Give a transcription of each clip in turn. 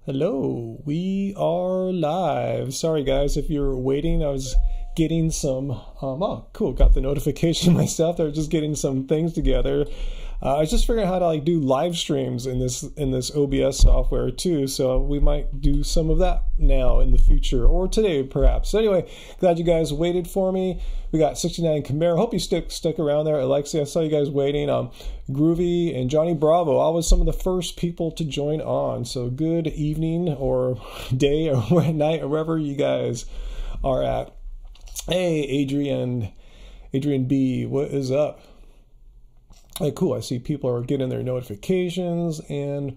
Hello, we are live. Sorry guys if you're waiting. I was getting some oh cool, got the notification myself. I was just getting some things together. I was just figuring out how to do live streams in this OBS software too, so we might do some of that now in the future, or today perhaps. So anyway, glad you guys waited for me. We got 69 Camaro. Hope you stuck around there. Alexia, I saw you guys waiting. Groovy and Johnny Bravo, always some of the first people to join on. So good evening or day or night or wherever you guys are at. Hey, Adrian B, what is up? Hey, cool. I see people are getting their notifications and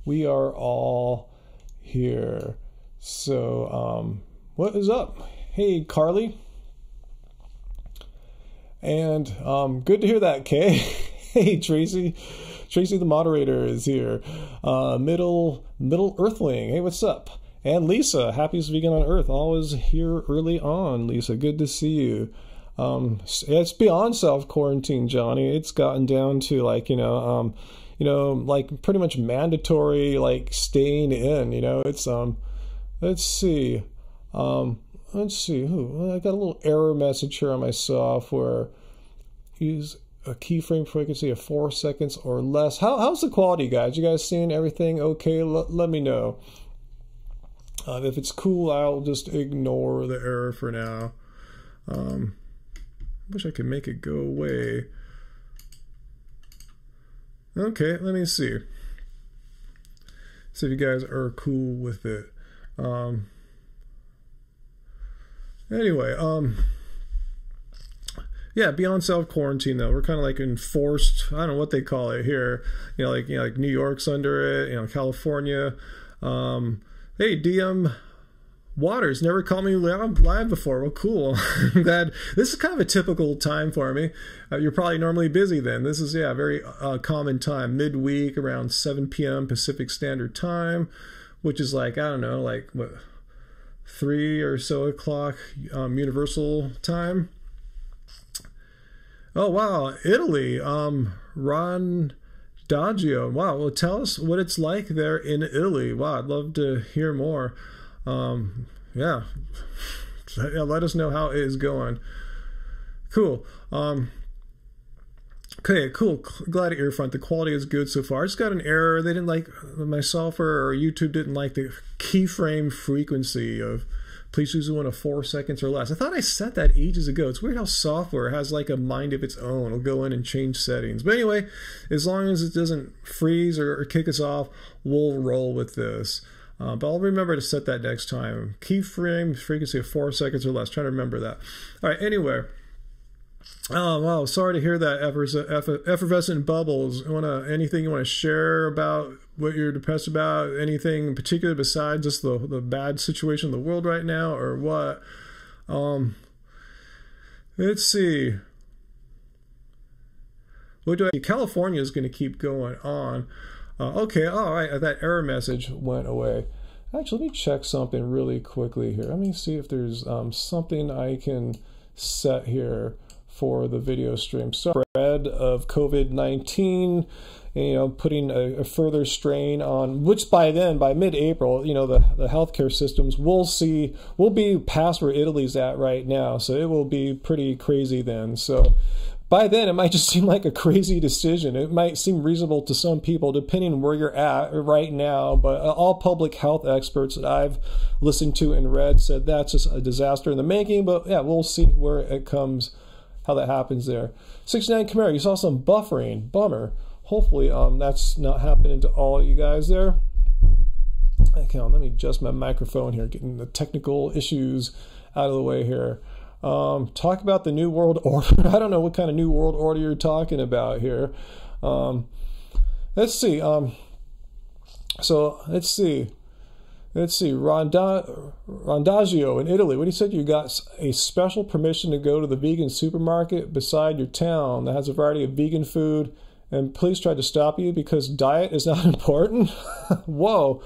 we are all here. So, what is up? Hey, Carly. And good to hear that, Kay. Hey, Tracy. Tracy, the moderator, is here. Middle Earthling. Hey, what's up? And Lisa, happiest vegan on earth. Always here early on, Lisa. Good to see you. It's beyond self-quarantine, Johnny. It's gotten down to like, like pretty much mandatory, like staying in, it's, let's see. Ooh, I got a little error message here on my software. Use a keyframe frequency of 4 seconds or less. How's the quality, guys? You guys seeing everything okay? Let me know. If it's cool, I'll just ignore the error for now. Wish I could make it go away. Okay, let me see. See if you guys are cool with it. Anyway, yeah, beyond self-quarantine though, we're kind of like enforced, I don't know what they call it here, like New York's under it, California. Hey, DM Waters, never called me live before. Well, cool. I'm glad. This is kind of a typical time for me. You're probably normally busy then. This is, yeah, very common time, midweek around 7 p.m. Pacific Standard Time, which is like, I don't know, like what, 3 or so o'clock Universal Time. Oh, wow. Italy. Ron Daggio. Wow. Well, tell us what it's like there in Italy. Wow. I'd love to hear more. Yeah, let us know how it is going. Cool. Okay, cool. Glad to hear front. The quality is good so far. I just got an error. They didn't like my software, or YouTube didn't like the keyframe frequency of please use one of 4 seconds or less. I thought I set that ages ago. It's weird how software has like a mind of its own. It'll go in and change settings. But anyway, as long as it doesn't freeze or kick us off, we'll roll with this. But I'll remember to set that next time. Keyframe frequency of 4 seconds or less. Try to remember that. All right. Anyway. Oh wow. Sorry to hear that. Effervescent bubbles. Anything you want to share about what you're depressed about? Anything in particular besides just the bad situation in the world right now, or what? Let's see. What do I? California is going to keep going on. Okay, all right, that error message went away. Actually, let me check something really quickly here. Let me see if there's something I can set here for the video stream. Spread of COVID-19, putting a further strain on, which by mid-April, the healthcare systems, we'll be past where Italy's at right now. So it will be pretty crazy then. So by then, it might just seem like a crazy decision. It might seem reasonable to some people, depending where you're at right now. But all public health experts that I've listened to and read said that's just a disaster in the making. But yeah, we'll see where it comes, how that happens there. 69 Camaro, you saw some buffering. Bummer. Hopefully that's not happening to all you guys there. Okay, let me adjust my microphone here, getting the technical issues out of the way here. Talk about the New World Order. I don't know what kind of New World Order you're talking about here. Let's see. So let's see. Rondagio in Italy. What he said, you got a special permission to go to the vegan supermarket beside your town that has a variety of vegan food, and police tried to stop you because diet is not important. Whoa.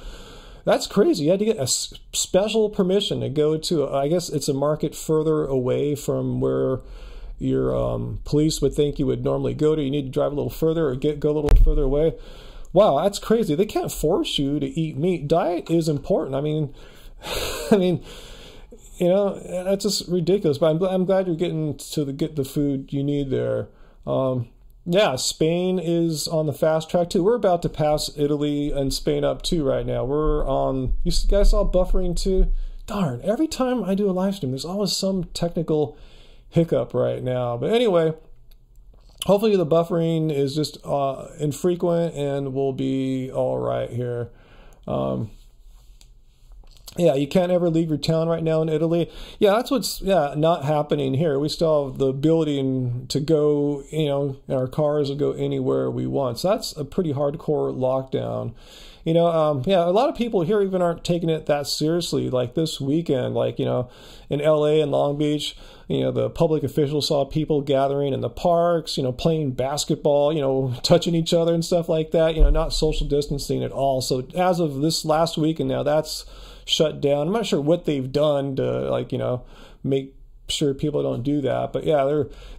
That's crazy. You had to get a special permission to go to, I guess it's a market further away from where your police would think you would normally go to. You need to drive a little further or go a little further away. wow, that's crazy. They can't force you to eat meat. Diet is important. I mean, I mean, you know, that's just ridiculous. But I'm glad you're getting to get the food you need there. Yeah, Spain is on the fast track too. We're about to pass Italy and Spain up too right now. We're on, you guys saw buffering too? Darn, every time I do a live stream, there's always some technical hiccup right now. But anyway, hopefully the buffering is just infrequent and we'll be all right here. Yeah, you can't ever leave your town right now in Italy. Yeah, that's what's not happening here. We still have the ability to go, you know, in our cars and go anywhere we want. So that's a pretty hardcore lockdown. You know, yeah, a lot of people here even aren't taking it that seriously. Like this weekend, like, you know, in LA and Long Beach, you know, the public officials saw people gathering in the parks, you know, playing basketball, you know, touching each other and stuff like that, you know, not social distancing at all. So as of this last weekend now, that's shut down. I'm not sure what they've done to, like, you know, make sure people don't do that. But yeah,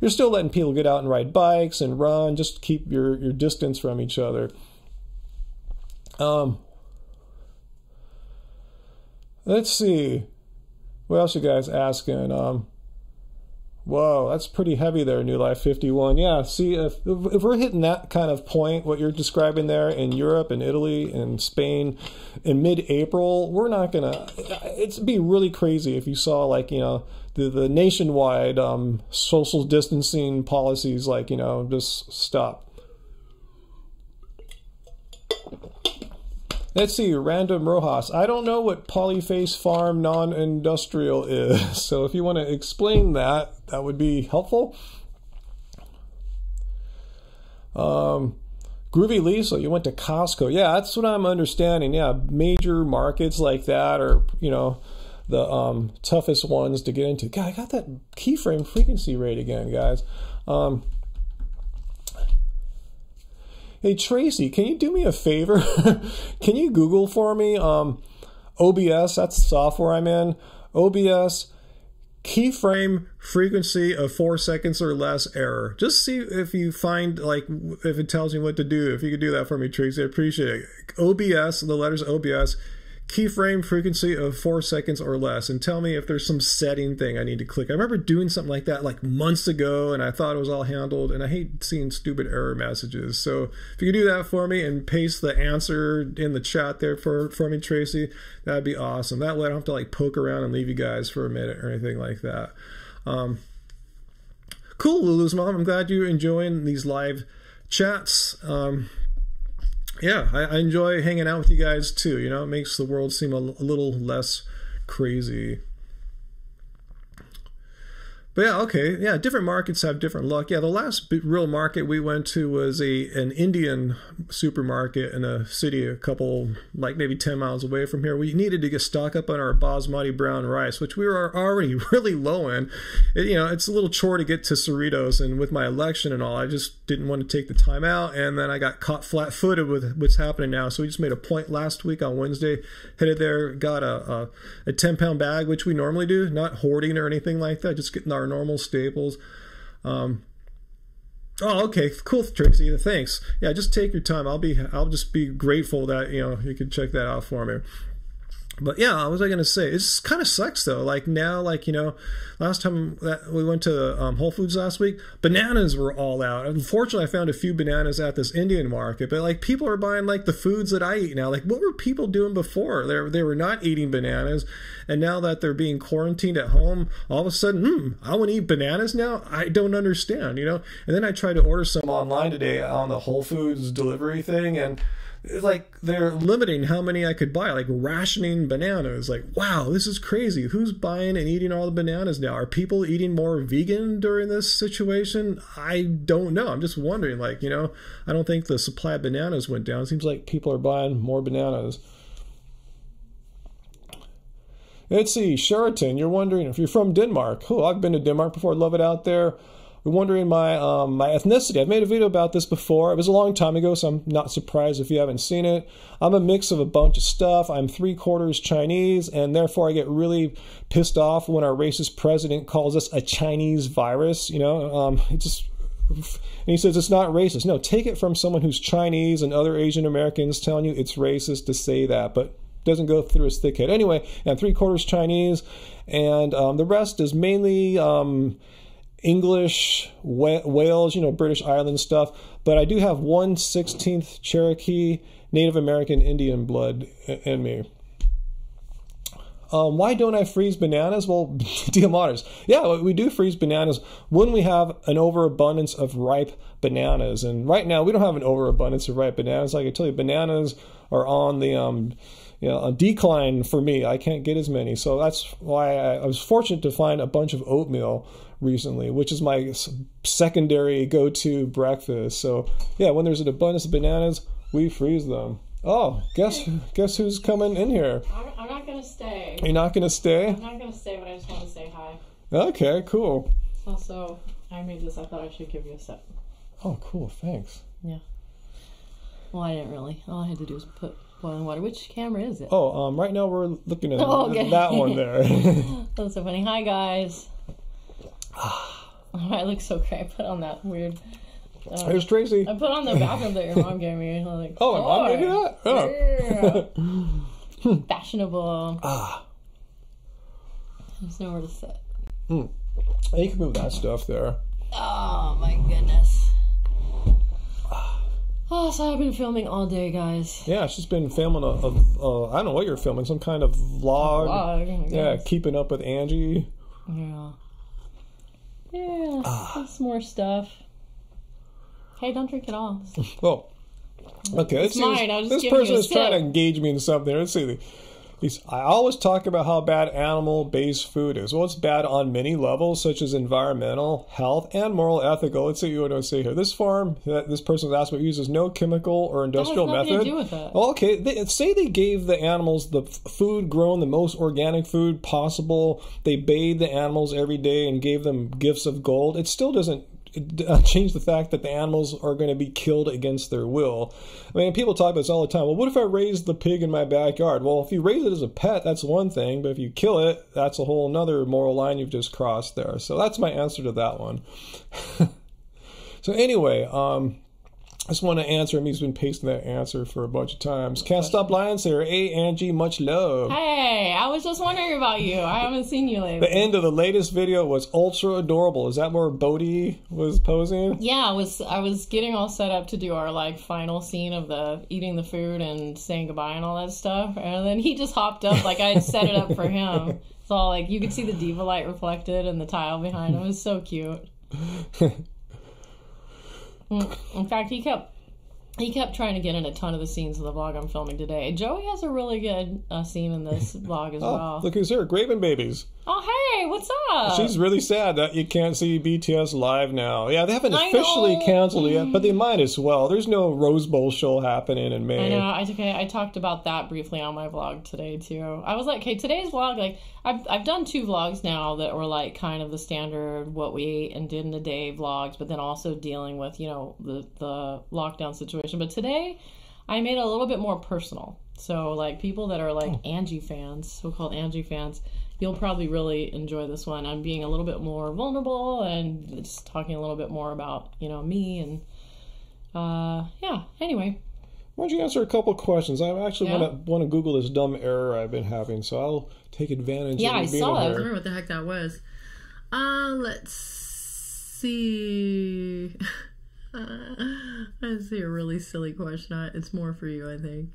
they're still letting people get out and ride bikes and run, just to keep your distance from each other. Let's see. What else you guys asking? Whoa, that's pretty heavy there, New Life 51. Yeah, see, if we're hitting that kind of point, what you're describing there in Europe and Italy and Spain in mid-April, we're not going to... It'd be really crazy if you saw, like, you know, the nationwide social distancing policies, like, you know, just stop. Let's see, Random Rojas. I don't know what Polyface Farm non-industrial is, so if you want to explain that, that would be helpful. Groovy Lisa, you went to Costco. Yeah, that's what I'm understanding. Yeah, major markets like that are, you know, the toughest ones to get into. God, I got that keyframe frequency rate again, guys. Hey, Tracy, can you do me a favor? Can you Google for me OBS, that's the software I'm in, OBS, keyframe frequency of 4 seconds or less error. Just see if you find, like, if it tells me what to do. If you could do that for me, Tracy, I appreciate it. OBS, the letters OBS, keyframe frequency of 4 seconds or less, and tell me if there's some setting thing I need to click. I remember doing something like that like months ago, and I thought it was all handled, and I hate seeing stupid error messages. So if you could do that for me and paste the answer in the chat there for me, Tracy, that'd be awesome. That way I don't have to like poke around and leave you guys for a minute or anything like that. Cool, Lulu's mom. I'm glad you're enjoying these live chats. Yeah, I enjoy hanging out with you guys too. You know, it makes the world seem a little less crazy. But yeah, okay, yeah, different markets have different luck. Yeah, the last real market we went to was an Indian supermarket in a city a couple, like maybe 10 miles away from here. We needed to get stock up on our basmati brown rice, which we were already really low in. You know, it's a little chore to get to Cerritos, and with my election and all, I just didn't want to take the time out, and then I got caught flat-footed with what's happening now. So we just made a point last week on Wednesday, headed there, got a 10-pound bag, which we normally do, not hoarding or anything like that, just getting our normal staples. Oh, okay, cool, Tracy, thanks. Yeah, just take your time. I'll just be grateful that, you know, you can check that out for me. But yeah, what was I gonna say? It just kind of sucks though. Like now, like, you know, last time that we went to Whole Foods last week, bananas were all out. Unfortunately, I found a few bananas at this Indian market, but like people are buying like the foods that I eat now. Like, what were people doing before? They were not eating bananas, and now that they're being quarantined at home, all of a sudden, I want to eat bananas now. I don't understand, you know. And then I tried to order some online today on the Whole Foods delivery thing, and like they're limiting how many I could buy, like rationing bananas. Like, wow, this is crazy. Who's buying and eating all the bananas now? Are people eating more vegan during this situation? I don't know. I'm just wondering, like, you know, I don't think the supply of bananas went down. It seems like people are buying more bananas. Let's see, Sheraton, you're wondering if you're from Denmark. Cool, I've been to Denmark before. Love it out there. You're wondering my my ethnicity. I've made a video about this before. It was a long time ago, so I'm not surprised if you haven't seen it. I'm a mix of a bunch of stuff. I'm 3/4 Chinese, and therefore I get really pissed off when our racist president calls us a Chinese virus. You know, it just And he says it's not racist. No, take it from someone who's Chinese and other Asian Americans telling you it's racist to say that, but doesn't go through his thick head. Anyway, and 3/4 Chinese, and the rest is mainly English, Wales, British Island stuff. But I do have 1/16 Cherokee, Native American, Indian blood in me. Why don't I freeze bananas? Well, Diamanters. Yeah, we do freeze bananas when we have an overabundance of ripe bananas. And right now, we don't have an overabundance of ripe bananas. Like I tell you, bananas are on the a decline for me. I can't get as many. So that's why I was fortunate to find a bunch of oatmeal recently, which is my secondary go-to breakfast. So yeah, when there's an abundance of bananas, we freeze them. Oh, guess who's coming in here? I'm not going to stay. You're not going to stay? I'm not going to stay, but I just want to say hi. Okay, cool. Also, I made this. I thought I should give you a sip. Oh, cool. Thanks. Yeah. Well, I didn't really. All I had to do was put boiling water. Which camera is it? Oh, right now we're looking at okay. that one there. That's so funny. Hi, guys. I look so great. I put on that weird... There's Tracy. I put on the bathroom that your mom gave me. I was like, oh, my mom gave you that? Oh. Yeah. Fashionable. There's nowhere to sit. You can move that stuff there. Oh, my goodness. Oh, so I've been filming all day, guys. Yeah, she's been filming I don't know what you're filming, some kind of vlog. Vlog, yeah, keeping up with Angie. Yeah. Yeah, some more stuff. Hey, don't drink it all. Oh, okay. It's mine. I was just this giving person you a is trying to sip. engage me in something. Let's see. I always talk about how bad animal-based food is. Well, it's bad on many levels, such as environmental, health, and moral ethical. Let's see what I say here. This farm that this person's asked about uses no chemical or industrial that has method. nothing to do with it. Well, okay. Say they gave the animals the food grown, the most organic food possible. They bathed the animals every day and gave them gifts of gold. It still doesn't change the fact that the animals are going to be killed against their will. I mean, people talk about this all the time. Well, what if I raise the pig in my backyard? Well, if you raise it as a pet, that's one thing. But if you kill it, that's a whole nother moral line you've just crossed there. So that's my answer to that one. So anyway, I just want to answer him. He's been pasting that answer for a bunch of times. Can't stop lying, Sarah. Hey, Angie, much love. Hey, I was just wondering about you. I haven't seen you lately. The end of the latest video was ultra adorable. Is that where Bodhi was posing? Yeah, I was getting all set up to do our final scene of the eating the food and saying goodbye and all that stuff. And then he just hopped up like I had set it up for him. It's all you could see the diva light reflected in the tile behind him. It was so cute. In fact, he kept trying to get in a ton of the scenes of the vlog I'm filming today. Joey has a really good scene in this vlog as well. Look who's here, Graven Babies. Oh, hey, what's up? She's really sad that you can't see BTS live now. Yeah, they haven't officially canceled it yet, but they might as well. There's no Rose Bowl show happening in May. I know. I talked about that briefly on my vlog today, too. I was like, okay, today's vlog, I've done 2 vlogs now that were, kind of the standard what we ate and did in a day vlogs, but then also dealing with, the lockdown situation. But today, I made it a little bit more personal. So, people that are, Angie fans, so-called Angie fans, you'll probably really enjoy this one. I'm being a little bit more vulnerable and just talking a little bit more about, me and, yeah, anyway. Why don't you answer a couple questions? I actually want to Google this dumb error I've been having, so I'll take advantage of it being I saw that. I was here. wondering what the heck that was. Let's see. I see a really silly question. It's more for you, I think.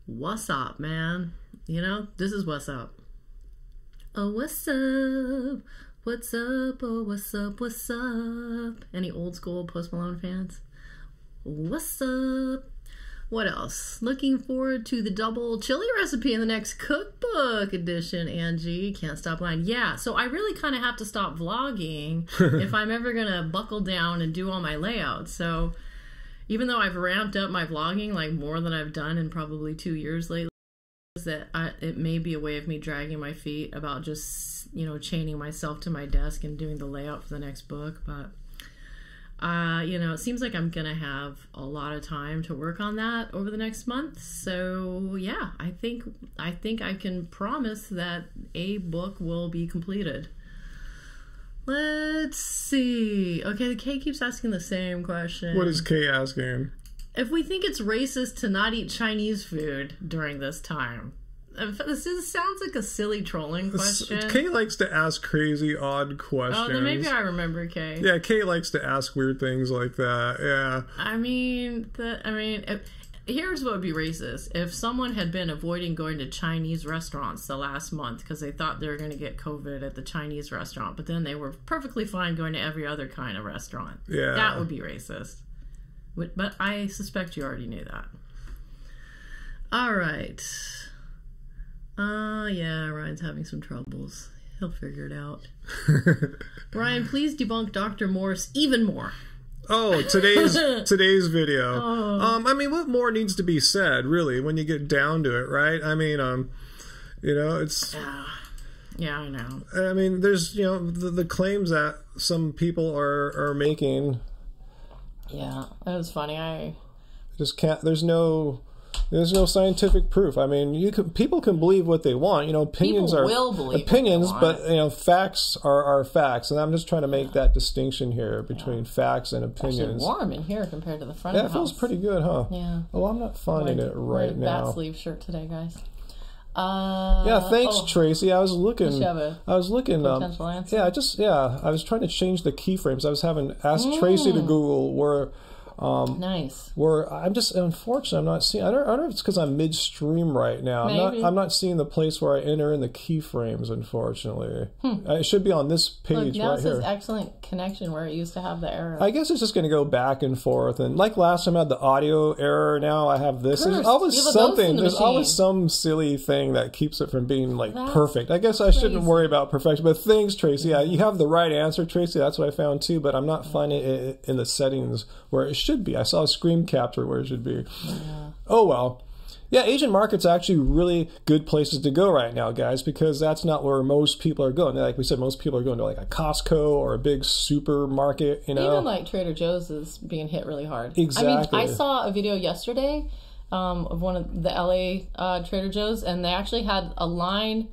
What's up, man? This is what's up. Oh, what's up? What's up? Oh, what's up? What's up? Any old school Post Malone fans? What's up? What else? Looking forward to the double chili recipe in the next cookbook edition, Angie. Can't stop lying. Yeah, so I really kind of have to stop vlogging if I'm ever going to buckle down and do all my layouts. So even though I've ramped up my vlogging more than I've done in probably 2 years lately, it may be a way of me dragging my feet about just, chaining myself to my desk and doing the layout for the next book. But it seems like I'm gonna have a lot of time to work on that over the next month. So yeah, I think I can promise that a book will be completed. Let's see. Okay, the K keeps asking the same question. What is Kay asking? If we think it's racist to not eat Chinese food during this time. Sounds like a silly trolling question. Kay likes to ask crazy, odd questions. Oh, then maybe I remember Kay. Yeah, Kay likes to ask weird things like that. Yeah. Here's what would be racist. If someone had been avoiding going to Chinese restaurants the last month because they thought they were going to get COVID at the Chinese restaurant, but then they were perfectly fine going to every other kind of restaurant. Yeah. That would be racist. But I suspect you already knew that. All right. Yeah, Ryan's having some troubles. He'll figure it out. Ryan, please debunk Dr. Morse even more. Oh, today's video. What more needs to be said, really, when you get down to it, right? It's... Yeah, I know. There's, the claims that some people are making. Yeah, that was funny. Just can't... There's no scientific proof. People can believe what they want. Opinions people will believe opinions, what they want. but facts are facts, and I'm just trying to make that distinction here between facts and opinions. It's actually warm in here compared to the front. Yeah, of the house. It feels pretty good, huh? Yeah. Oh, I'm not finding it right now. Bat sleeve shirt today, guys. Thanks, Tracy. I was looking. Potential answer. I was trying to change the keyframes. I was asked Tracy to Google where. Nice. Where I'm just unfortunate. I'm not seeing. I don't know if it's because I'm midstream right now. Maybe. I'm not seeing the place where I enter in the keyframes. Unfortunately, it should be on this page now right it says here. excellent connection where it used to have the error. I guess it's just going to go back and forth. And like last time I had the audio error, now I have this. There's always something. There's always some silly thing that keeps it from being perfect. I guess I shouldn't worry about perfection. But thanks, Tracy. Yeah, you have the right answer, Tracy. That's what I found too. But I'm not finding it in the settings where it should be. I saw a screen capture where it should be. Yeah. Oh well. Yeah, Asian market's actually really good places to go right now, guys, because that's not where most people are going. Like we said, most people are going to like a Costco or a big supermarket, Even like Trader Joe's is being hit really hard. Exactly. I saw a video yesterday of one of the LA Trader Joe's, and they actually had a line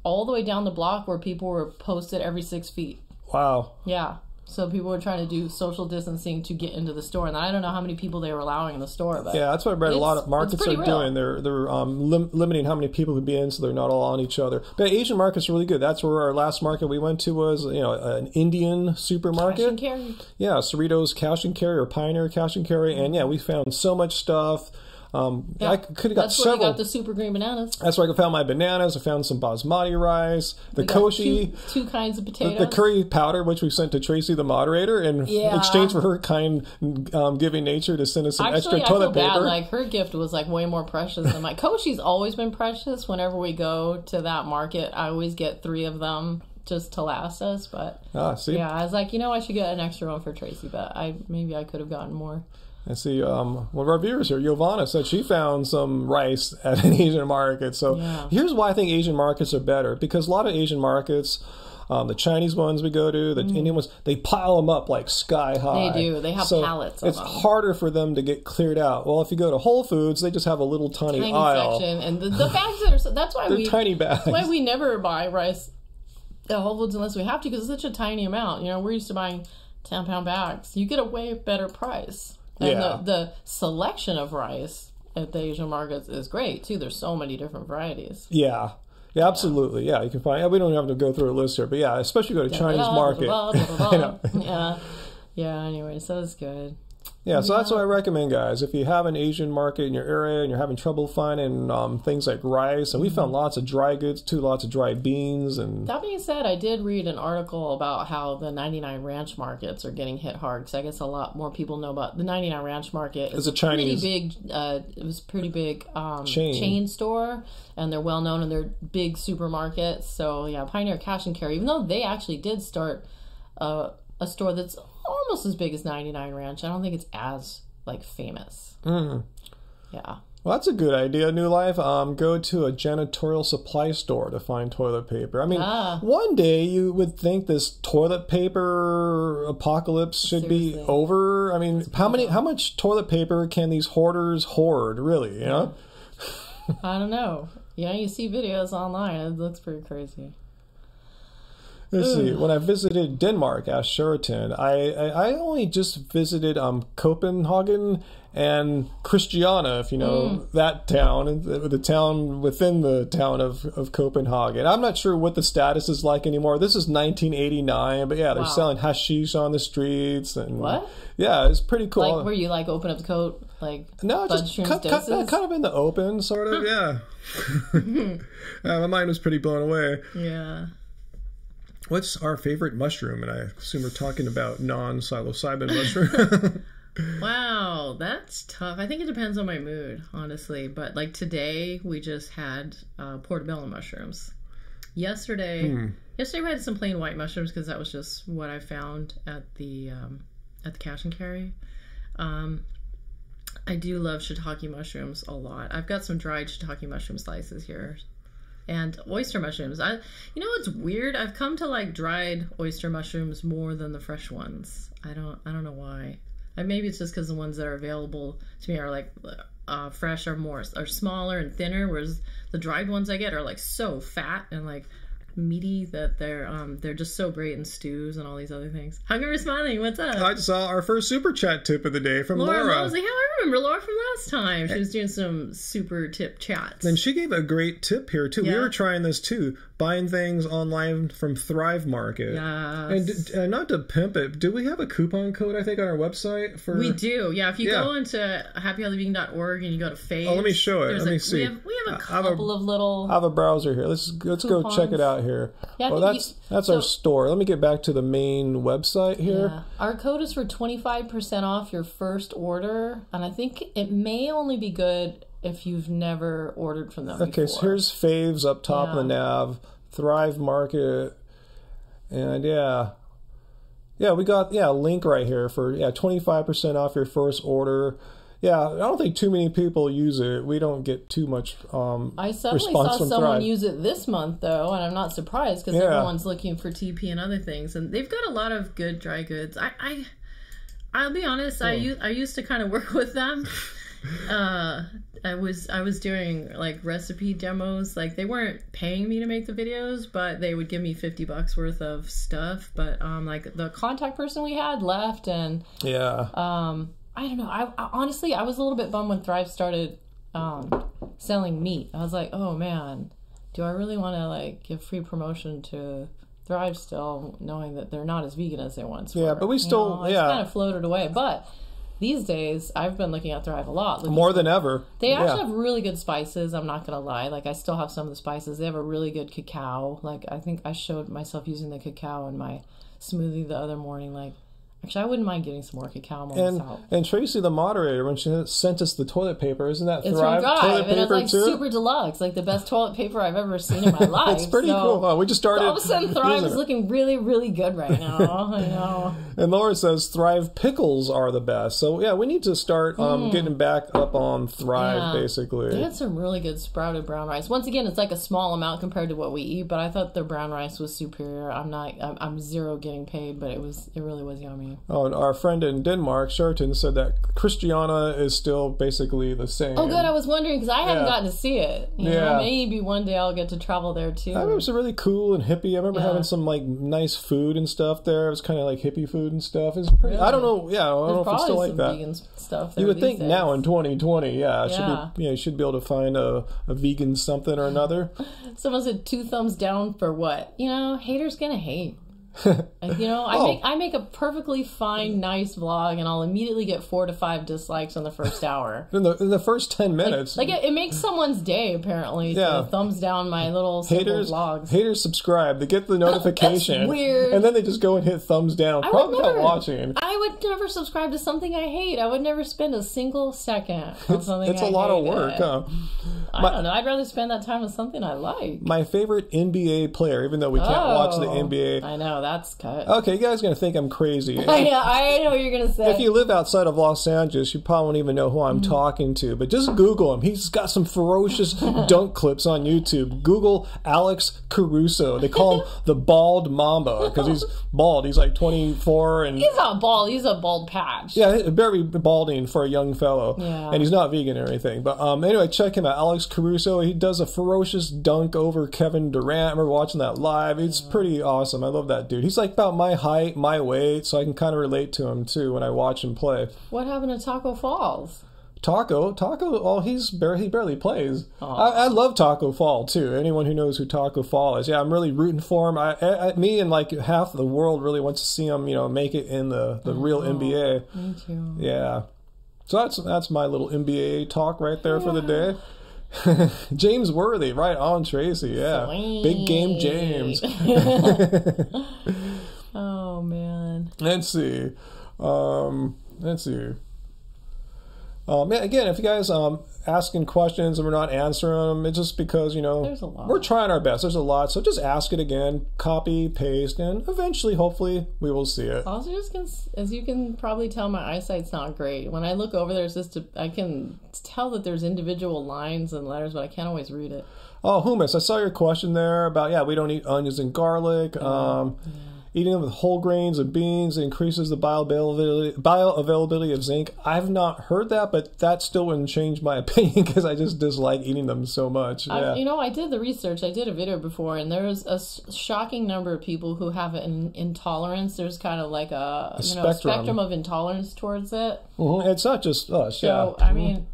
all the way down the block where people were posted every 6 feet. Wow. Yeah. So people were trying to do social distancing to get into the store, and I don't know how many people they were allowing in the store. But yeah, that's what I read. A lot of markets are doing. They're limiting how many people can be in, so they're not all on each other. But Asian markets are really good. That's where our last market we went to was, an Indian supermarket. Cash and carry. Yeah, Cerritos Cash and Carry or Pioneer Cash and Carry, and we found so much stuff. I could have got several. That's where you got the super green bananas. That's where I found my bananas. I found some basmati rice, the koshi, two kinds of potatoes, the curry powder, which we sent to Tracy, the moderator, in exchange for her kind, giving nature to send us some extra toilet paper. Bad. Like her gift was like way more precious than my koshi's always been precious. Whenever we go to that market, I always get 3 of them just to last us. But yeah, I was like, I should get an extra one for Tracy, but maybe I could have gotten more. I see one of our viewers here, Giovanna, said she found some rice at an Asian market. So here's why I think Asian markets are better. Because a lot of Asian markets, the Chinese ones we go to, the Indian ones, they pile them up like sky high. They do. They have pallets of it's them. harder for them to get cleared out. Well, if you go to Whole Foods, they just have a little tiny aisle. Section. And the bags that's why they're tiny bags. That's why we never buy rice at Whole Foods unless we have to, because it's such a tiny amount. We're used to buying 10-pound bags. You get a way better price. And the selection of rice at the Asian markets is great, too. There's so many different varieties. Yeah. Yeah, absolutely. Yeah, you can find... we don't have to go through a list here, but yeah, especially go to Chinese market. Yeah, anyway, so it's good. Yeah, so that's what I recommend, guys. If you have an Asian market in your area and you're having trouble finding things like rice, and we found lots of dry goods too, lots of dry beans. And that being said, I did read an article about how the 99 Ranch markets are getting hit hard, because I guess a lot more people know about the 99 Ranch market. It's a Chinese it was a pretty big chain store, and they're well known in their big supermarkets. So yeah, Pioneer Cash and Carry, even though they actually did start a store that's almost as big as 99 Ranch, I don't think it's as famous. Yeah. Well, that's a good idea, New Life. Go to a janitorial supply store to find toilet paper. One day you would think this toilet paper apocalypse should be over. How much toilet paper can these hoarders hoard, really? I don't know. You see videos online. It looks pretty crazy. Let's see. When I visited Denmark, asked Sheraton, I only just visited Copenhagen and Christiania, if you know that town, and the town within the town of Copenhagen. I'm not sure what the status is like anymore. This is 1989, but yeah, they're selling hashish on the streets. And what? Yeah, it's pretty cool. Like where you like open up the coat, like no, just kind of in the open, sort of. Yeah. My mind was pretty blown away. Yeah. What's our favorite mushroom? And I assume we're talking about non-psilocybin mushroom. Wow, that's tough. I think it depends on my mood, honestly. But like today, we just had portobello mushrooms. Yesterday we had some plain white mushrooms because that was just what I found at the cash and carry. I do love shiitake mushrooms a lot. I've got some dried shiitake mushroom slices here. And oyster mushrooms. You know what's weird? I've come to like dried oyster mushrooms more than the fresh ones. I don't know why. Maybe it's just because the ones that are available to me are like fresh are smaller and thinner, whereas the dried ones I get are like so fat and like meaty that they're just so great in stews and all these other things. Hungry Smiling, what's up? I just saw our first super chat tip of the day from Laura. Mosley. Hell, I remember Laura from last time. She was doing some super tip chats. And she gave a great tip here too. Yeah. We were trying this too, buying things online from Thrive Market. Yes. And not to pimp it, do we have a coupon code, I think, on our website? We do. Yeah, if you go into happyhealthyvegan.org and you go to Faves. Oh, let me show it. Let me see. We have a couple of little... I have a browser here. Let's go check it out here. Yeah, well, that's our store. Let me get back to the main website here. Yeah. Our code is for 25% off your first order, and I think it may only be good if you've never ordered from them before. So here's Faves up top of the nav, Thrive Market, and we got a link right here for 25% off your first order. Yeah, I don't think too many people use it. We don't get too much I suddenly saw someone use it this month, though, and I'm not surprised because everyone's looking for TP and other things, and they've got a lot of good dry goods. I'll be honest, I used to kind of work with them. I was doing like recipe demos. Like they weren't paying me to make the videos, but they would give me $50 worth of stuff. But like the contact person we had left, and I don't know. I honestly, I was a little bit bummed when Thrive started selling meat. I was like, oh man, do I really want to like give free promotion to Thrive still, knowing that they're not as vegan as they once were? Yeah, but we still, it's kind of floated away. But these days, I've been looking at Thrive a lot. More than ever. They actually have really good spices. I'm not going to lie. Like, I still have some of the spices. They have a really good cacao. Like, I think I showed myself using the cacao in my smoothie the other morning. Like, actually, I wouldn't mind getting some more cacao myself. And Tracy, the moderator, when she sent us the toilet paper, isn't that Thrive toilet paper and it's like too? Super deluxe, like the best toilet paper I've ever seen in my life. It's pretty cool. Oh, we just started. All of a sudden, Thrive is looking really, really good right now. I know. And Laura says Thrive pickles are the best. So yeah, we need to start getting back up on Thrive, basically. They had some really good sprouted brown rice. Once again, it's like a small amount compared to what we eat, but I thought their brown rice was superior. I'm zero getting paid, but it really was yummy. Oh, and our friend in Denmark, Sheraton, said that Christiania is still basically the same. Oh, good. I was wondering because I haven't gotten to see it. You know, maybe one day I'll get to travel there too. I remember it was really cool and hippie. I remember having some like nice food and stuff there. It was kind of like hippie food and stuff. It's pretty. Really? I don't know. Yeah, I don't know if it's still like that. Vegan stuff. You would think days. Now in 2020, you should be able to find a vegan something or another. Someone said 2 thumbs down for what? You know, haters gonna hate. You know, I make a perfectly fine, nice vlog, and I'll immediately get 4 to 5 dislikes in the first hour. In the first 10 minutes, like it makes someone's day apparently. To thumbs down my little vlogs. Haters subscribe. They get the notification. That's weird. And then they just go and hit thumbs down. Probably not watching. I would never subscribe to something I hate. I would never spend a single second on something. It's a lot of work, huh? I don't know. I'd rather spend that time with something I like. My favorite NBA player, even though we can't watch the NBA. I know. that's cut. Okay, you guys are going to think I'm crazy. I know what you're going to say. If you live outside of Los Angeles, you probably won't even know who I'm talking to. But just Google him. He's got some ferocious dunk clips on YouTube. Google Alex Caruso. They call him the Bald Mamba because he's bald. He's like 24. And he's not bald. He's a bald patch. yeah, very balding for a young fellow. Yeah. And he's not vegan or anything. But anyway, check him out. Alex Caruso. He does a ferocious dunk over Kevin Durant. I remember watching that live. It's pretty awesome. I love that dude. He's like about my height, my weight, so I can kind of relate to him too when I watch him play. What happened to Taco Falls? Taco, well, he barely plays. I love Taco Fall too. Anyone who knows who Taco Fall is, yeah, I'm really rooting for him. Me and like half the world really wants to see him, make it in the real NBA. Me too. Yeah, so that's my little NBA talk right there for the day. James Worthy, right on, Tracy. Yeah, Sweet. Big game James. Oh man. Let's see. Again, if you guys asking questions and we're not answering them, it's just because There's a lot. we're trying our best. There's a lot, so just ask it again, copy, paste, and eventually, hopefully, we will see it. Also, as you can probably tell, my eyesight's not great. When I look over, I can tell that there's individual lines and letters, but I can't always read it. Oh, Humus, I saw your question there about we don't eat onions and garlic. Eating them with whole grains and beans increases the bioavailability of zinc. I've not heard that, but that still wouldn't change my opinion because I just dislike eating them so much. Yeah. I did the research. I did a video before, and there's a shocking number of people who have an intolerance. There's kind of like a spectrum of intolerance towards it. Mm-hmm. It's not just us. So, I mean,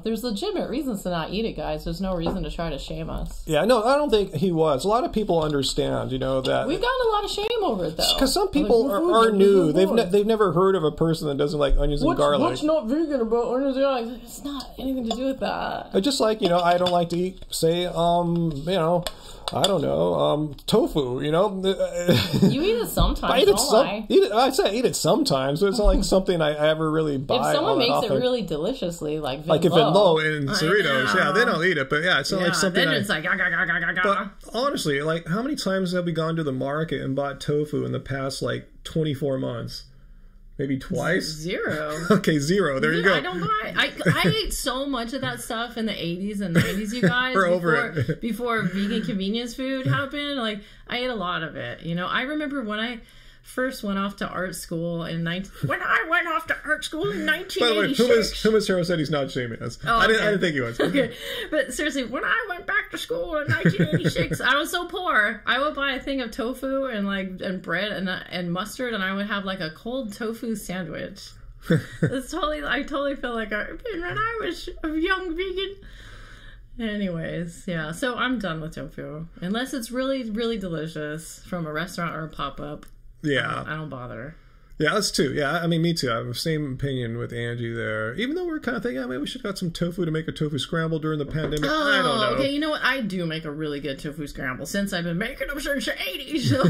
there's legitimate reasons to not eat it, guys. There's no reason to try to shame us. Yeah, no, I don't think he was. A lot of people understand, that... We've gotten a lot of shame over it, though. Because some people are new. They've never heard of a person that doesn't like onions and garlic. What's not vegan about onions and garlic? It's not anything to do with that. Just like, I don't like to eat, say, I don't know, tofu, You eat it sometimes, I eat it sometimes, but it's not like something I ever really buy. If someone makes it really deliciously, like if Vinlo in Cerritos, they don't eat it, but it's not like something then it's like, But honestly, like, how many times have we gone to the market and bought tofu in the past, 24 months? Maybe twice? 0. Okay, 0. There you go. I don't buy. I ate so much of that stuff in the 80s and 90s, you guys. Before vegan convenience food happened. Like, I ate a lot of it. I remember when I first went off to art school in 1986. By the way, Humus Hero said he's not shaming us. Oh, okay. I didn't think he was. Okay, but seriously, when I went back to school in 1986, I was so poor. I would buy a thing of tofu and bread and mustard, and I would have like a cold tofu sandwich. I totally feel like when I was a young vegan. Anyways, yeah. So I'm done with tofu unless it's really, really delicious from a restaurant or a pop-up. Yeah. I don't bother. Yeah, us too. Yeah, I mean, me too. I have the same opinion with Angie there. Even though we're kind of thinking, maybe we should have got some tofu to make a tofu scramble during the pandemic. I don't know. Okay, you know what? I do make a really good tofu scramble since I've been making them since the 80s. So.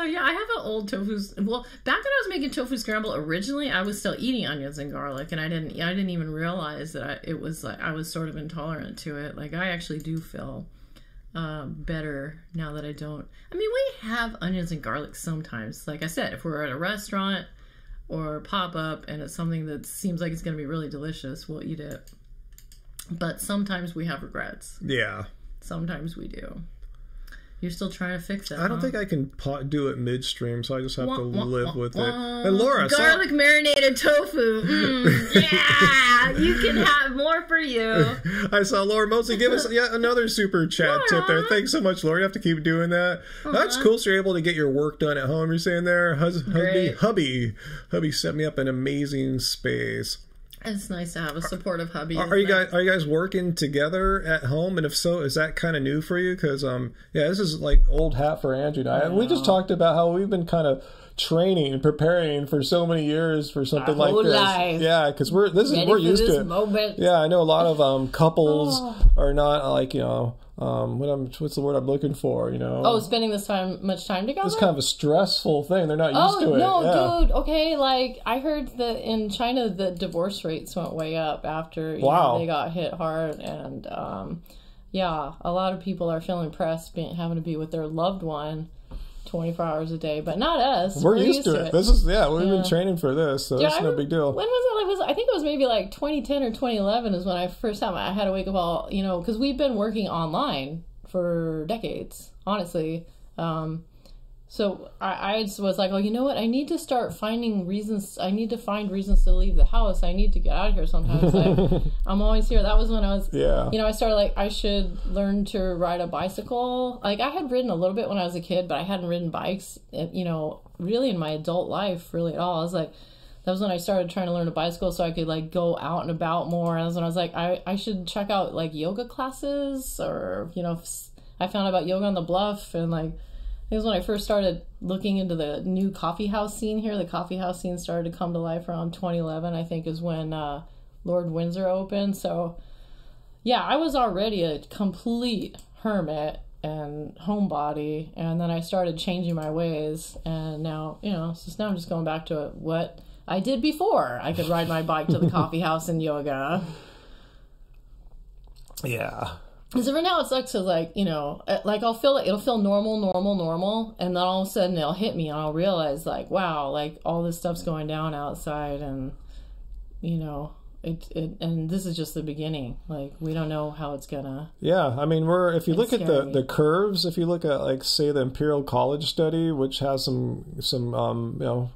Yeah, I have an old tofu. Well, back when I was making tofu scramble originally, I was still eating onions and garlic, and I didn't even realize that I was sort of intolerant to it. Like, I actually do feel better now that I don't. I mean, we have onions and garlic sometimes. Like I said, if we're at a restaurant or pop-up and it's something that seems like it's going to be really delicious, we'll eat it. But sometimes we have regrets. Yeah. Sometimes we do. You're still trying to fix it. I don't think I can do it midstream, so I just have to live with it. And Laura, garlic marinated tofu. Yeah, you can have more for you. I saw Laura Mosley give us yet another super chat tip there. Thanks so much, Laura. You have to keep doing that. That's cool. So you're able to get your work done at home. You're saying there, hubby set me up an amazing space. It's nice to have a supportive hubby. Are you guys working together at home? And if so, is that kind of new for you? Because this is like old hat for Andrew and I. And we just talked about how we've been kind of training and preparing for so many years for something like this. Life. Yeah, because we're used to it. Moment. Yeah, I know a lot of couples are not like what's the word I'm looking for? Spending much time together. It's kind of a stressful thing. They're not used to it. Oh no, dude. Okay, like I heard that in China the divorce rates went way up after they got hit hard, and yeah, a lot of people are feeling pressed having to be with their loved one 24 hours a day, but not us. We're used to it. This is, we've been training for this, so it's no big deal. When was it? I think it was maybe like 2010 or 2011 is when I first time I had to wake up all, because we've been working online for decades, honestly. So I was like, oh, you know what? I need to start finding reasons. I need to find reasons to leave the house. I need to get out of here sometimes. Like, I'm always here. That was when I was, I started like, I should learn to ride a bicycle. Like, I had ridden a little bit when I was a kid, but I hadn't ridden bikes, really in my adult life, really at all. I was like, that was when I started trying to learn a bicycle so I could like go out and about more. And that's when I was like, I should check out like yoga classes, or, I found out about Yoga on the Bluff, and like, it was when I first started looking into the new coffee house scene here. The coffee house scene started to come to life around 2011, I think, is when Lord Windsor opened. So, yeah, I was already a complete hermit and homebody, and then I started changing my ways, and now, so now I'm just going back to what I did before. I could ride my bike to the coffee house and yoga. Yeah. Because right now it sucks because, like, like I'll feel it'll feel normal, and then all of a sudden it'll hit me and I'll realize, like, wow, like all this stuff's going down outside, and and this is just the beginning. Like, we don't know how it's gonna. Yeah, I mean, if you look at the curves, if you look at, like, say, the Imperial College study, which has some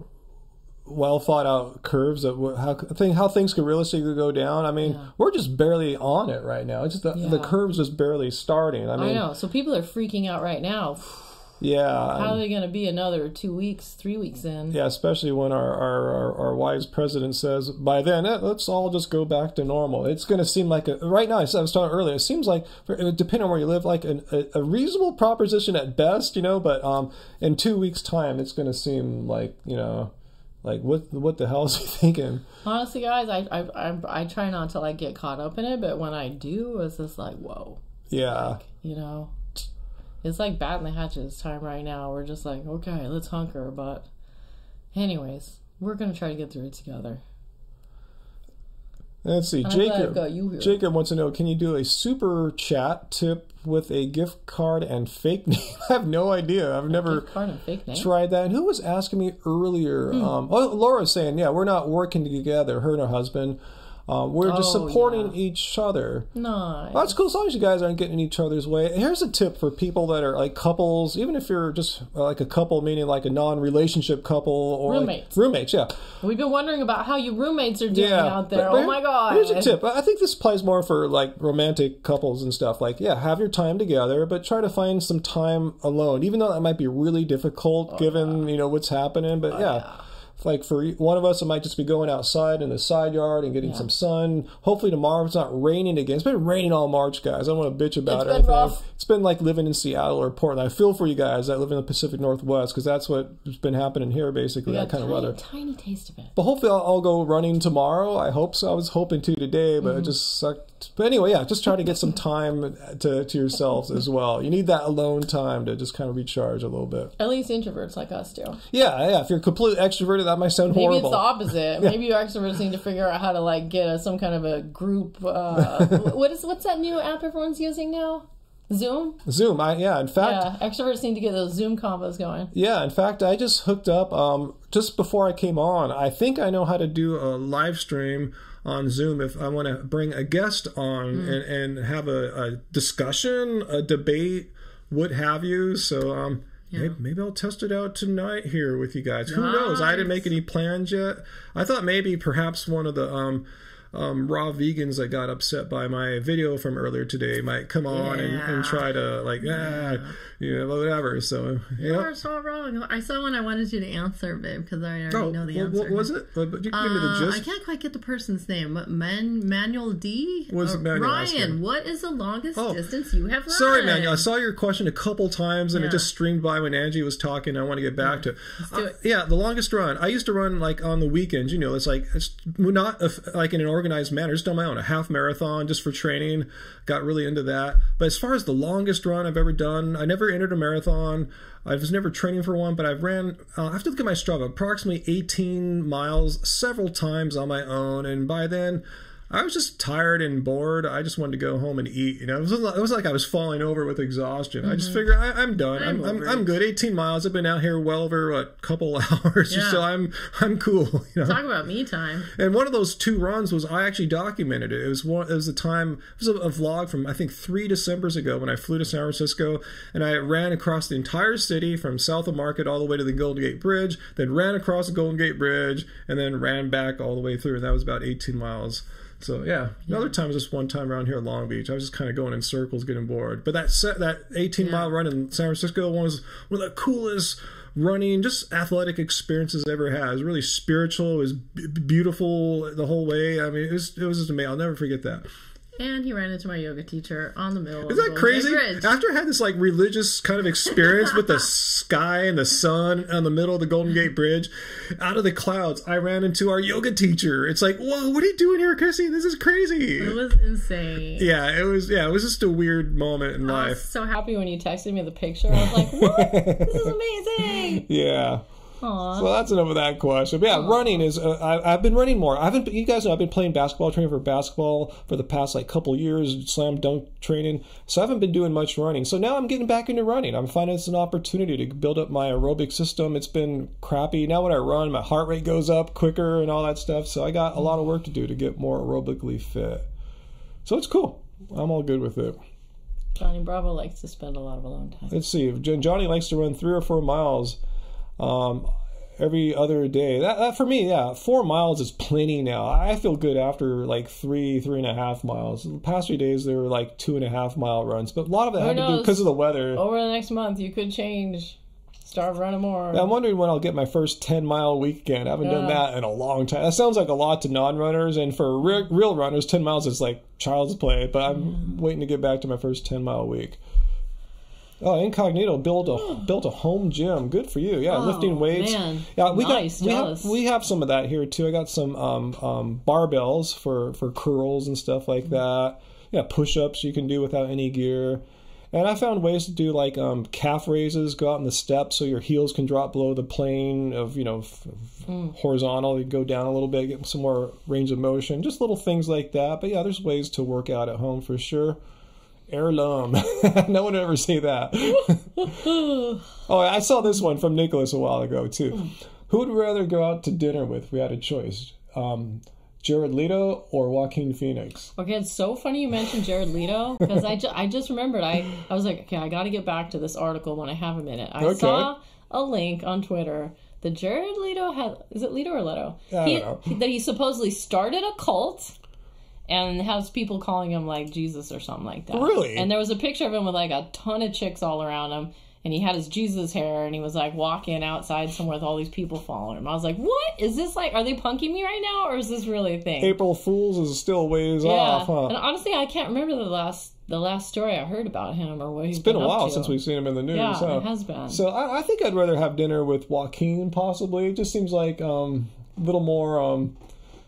well thought out curves of how things could realistically go down. I mean, we're just barely on it right now. It's just the curve's just barely starting. I know. So people are freaking out right now. Yeah. How are they going to be another 2 weeks, 3 weeks in? Yeah, especially when our wise president says, by then, let's all just go back to normal. It's going to seem like, right now, I was talking earlier, it seems like, depending on where you live, like a reasonable proposition at best, but in 2 weeks' time, it's going to seem like, like, what the hell is he thinking? Honestly, guys, I try not to, like, get caught up in it, but when I do, it's just like, whoa. Yeah. Like, it's like batting the hatches time right now. We're just like, okay, let's hunker. But anyways, we're going to try to get through it together. Let's see. Jacob wants to know, can you do a super chat tip with a gift card and fake name? I have no idea. I've never tried that. And who was asking me earlier? Laura's saying, we're not working together, her and her husband. We're just supporting each other. Nice. Well, that's cool, as long as you guys aren't getting in each other's way. Here's a tip for people that are like couples, even if you're just like a couple, meaning like a non-relationship couple, or roommates. Roommates, yeah. We've been wondering about how you roommates are doing out there. Oh my God. Here's a tip. I think this applies more for like romantic couples and stuff. Like, have your time together, but try to find some time alone, even though that might be really difficult given, what's happening. But like for one of us, it might just be going outside in the side yard and getting some sun. Hopefully tomorrow it's not raining again. It's been raining all March, guys. I don't want to bitch about it. It's been like living in Seattle or Portland. I feel for you guys that live in the Pacific Northwest, because that's what's been happening here, basically, that kind of weather. Tiny taste of it. But hopefully I'll go running tomorrow. I hope so. I was hoping to today, but it just sucked. But anyway, just try to get some time to yourselves as well. You need that alone time to just kind of recharge a little bit. At least introverts like us do. Yeah. If you're completely extroverted, that might sound horrible. Maybe it's the opposite. Maybe your extroverts need to figure out how to like get some kind of a group. What's that new app everyone's using now? Zoom? Zoom, in fact... extroverts need to get those Zoom combos going. Yeah, in fact, I just hooked up, just before I came on, I think I know how to do a live stream on Zoom if I want to bring a guest on and have a discussion, a debate, what have you. So, maybe I'll test it out tonight here with you guys. Who knows? I didn't make any plans yet. I thought maybe perhaps one of the... raw vegans that got upset by my video from earlier today might come on and try to whatever. So you're so wrong. I saw one I wanted you to answer, babe, because I already know the answer. What was it? But you can give me the gist. I can't quite get the person's name. Manuel D. What's Manuel Ryan, asking? what is the longest distance you have run? Sorry, Manuel. I saw your question a couple times and it just streamed by when Angie was talking. I want to get back to it. Let's do it. The longest run. I used to run like on the weekends. It's not like in an organized manner, just on my own, a half marathon just for training. Got really into that. But as far as the longest run I've ever done, I never entered a marathon. I was never training for one, but I've ran, I have to look at my Strava, approximately 18 miles several times on my own. And by then, I was just tired and bored. I just wanted to go home and eat. You know, it was like I was falling over with exhaustion. I just figured I'm done. I'm good. 18 miles. I've been out here well over a couple hours, so I'm cool. You know? Talk about me time. And one of those 2 runs was I actually documented it. It was a vlog from I think 3 Decembers ago when I flew to San Francisco and I ran across the entire city from South of Market all the way to the Golden Gate Bridge, then ran across the Golden Gate Bridge, and then ran back all the way through. And that was about 18 miles. So another time was just one time around here at Long Beach. I was just kind of going in circles, getting bored. But that 18-mile run in San Francisco was one of the coolest running, just athletic experiences I ever had. It was really spiritual. It was beautiful the whole way. I mean, it was just amazing. I'll never forget that. And he ran into my yoga teacher on the middle of the Golden Gate Bridge. After I had this like religious kind of experience with the sky and the sun on the middle of the Golden Gate Bridge, out of the clouds, I ran into our yoga teacher. It's like, whoa, what are you doing here, Chrissy? This is crazy. It was insane. It was just a weird moment in life. I was so happy when you texted me the picture. I was like, what? This is amazing. Yeah. Aww. So that's enough of that question. But running is. I've been running more. You guys know I've been playing basketball, training for basketball for the past like couple years, slam dunk training. So I haven't been doing much running. So now I'm getting back into running. I'm finding it's an opportunity to build up my aerobic system. It's been crappy. Now when I run, my heart rate goes up quicker and all that stuff. So I got a lot of work to do to get more aerobically fit. So it's cool. I'm all good with it. Johnny Bravo likes to spend a lot of alone time. Let's see. Johnny likes to run 3 or 4 miles. Every other day. That for me, 4 miles is plenty now. I feel good after like 3.5 miles. The past few days they were like 2.5 mile runs, but a lot of it had to do because of the weather. Over the next month, you could start running more. Yeah, I'm wondering when I'll get my first 10-mile week again. I haven't done that in a long time. That sounds like a lot to non-runners, and for real runners, 10 miles is like child's play. But I'm waiting to get back to my first 10-mile week. Oh, Incognito built a home gym. Good for you. Yeah, lifting weights. Man. Yeah, we have some of that here too. I got some barbells for curls and stuff like that. Yeah, push-ups you can do without any gear. And I found ways to do like calf raises, go out in the steps so your heels can drop below the plane of, horizontal. You go down a little bit, get some more range of motion. Just little things like that. But yeah, there's ways to work out at home for sure. Heirloom. No one would ever say that. Oh, I saw this one from Nicholas a while ago, too. Who would rather go out to dinner with if we had a choice? Jared Leto or Joaquin Phoenix? Okay, it's so funny you mentioned Jared Leto, because I just remembered. I was like, okay, I got to get back to this article when I have a minute. I saw a link on Twitter that Jared Leto had... Is it Leto or Leto? I don't know. That he supposedly started a cult... and has people calling him like Jesus or something like that. Really? And there was a picture of him with like a ton of chicks all around him, and he had his Jesus hair, and he was like walking outside somewhere with all these people following him. I was like, what? Is this like, are they punking me right now, or is this really a thing? April Fool's is still ways off, huh? And honestly, I can't remember the last story I heard about him or what he's been up a while to. since we've seen him in the news. Yeah, it has been. So I think I'd rather have dinner with Joaquin, possibly. It just seems like a little more,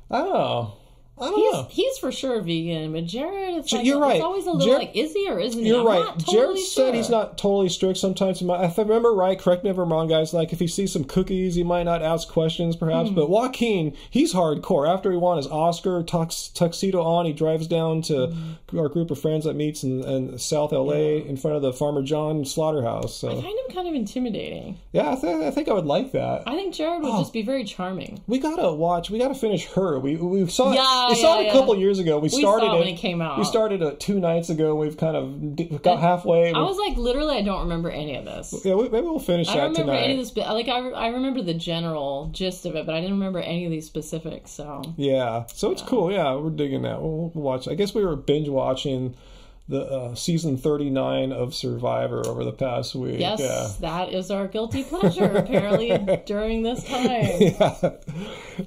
I don't know. He's for sure vegan, but Jared, it's like, you're right. It's always a little like, is he or isn't he? You're right. Not totally Jared said he's not totally strict sometimes. If I remember right, correct me if I'm wrong, guys, like if he sees some cookies, he might not ask questions perhaps, but Joaquin, he's hardcore. After he won his Oscar, tuxedo on, he drives down to our group of friends that meets in South LA in front of the Farmer John slaughterhouse. So. I find him kind of intimidating. Yeah, I think I would like that. I think Jared would just be very charming. We gotta finish Her. We saw it. We saw it a couple years ago. We started it when it came out. We started it 2 nights ago. We've kind of got halfway. I was like, literally, I don't remember any of this. Yeah, maybe we'll finish that tonight. I don't remember any of this, but like I remember the general gist of it, but I didn't remember any of these specifics. So yeah, so it's cool. Yeah, we're digging that. We'll watch. I guess we were binge watching the season 39 of Survivor over the past week. Yes, that is our guilty pleasure, apparently, during this time. Yeah.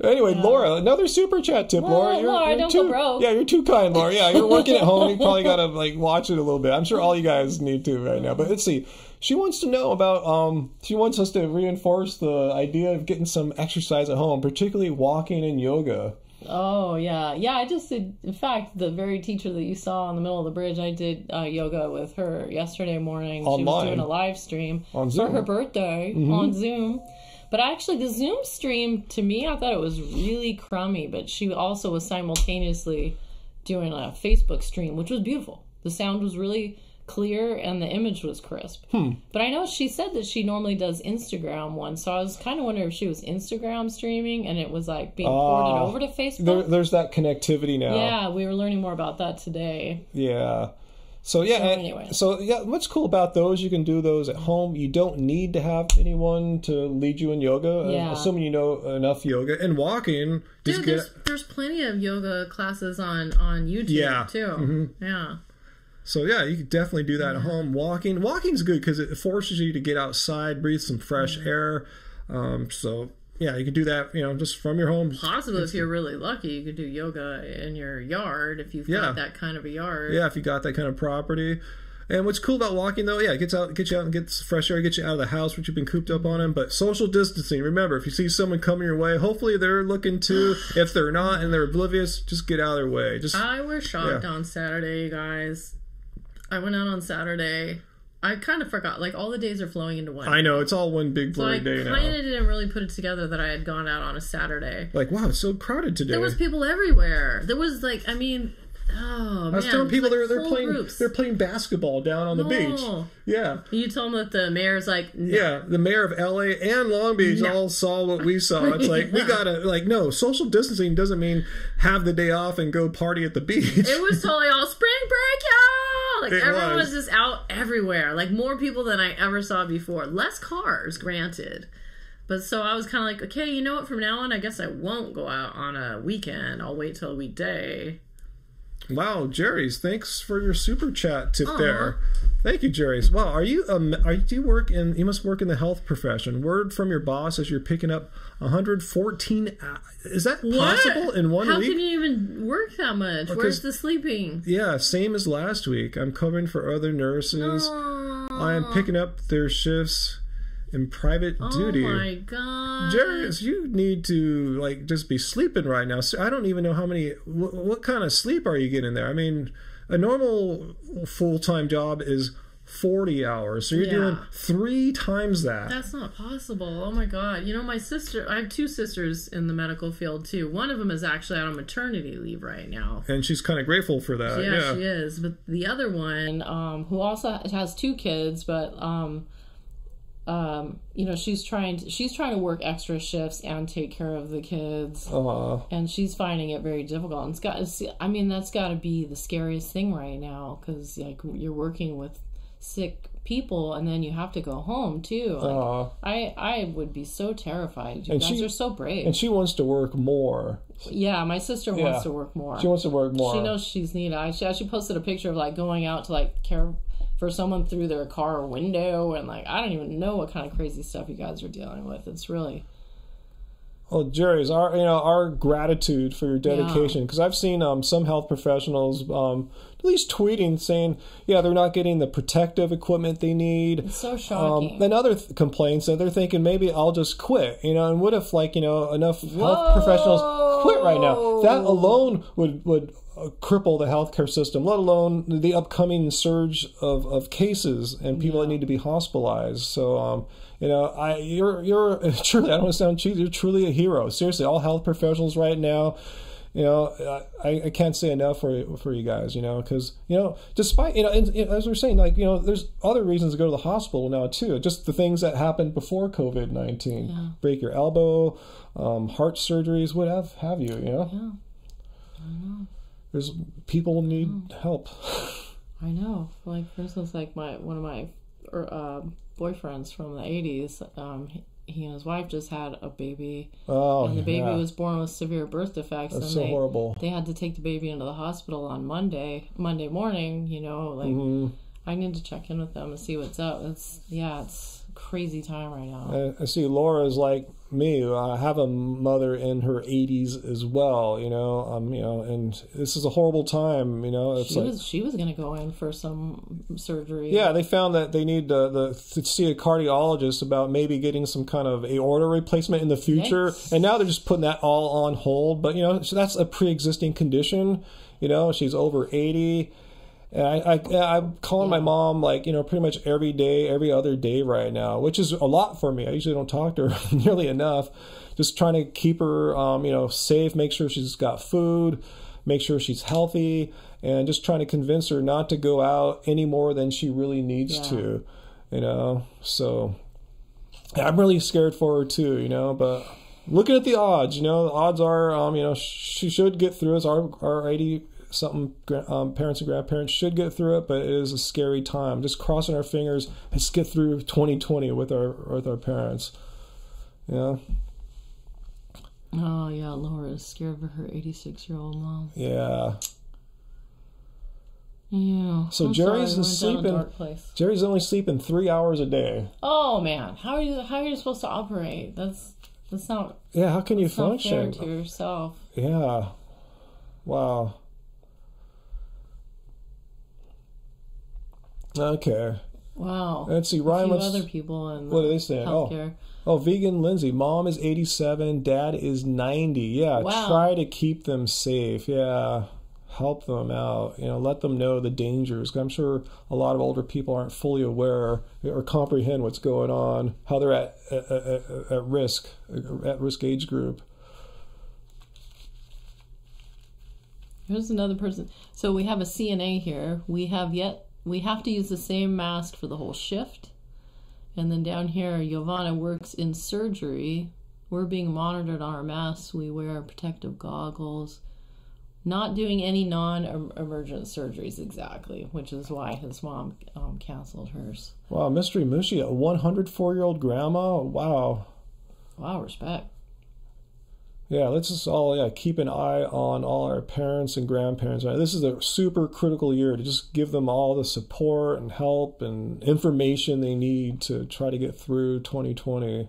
Anyway, Laura, another super chat tip, Laura. Laura, don't go broke. Yeah, you're too kind, Laura. Yeah, you're working at home. You probably got to like watch it a little bit. I'm sure all you guys need to right now. But let's see. She wants to know about, she wants us to reinforce the idea of getting some exercise at home, particularly walking and yoga. Oh, yeah. Yeah, I just did, in fact, the very teacher that you saw in the middle of the bridge, I did yoga with her yesterday morning. Online. She was doing a live stream on Zoom. For her birthday on Zoom. But actually, the Zoom stream, to me, I thought it was really crummy, but she also was simultaneously doing a Facebook stream, which was beautiful. The sound was really clear and the image was crisp. But I know she said that she normally does Instagram ones, so I was kind of wondering if she was Instagram streaming and it was like being ported over to Facebook. There's that connectivity now. Yeah, we were learning more about that today. Yeah. So anyway. What's cool about those, you can do those at home. You don't need to have anyone to lead you in yoga, assuming you know enough yoga. And walking, dude, there's plenty of yoga classes on YouTube too. Mm-hmm. Yeah. So yeah, you can definitely do that at home. Walking's good because it forces you to get outside, breathe some fresh air. So yeah, you can do that, just from your home. Possibly, if you're really lucky, you could do yoga in your yard if you've got that kind of a yard. Yeah, if you got that kind of property. And what's cool about walking, though, it gets you out and gets fresh air, get you out of the house, which you've been cooped up on. But social distancing, remember, if you see someone coming your way, hopefully they're looking to. If they're not and they're oblivious, just get out of their way. I was shocked on Saturday, you guys. I went out on Saturday. I kind of forgot. Like, all the days are flowing into one. I know. It's all one big blurry day now. I kind of didn't really put it together that I had gone out on a Saturday. Like, wow, it's so crowded today. There was people everywhere. There was, like, I mean... Oh, I was telling people they're playing basketball down on the beach. Yeah. You told them that the mayor's like, no. Yeah, the mayor of LA and Long Beach all saw what we saw. It's like, we gotta, no, social distancing doesn't mean have the day off and go party at the beach. It was totally all spring break, y'all! Like, everyone was just out everywhere. Like, more people than I ever saw before. Less cars, granted. But so I was kind of like, okay, you know what, from now on, I guess I won't go out on a weekend. I'll wait till a weekday. Wow, Jerry's, thanks for your super chat tip there. Thank you, Jerry's. Wow, you must work in the health profession. Word from your boss as you're picking up 114. Is that possible in 1 week? How can you even work that much? Where's the sleeping? Yeah, same as last week. I'm covering for other nurses. I am picking up their shifts in private duty. Oh my god, Jerry, you need to just be sleeping right now. So I don't even know how many. What kind of sleep are you getting there? I mean, a normal full-time job is 40 hours, so you're doing 3 times that. That's not possible. Oh my god. My sister, I have 2 sisters in the medical field too. One of them is actually out on maternity leave right now, and she's kind of grateful for that. Yeah, she is. But the other one, who also has 2 kids, but she's trying to work extra shifts and take care of the kids, and she's finding it very difficult. And that's got to be the scariest thing right now, because you're working with sick people, and then you have to go home too. I would be so terrified. You guys are so brave. And she wants to work more. Yeah, my sister wants to work more. She wants to work more. She knows she's needed. She posted a picture of going out to care for someone through their car window, and I don't even know what kind of crazy stuff you guys are dealing with. It's really... Well, Jerry's our gratitude for your dedication, because I've seen some health professionals at least tweeting saying, they're not getting the protective equipment they need. It's so shocking. And other complaints that they're thinking maybe I'll just quit. And what if enough health professionals quit right now? That alone would cripple the healthcare system, let alone the upcoming surge of cases and people that need to be hospitalized. So, you're truly, I don't want to sound cheesy, you're truly a hero. Seriously, all health professionals right now, I can't say enough for you guys, because, despite, as we're saying, there's other reasons to go to the hospital now too. Just the things that happened before COVID-19, break your elbow, heart surgeries, what have you, Yeah, I know. There's people need help. I know. For instance, one of my boyfriends from the 80s, he and his wife just had a baby. And the baby was born with severe birth defects. That's so horrible. They had to take the baby into the hospital on Monday morning, I need to check in with them and see what's up. It's a crazy time right now. I see Laura's like me. I have a mother in her 80s as well, and this is a horrible time, She was going to go in for some surgery. Yeah, they found that they need to see a cardiologist about maybe getting some kind of aorta replacement in the future. Yikes. And now they're just putting that all on hold. But, so that's a pre-existing condition. She's over 80. And I'm calling my mom pretty much every day, every other day right now, which is a lot for me. I usually don't talk to her nearly enough. Just trying to keep her, safe, make sure she's got food, make sure she's healthy, and just trying to convince her not to go out any more than she really needs to, you know. So I'm really scared for her too, you know, but looking at the odds, you know, the odds are, you know, she should get through it. Our 80-something parents and grandparents should get through it, but it is a scary time. Just crossing our fingers, let's get through 2020 with our parents. Yeah. Oh, yeah, Laura is scared of her 86-year-old mom. Yeah. Yeah. So Jerry's only sleeping 3 hours a day. Oh man, how are you supposed to operate? That's not. Yeah, how can you function? Not fair to yourself. Yeah. Wow. Okay. Wow. Let's see. Ryan, other people in what are they saying? Healthcare. Oh, vegan Lindsay. Mom is 87. Dad is 90. Yeah. Wow. Try to keep them safe. Yeah. Help them out. You know, let them know the dangers. I'm sure a lot of older people aren't fully aware or comprehend what's going on, how they're at risk age group. Here's another person. So we have a CNA here. We have to use the same mask for the whole shift. And then down here, Giovanna works in surgery. We're being monitored on our masks. We wear protective goggles. Not doing any non-emergent surgeries exactly, which is why his mom canceled hers. Wow, Mystery Mushi, a 104-year-old grandma? Wow. Wow, respect. Yeah, let's just all keep an eye on all our parents and grandparents. This is a super critical year to just give them all the support and help and information they need to try to get through 2020.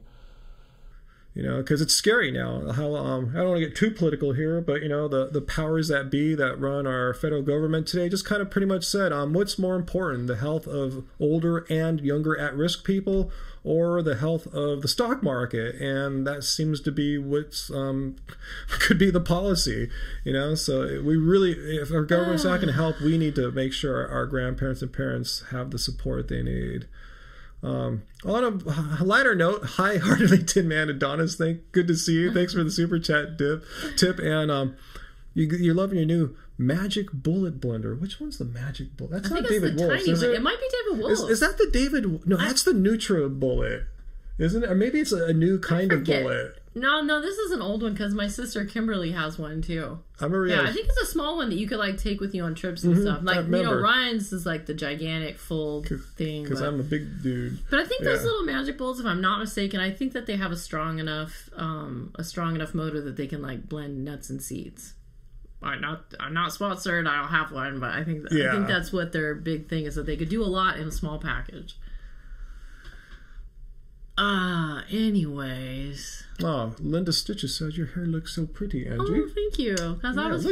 You know, because it's scary now. How I don't want to get too political here, but you know, the powers that be that run our federal government today just kind of pretty much said, what's more important, the health of older and younger at-risk people, or the health of the stock market? And that seems to be what's could be the policy. You know, so we really, if our government's not going to help, we need to make sure our grandparents and parents have the support they need. On a lighter note, hi Heartily Tin Man Adonis, good to see you. Thanks for the super chat tip. And you're loving your new Magic Bullet blender. Which one's the Magic Bullet? That's not David Wolf. It might be David Wolf. Is that the David? No, that's the NutriBullet, isn't it? Or maybe it's a new kind of bullet. No, this is an old one because my sister Kimberly has one too. I remember. Yeah, I think it's a small one that you could like take with you on trips and stuff. Like, you know, Ryan's is like the gigantic full thing. Because I'm a big dude. But I think those little magic bowls, if I'm not mistaken, I think that they have a strong enough motor that they can like blend nuts and seeds. I'm not sponsored. I don't have one, but I think that's what their big thing is, that they could do a lot in a small package. Anyways. Oh, Linda Stitches says your hair looks so pretty, Angie. Oh, thank you. Because I was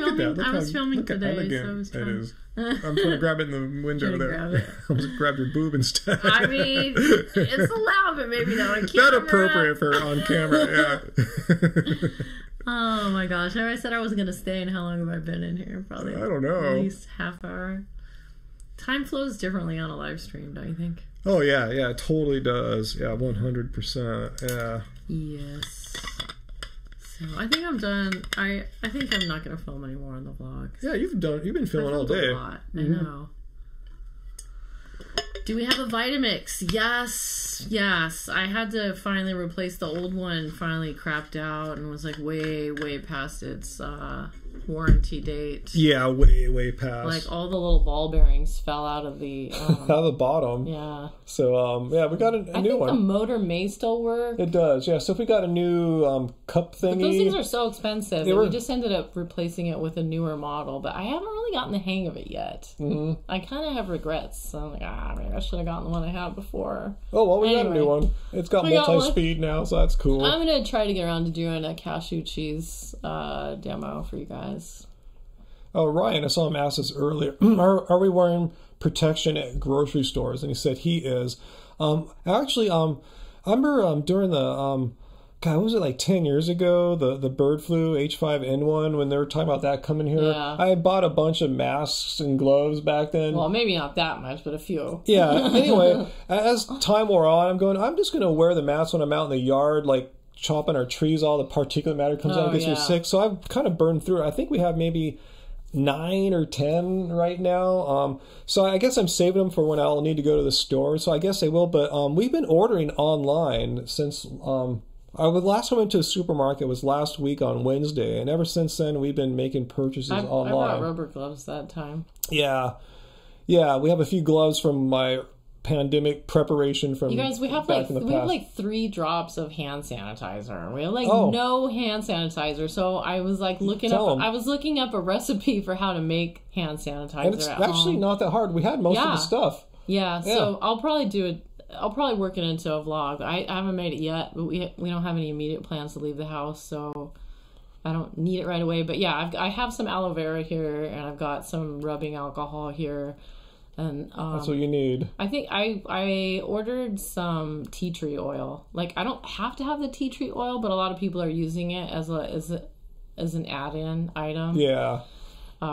filming today, so it was fun. It is. I'm trying to grab it in the window there. I almost grabbed your boob instead. I mean, it's allowed, but maybe not on camera. Not appropriate for on camera, yeah. Oh my gosh. I said I wasn't going to stay, and how long have I been in here? Probably I don't know. At least half hour. Time flows differently on a live stream, don't you think? Oh, yeah, it totally does. Yeah, 100%. Yeah. Yes. So I think I'm done. I think I'm not going to film anymore on the vlog. Yeah, you've been filming all day. A lot. I know. Do we have a Vitamix? Yes. I had to finally replace the old one. Finally crapped out and was like way past its warranty date. Yeah, way past. Like all the little ball bearings fell out of the out of the bottom. Yeah. So we got a new one. I think the motor may still work. It does. Yeah. So if we got a new cup thingy. But those things are so expensive. We just ended up replacing it with a newer model, but I haven't really gotten the hang of it yet. Mm-hmm. I kind of have regrets. So I'm like, maybe I should have gotten the one I had before. Oh well, we got a new one. It's got multi-speed now, so that's cool. I'm gonna try to get around to doing a cashew cheese demo for you guys. Oh, Ryan, I saw him ask this earlier. Are we wearing protection at grocery stores? And he said he is. Actually, I remember during the God, was it like 10 years ago? The bird flu H5N1, when they were talking about that coming here. Yeah. I bought a bunch of masks and gloves back then. Well, maybe not that much, but a few. Yeah. Anyway, as time wore on, I'm just going to wear the mask when I'm out in the yard, like chopping our trees. All the particulate matter comes out and gets me sick. So I've kind of burned through it. I think we have maybe 9 or 10 right now. So I guess I'm saving them for when I'll need to go to the store. So I guess I will. But we've been ordering online since the last time I went to a supermarket was last week on Wednesday, and ever since then we've been making purchases online. I bought rubber gloves that time. Yeah, we have a few gloves from my pandemic prepreration from you guys. We have like 3 drops of hand sanitizer. We have like no hand sanitizer. So I was like looking up a recipe for how to make hand sanitizer. And it's actually not that hard. We had most of the stuff. Yeah. So I'll probably I'll probably work it into a vlog. I haven't made it yet, but we don't have any immediate plans to leave the house, so I don't need it right away. But yeah, I have some aloe vera here, and I've got some rubbing alcohol here, and that's what you need. I think I ordered some tea tree oil. Like, I don't have to have the tea tree oil, but a lot of people are using it as an add-in item. Yeah.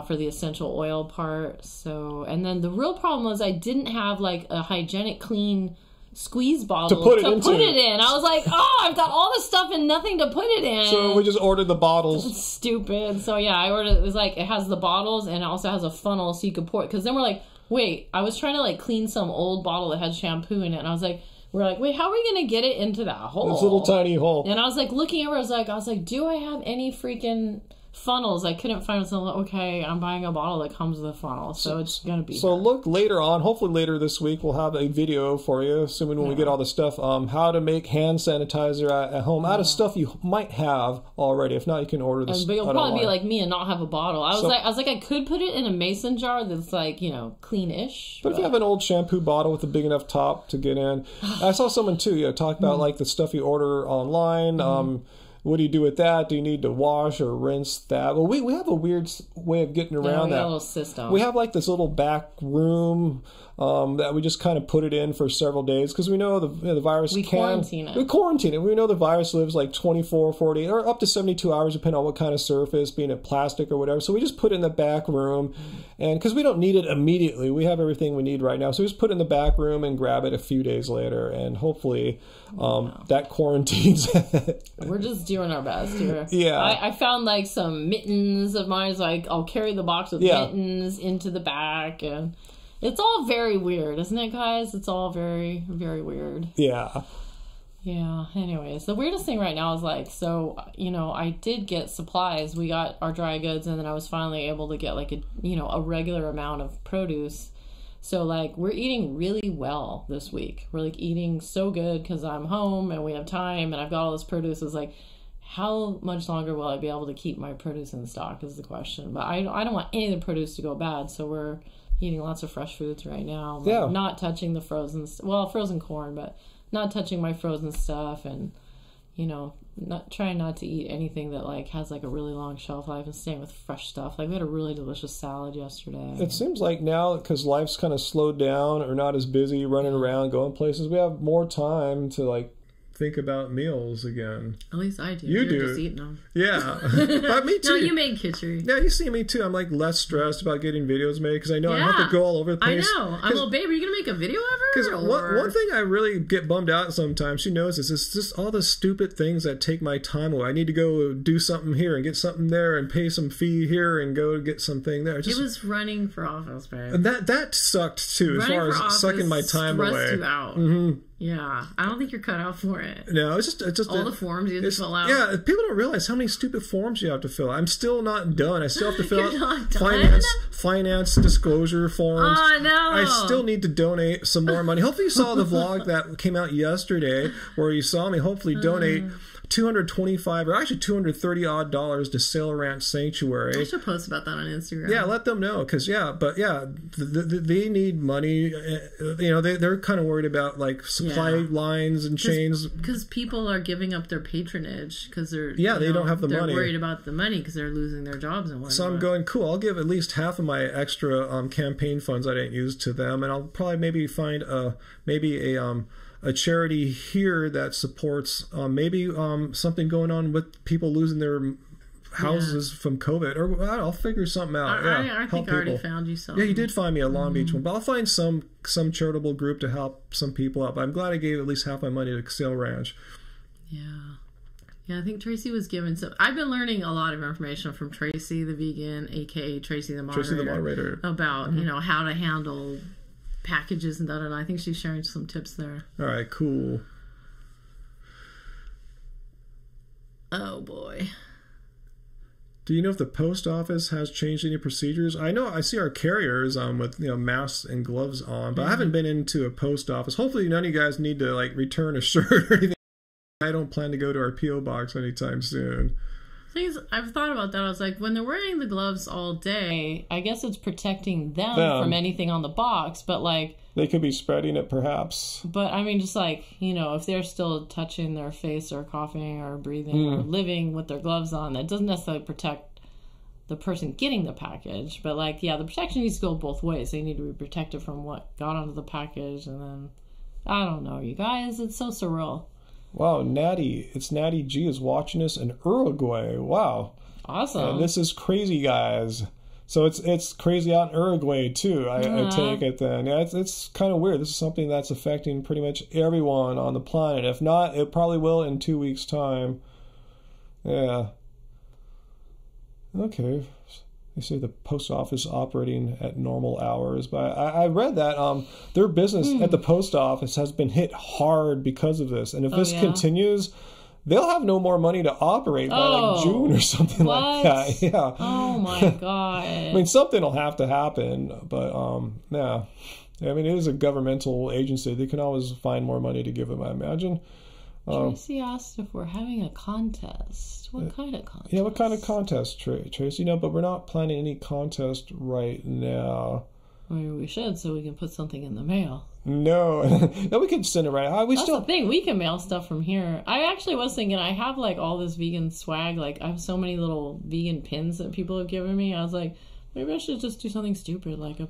For the essential oil part. So, and then the real problem was I didn't have like a hygienic, clean squeeze bottle to put it in. I was like, I've got all this stuff and nothing to put it in. So we just ordered the bottles. Stupid. So yeah, I ordered. It was like it has the bottles and it also has a funnel so you could pour it. Because then we're like, wait, I was trying to like clean some old bottle that had shampoo in it, and I was like, wait, how are we gonna get it into that hole? This little tiny hole. And I was like looking over. I was like, do I have any freaking funnels? I couldn't find something. Okay, I'm buying a bottle that comes with a funnel, so it's gonna be so bad. Look later on, hopefully later this week, we'll have a video for you, assuming when we get all the stuff, how to make hand sanitizer at home out of stuff you might have already. If not, you can order this. But you'll probably be like me and not have a bottle. I was like I could put it in a mason jar that's like, clean-ish. But if you have an old shampoo bottle with a big enough top to get in, I saw someone too talk about like the stuff you order online. What do you do with that? Do you need to wash or rinse that? Well, we have a weird way of getting around that. A little system. We have like this little back room that we just kind of put it in for several days because we know the virus We quarantine it. We know the virus lives like 24, 48, or up to 72 hours depending on what kind of surface, being it plastic or whatever. So we just put it in the back room, and because we don't need it immediately, we have everything we need right now. So we just put it in the back room and grab it a few days later, and hopefully that quarantines it. We're just doing our best here. Yeah. I found like some mittens of mine, so I'll carry the box with mittens into the back, and it's all very weird, isn't it, guys? It's all very, very weird. Yeah. Yeah, anyways, the weirdest thing right now is like, so, I did get supplies. We got our dry goods, and then I was finally able to get like a regular amount of produce. So like, we're eating really well this week. We're like eating so good because I'm home and we have time and I've got all this produce. It's like, how much longer will I be able to keep my produce in stock is the question. But I don't want any of the produce to go bad, so we're eating lots of fresh foods right now. Yeah. Not touching the frozen corn, but not touching my frozen stuff, and not trying not to eat anything that like has like a really long shelf life, and staying with fresh stuff. Like we had a really delicious salad yesterday. It seems like now, because life's kind of slowed down or not as busy running around going places, we have more time to like think about meals again. At least I do. You're do. Just eating them. Yeah. But me too. No, you made khichdi. Yeah, you see me too. I'm like less stressed about getting videos made because I know I have to go all over the place. I know. I'm little babe, are you going to make a video ever? Because one thing I really get bummed out sometimes, she knows this, is just all the stupid things that take my time away. I need to go do something here and get something there and pay some fee here and go get something there. It was running for office, babe. And that sucked too, as far as sucking my time away. Stressed you out. Mm-hmm. Yeah, I don't think you're cut out for it. No, it's just all the forms you have to fill out. Yeah, people don't realize how many stupid forms you have to fill out. I'm still not done. I still have to fill out finance disclosure forms. Oh no! I still need to donate some more money. Hopefully, you saw the vlog that came out yesterday, where you saw me hopefully donate $225 or actually $230 odd to Sail Ranch Sanctuary. I should post about that on Instagram. Yeah, let them know, because they need money. They're kind of worried about like supply lines and chains, because people are giving up their patronage because they don't have the money. They're worried about the money because they're losing their jobs and whatnot. So I'm going, cool, I'll give at least half of my extra campaign funds I didn't use to them, and I'll probably maybe find a charity here that supports something going on with people losing their houses from COVID, or I'll figure something out. I think I already found you something. Yeah, you did find me a Long Beach one, but I'll find some charitable group to help some people out. But I'm glad I gave at least half my money to Sail Ranch. Yeah. Yeah, I think Tracy was given some. I've been learning a lot of information from Tracy the vegan, aka Tracy the moderator, about how to handle packages and I think she's sharing some tips there. All right, cool. Oh boy. Do you know if the post office has changed any procedures? I know I see our carriers with masks and gloves on, but I haven't been into a post office. Hopefully none of you guys need to like return a shirt or anything. I don't plan to go to our P.O. box anytime soon. Things I've thought about that. I was like, when they're wearing the gloves all day, I guess it's protecting them from anything on the box, but like they could be spreading it perhaps. But I mean, just like, if they're still touching their face or coughing or breathing or living with their gloves on, that doesn't necessarily protect the person getting the package. But like, yeah, the protection needs to go both ways. They need to be protected from what got onto the package, and then I don't know, you guys, it's so surreal. Wow, it's Natty G is watching us in Uruguay. Wow. Awesome. And this is crazy, guys. So it's crazy out in Uruguay, too, I take it then. Yeah, it's kind of weird. This is something that's affecting pretty much everyone on the planet. If not, it probably will in 2 weeks' time. Yeah. Okay. They say the post office operating at normal hours, but I read that their business at the post office has been hit hard because of this, and if this continues, they'll have no more money to operate by like June or something like that. Yeah. Oh my god. I mean, something will have to happen, but yeah. I mean, it is a governmental agency. They can always find more money to give them, I imagine. Tracy asked if we're having a contest. What kind of contest? Yeah, what kind of contest, Tracy? But we're not planning any contest right now. I mean, we should, so we can put something in the mail. No, we can send it right. That's the thing. We can mail stuff from here. I actually was thinking, I have like all this vegan swag. Like, I have so many little vegan pins that people have given me. I was like, maybe I should just do something stupid, like a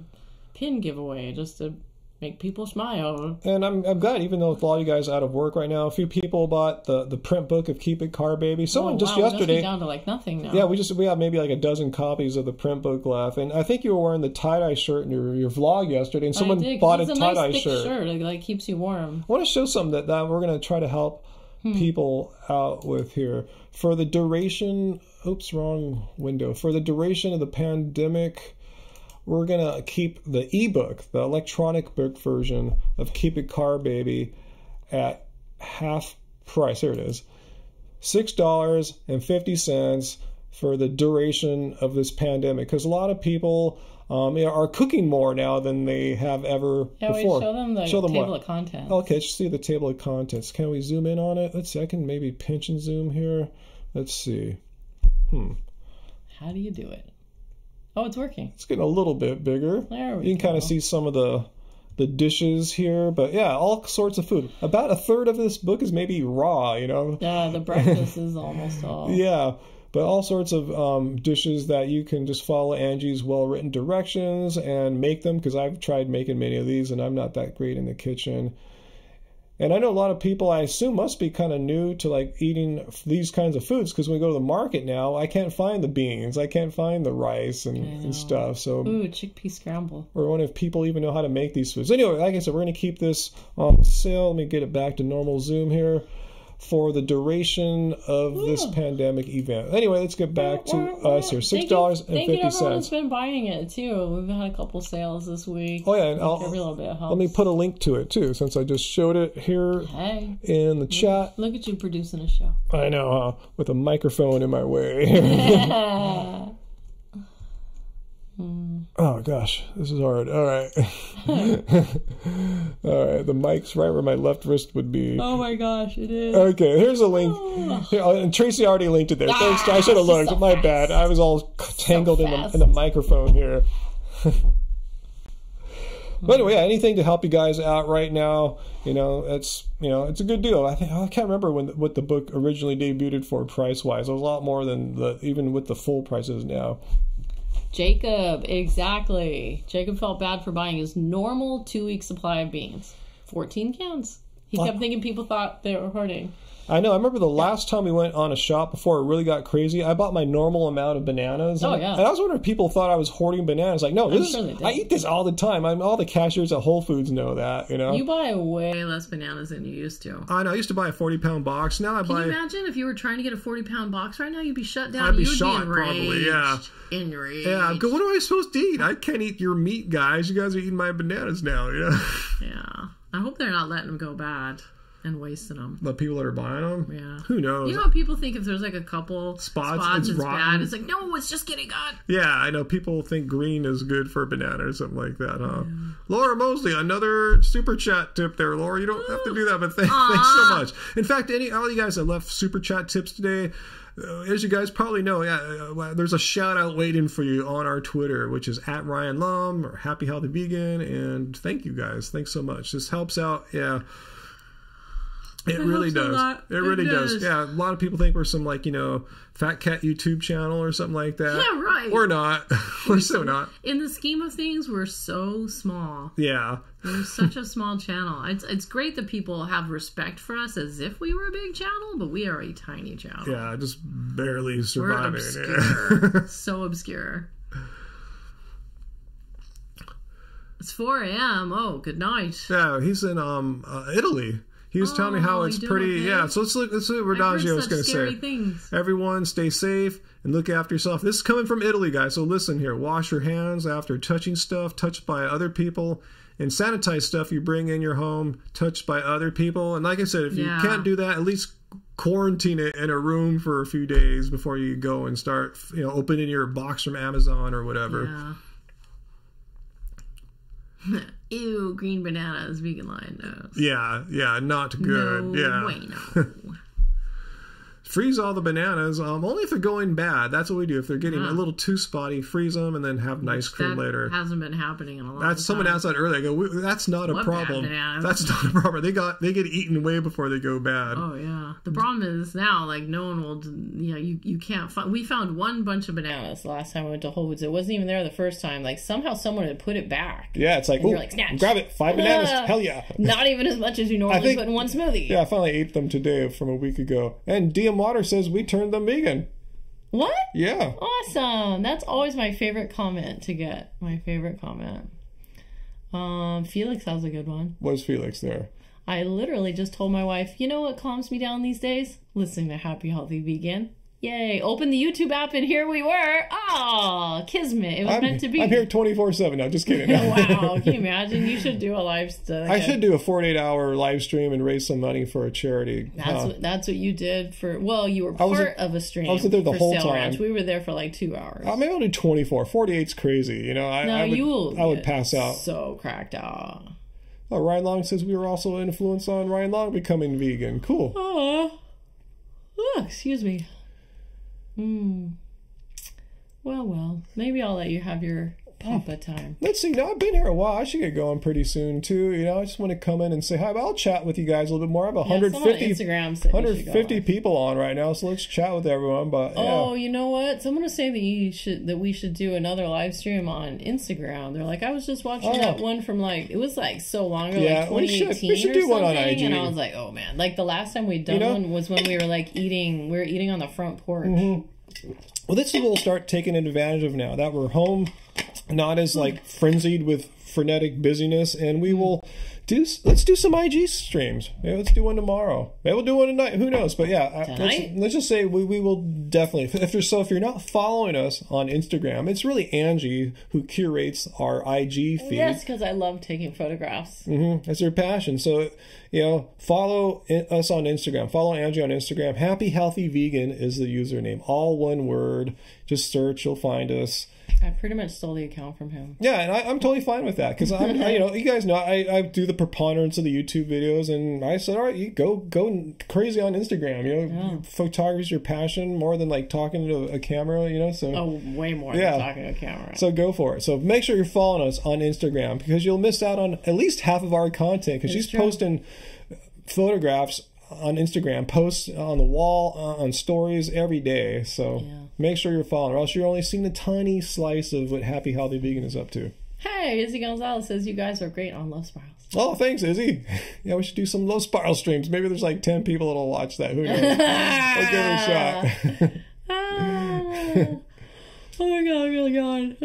pin giveaway, just to make people smile. And I'm glad, even though a lot of you guys are out of work right now, a few people bought the print book of Keep It Car Baby. Someone just yesterday, down to like nothing now. Yeah, we have maybe like a dozen copies of the print book left, and I think you were wearing the tie-dye shirt in your vlog yesterday, and someone bought a tie-dye shirt. It like keeps you warm. I want to show something that we're going to try to help people out with here for the duration. Oops, wrong window. For the duration of the pandemic, we're going to keep the ebook, the electronic book version of Keep It Car Baby, at half price. Here it is. $6.50 for the duration of this pandemic. Because a lot of people are cooking more now than they have ever before. Show them the table of contents. Okay, let's see the table of contents. Can we zoom in on it? Let's see. I can maybe pinch and zoom here. Let's see. How do you do it? Oh, it's working. It's getting a little bit bigger. There we go. You can kind of see some of the dishes here. But yeah, all sorts of food. About a third of this book is maybe raw, Yeah, the breakfast is almost all. Yeah, but all sorts of dishes that you can just follow Angie's well-written directions and make them, because I've tried making many of these and I'm not that great in the kitchen. And I know a lot of people, I assume, must be kind of new to like eating these kinds of foods, because when we go to the market now, I can't find the beans, I can't find the rice and stuff. So, chickpea scramble. We're wondering if people even know how to make these foods. Anyway, like I said, we're going to keep this on sale. Let me get it back to normal zoom here. For the duration of this pandemic event. Anyway, let's get back to us here. $6.50. Thank you to everyone who's been buying it too. We've had a couple sales this week. Oh yeah, and every little bit helps. Let me put a link to it too, since I just showed it here in the chat. Look at you producing a show. I know, with a microphone in my way. Oh gosh, this is hard. All right. All right, the mic's right where my left wrist would be. Oh my gosh, it is. Okay, here's a link. Here, and Tracy already linked it there. Thanks. I should have looked. So my bad. I was all tangled in the microphone here. But anyway, anything to help you guys out right now, it's a good deal. I can't remember what the book originally debuted for price-wise. It was a lot more than even with the full prices now. Jacob, exactly. Jacob felt bad for buying his normal 2-week supply of beans. 14 cans. He kept thinking people thought they were hoarding. I know. I remember the last time we went on a shop before it really got crazy. I bought my normal amount of bananas. Oh, yeah. And I was wondering if people thought I was hoarding bananas. Like, no, this is, I eat this all the time. All the cashiers at Whole Foods know that, you know. You buy way less bananas than you used to. I know. I used to buy a 40-pound box. Now I buy... Can you imagine if you were trying to get a 40-pound box right now? You'd be shut down. I'd be you would shot, be enraged. probably, yeah. Enraged. Yeah, what am I supposed to eat? I can't eat your meat, guys. You guys are eating my bananas now, you know. Yeah. I hope they're not letting them go bad and wasting them. The people that are buying them? Yeah. Who knows? You know, people think if there's like a couple spots it's bad. It's like, no, it's just getting good. Yeah, I know. People think green is good for banana or something like that, huh? Yeah. Laura Mosley, another super chat tip there, Laura. You don't have to do that, but thanks so much. In fact, all you guys that left super chat tips today, as you guys probably know, there's a shout out waiting for you on our Twitter, which is at Ryan Lum or Happy Healthy Vegan. And thank you guys. Thanks so much. This helps out. Yeah. It really does. It really does. Yeah, a lot of people think we're some, like, you know, Fat Cat YouTube channel or something like that. Yeah, right. We're not. We're so not. In the scheme of things, we're so small. Yeah. We're such a small channel. It's great that people have respect for us as if we were a big channel, but we are a tiny channel. Yeah, just barely surviving. We're obscure. So obscure. It's 4 a.m. Oh, good night. Yeah, he's in Italy. He was telling me how it's pretty. Okay? Yeah, so let's see what Radagio was going to say. Things. Everyone, stay safe and look after yourself. This is coming from Italy, guys. So listen here. Wash your hands after touching stuff touched by other people, and sanitize stuff you bring in your home touched by other people. And like I said, if you can't do that, at least quarantine it in a room for a few days before you go and start, opening your box from Amazon or whatever. Yeah. Ew, green bananas, vegan lion nose. Yeah, not good. No way, no. Freeze all the bananas, only if they're going bad. That's what we do. If they're getting a little too spotty, freeze them and then have nice cream later. Hasn't been happening in a long time. Someone asked that earlier. I go, that's not a problem. That's not a problem. They get eaten way before they go bad. Oh yeah. The problem is now, like, no one will. You can't find. We found one bunch of bananas the last time we went to Whole Foods. It wasn't even there the first time. Like, somehow someone had put it back. Yeah, it's like, you're like, snatch, grab it, 5 bananas, hell yeah. Not even as much as you normally put in one smoothie. Yeah, I finally ate them today from a week ago. And DM Water says we turned them vegan. What? Yeah. Awesome. That's always my favorite comment to get. My favorite comment. Felix has a good one. Was Felix there? I literally just told my wife, you know what calms me down these days? Listening to Happy Healthy Vegan. Yay. Open the YouTube app and here we were. Oh, kismet. It was meant to be. I'm here 24/7 now. Just kidding. Wow. Can you imagine? You should do a live stream. I should do a 48-hour live stream and raise some money for a charity. That's what you did for, well, you were part of a stream. I was there the whole time. Ranch. We were there for like 2 hours. Maybe I'll do 24. 48's crazy. I would pass out. So cracked out. Oh, Ryan Long says we were also influenced on Ryan Long becoming vegan. Cool. Oh, excuse me. Well. Maybe I'll let you have your papa time. Let's see. Now, I've been here a while. I should get going pretty soon, too. I just want to come in and say hi. But I'll chat with you guys a little bit more. I have 150 people on right now, so let's chat with everyone. But oh, you know what? Someone was saying that we should do another live stream on Instagram. They're like, I was just watching that one from it was like so long ago, like 2018 we should do one on IG. And I was like, oh man, like the last time we'd done one was when we were eating. We were eating on the front porch. Mm-hmm. Well, this is what we'll start taking advantage of now that we're home, not as frenzied with frenetic busyness, and we will let's do some IG streams. Maybe let's do one tomorrow. Maybe we'll do one tonight. Who knows? But yeah, let's just say we will definitely. If you're not following us on Instagram, it's really Angie who curates our IG feed. Yes, because I love taking photographs. It's her passion. So follow us on Instagram. Follow Angie on Instagram. Happy Healthy Vegan is the username. All one word. Just search. You'll find us. I pretty much stole the account from him. Yeah, and I'm totally fine with that because you guys know I do the preponderance of the YouTube videos, and I said, all right, you go crazy on Instagram. Photography is your passion more than talking to a camera. So way more than talking to a camera. So go for it. So make sure you're following us on Instagram because you'll miss out on at least half of our content because she's posting photographs on Instagram, posts on the wall, on stories every day. So make sure you're following, or else you're only seeing a tiny slice of what Happy Healthy Vegan is up to. Hey, Izzy Gonzalez says you guys are great on Love Spirals. Oh, thanks, Izzy. Yeah, we should do some low spiral streams. Maybe there's like 10 people that'll watch that. Who knows? I'll give it a shot. Oh my god, I'm really gone.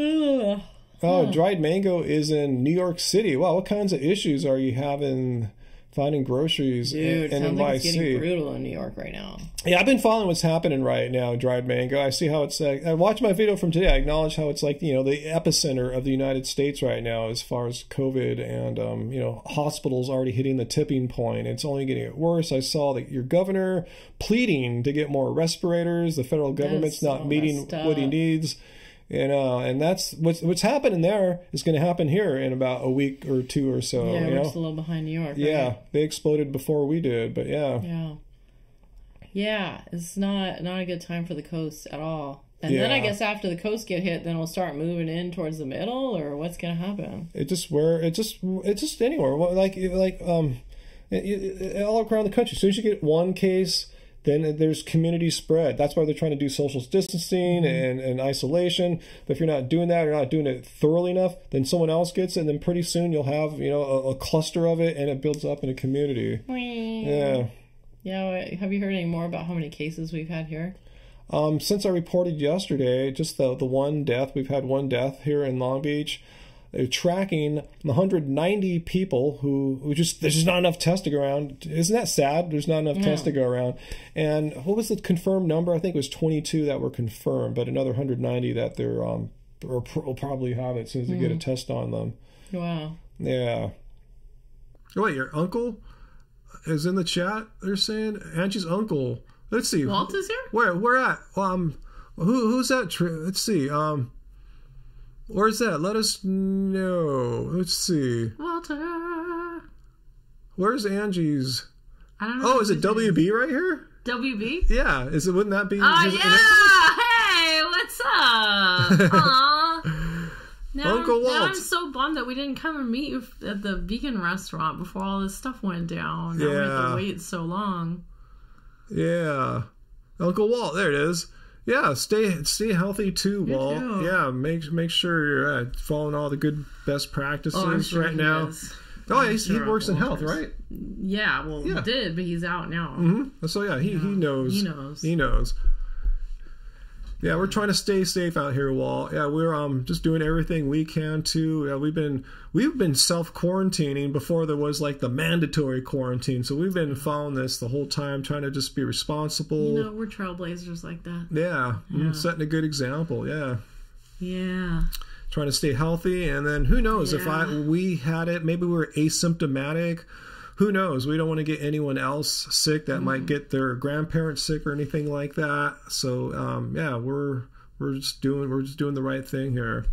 Oh, Dried Mango is in New York City. Wow, what kinds of issues are you having finding groceries Dude, in sounds like it's NYC? getting brutal in New York right now. Yeah, I've been following what's happening right now, Dried Mango. I see how it's like, I watched my video from today. I acknowledge how it's like, you know, the epicenter of the United States right now as far as COVID and, you know, hospitals already hitting the tipping point. It's only getting worse. I saw that your governor pleading to get more respirators. The federal government's not meeting what he needs. You know, and that's what's happening there is going to happen here in about a week or two or so. Yeah, you we're know? just a little behind New York. Yeah, right? they exploded before we did, but yeah. Yeah. Yeah, it's not a good time for the coast at all. And then I guess after the coast get hit, then we'll start moving in towards the middle, or what's going to happen? It's just anywhere like all around the country. As soon as you get one case, then there's community spread. That's why they're trying to do social distancing and isolation. But if you're not doing that, or not doing it thoroughly enough, then someone else gets it, and then pretty soon you'll have, you know, a cluster of it, and it builds up in a community. Yeah. Yeah. Have you heard any more about how many cases we've had here? Since I reported yesterday, just the one death. We've had one death here in Long Beach. They're tracking 190 people who there's just not enough tests to go around. Isn't that sad? There's not enough tests to go around. And what was the confirmed number? I think it was 22 that were confirmed, but another 190 that they're will probably have it as soon as they get a test on them. Wow. Yeah. Oh, wait, your uncle is in the chat. They're saying Angie's uncle. Let's see. Walt is here? Where at? Who's that? Let's see. Where's that? Let us know. Let's see. Walter. Where's Angie's? I don't know. Oh, is it WB right here? WB? Yeah. Wouldn't that be? Oh, yeah. Hey, what's up? Aw. Uncle Walt. Now I'm so bummed that we didn't come and meet you at the vegan restaurant before all this stuff went down. Now we have to wait so long. Yeah. Uncle Walt. There it is. Yeah, stay healthy too, Walt. too. Yeah, make sure you're following all the good best practices right now. Oh, yeah, he works in health, right? Yeah, well, he did, but he's out now. Mm-hmm. So yeah, he knows. He knows. Yeah, we're trying to stay safe out here, Walt. Yeah, we're just doing everything we can to. Yeah, we've been self-quarantining before there was like the mandatory quarantine. So we've been following this the whole time, trying to just be responsible. You know, we're trailblazers like that. Yeah. Setting a good example. Yeah. Yeah. Trying to stay healthy, and then who knows if we had it, maybe we were asymptomatic. Who knows? We don't want to get anyone else sick that might get their grandparents sick or anything like that. So yeah, we're just doing the right thing here.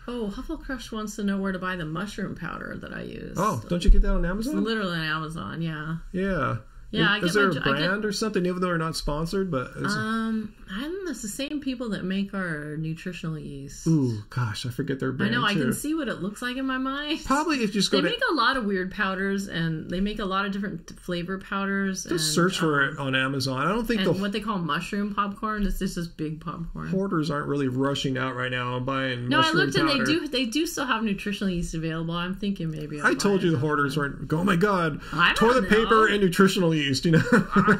Oh, Hufflecrush wants to know where to buy the mushroom powder that I use. Oh, don't you get that on Amazon? It's literally on Amazon. Yeah. Yeah. Yeah, is there a brand or something, even though they're not sponsored? But I don't know. It's the same people that make our nutritional yeast. Ooh, gosh, I forget their brand. I know. Too. I can see what it looks like in my mind. Probably if you just go. They make a lot of weird powders, and they make a lot of different flavor powders. Just search for it on Amazon. I don't think what they call mushroom popcorn is just this big popcorn. Hoarders aren't really rushing out right now and buying. No, I looked powder. and they do still have nutritional yeast available. I'm thinking maybe. I told you the hoarders weren't. Oh my god, toilet paper and nutritional yeast. You know.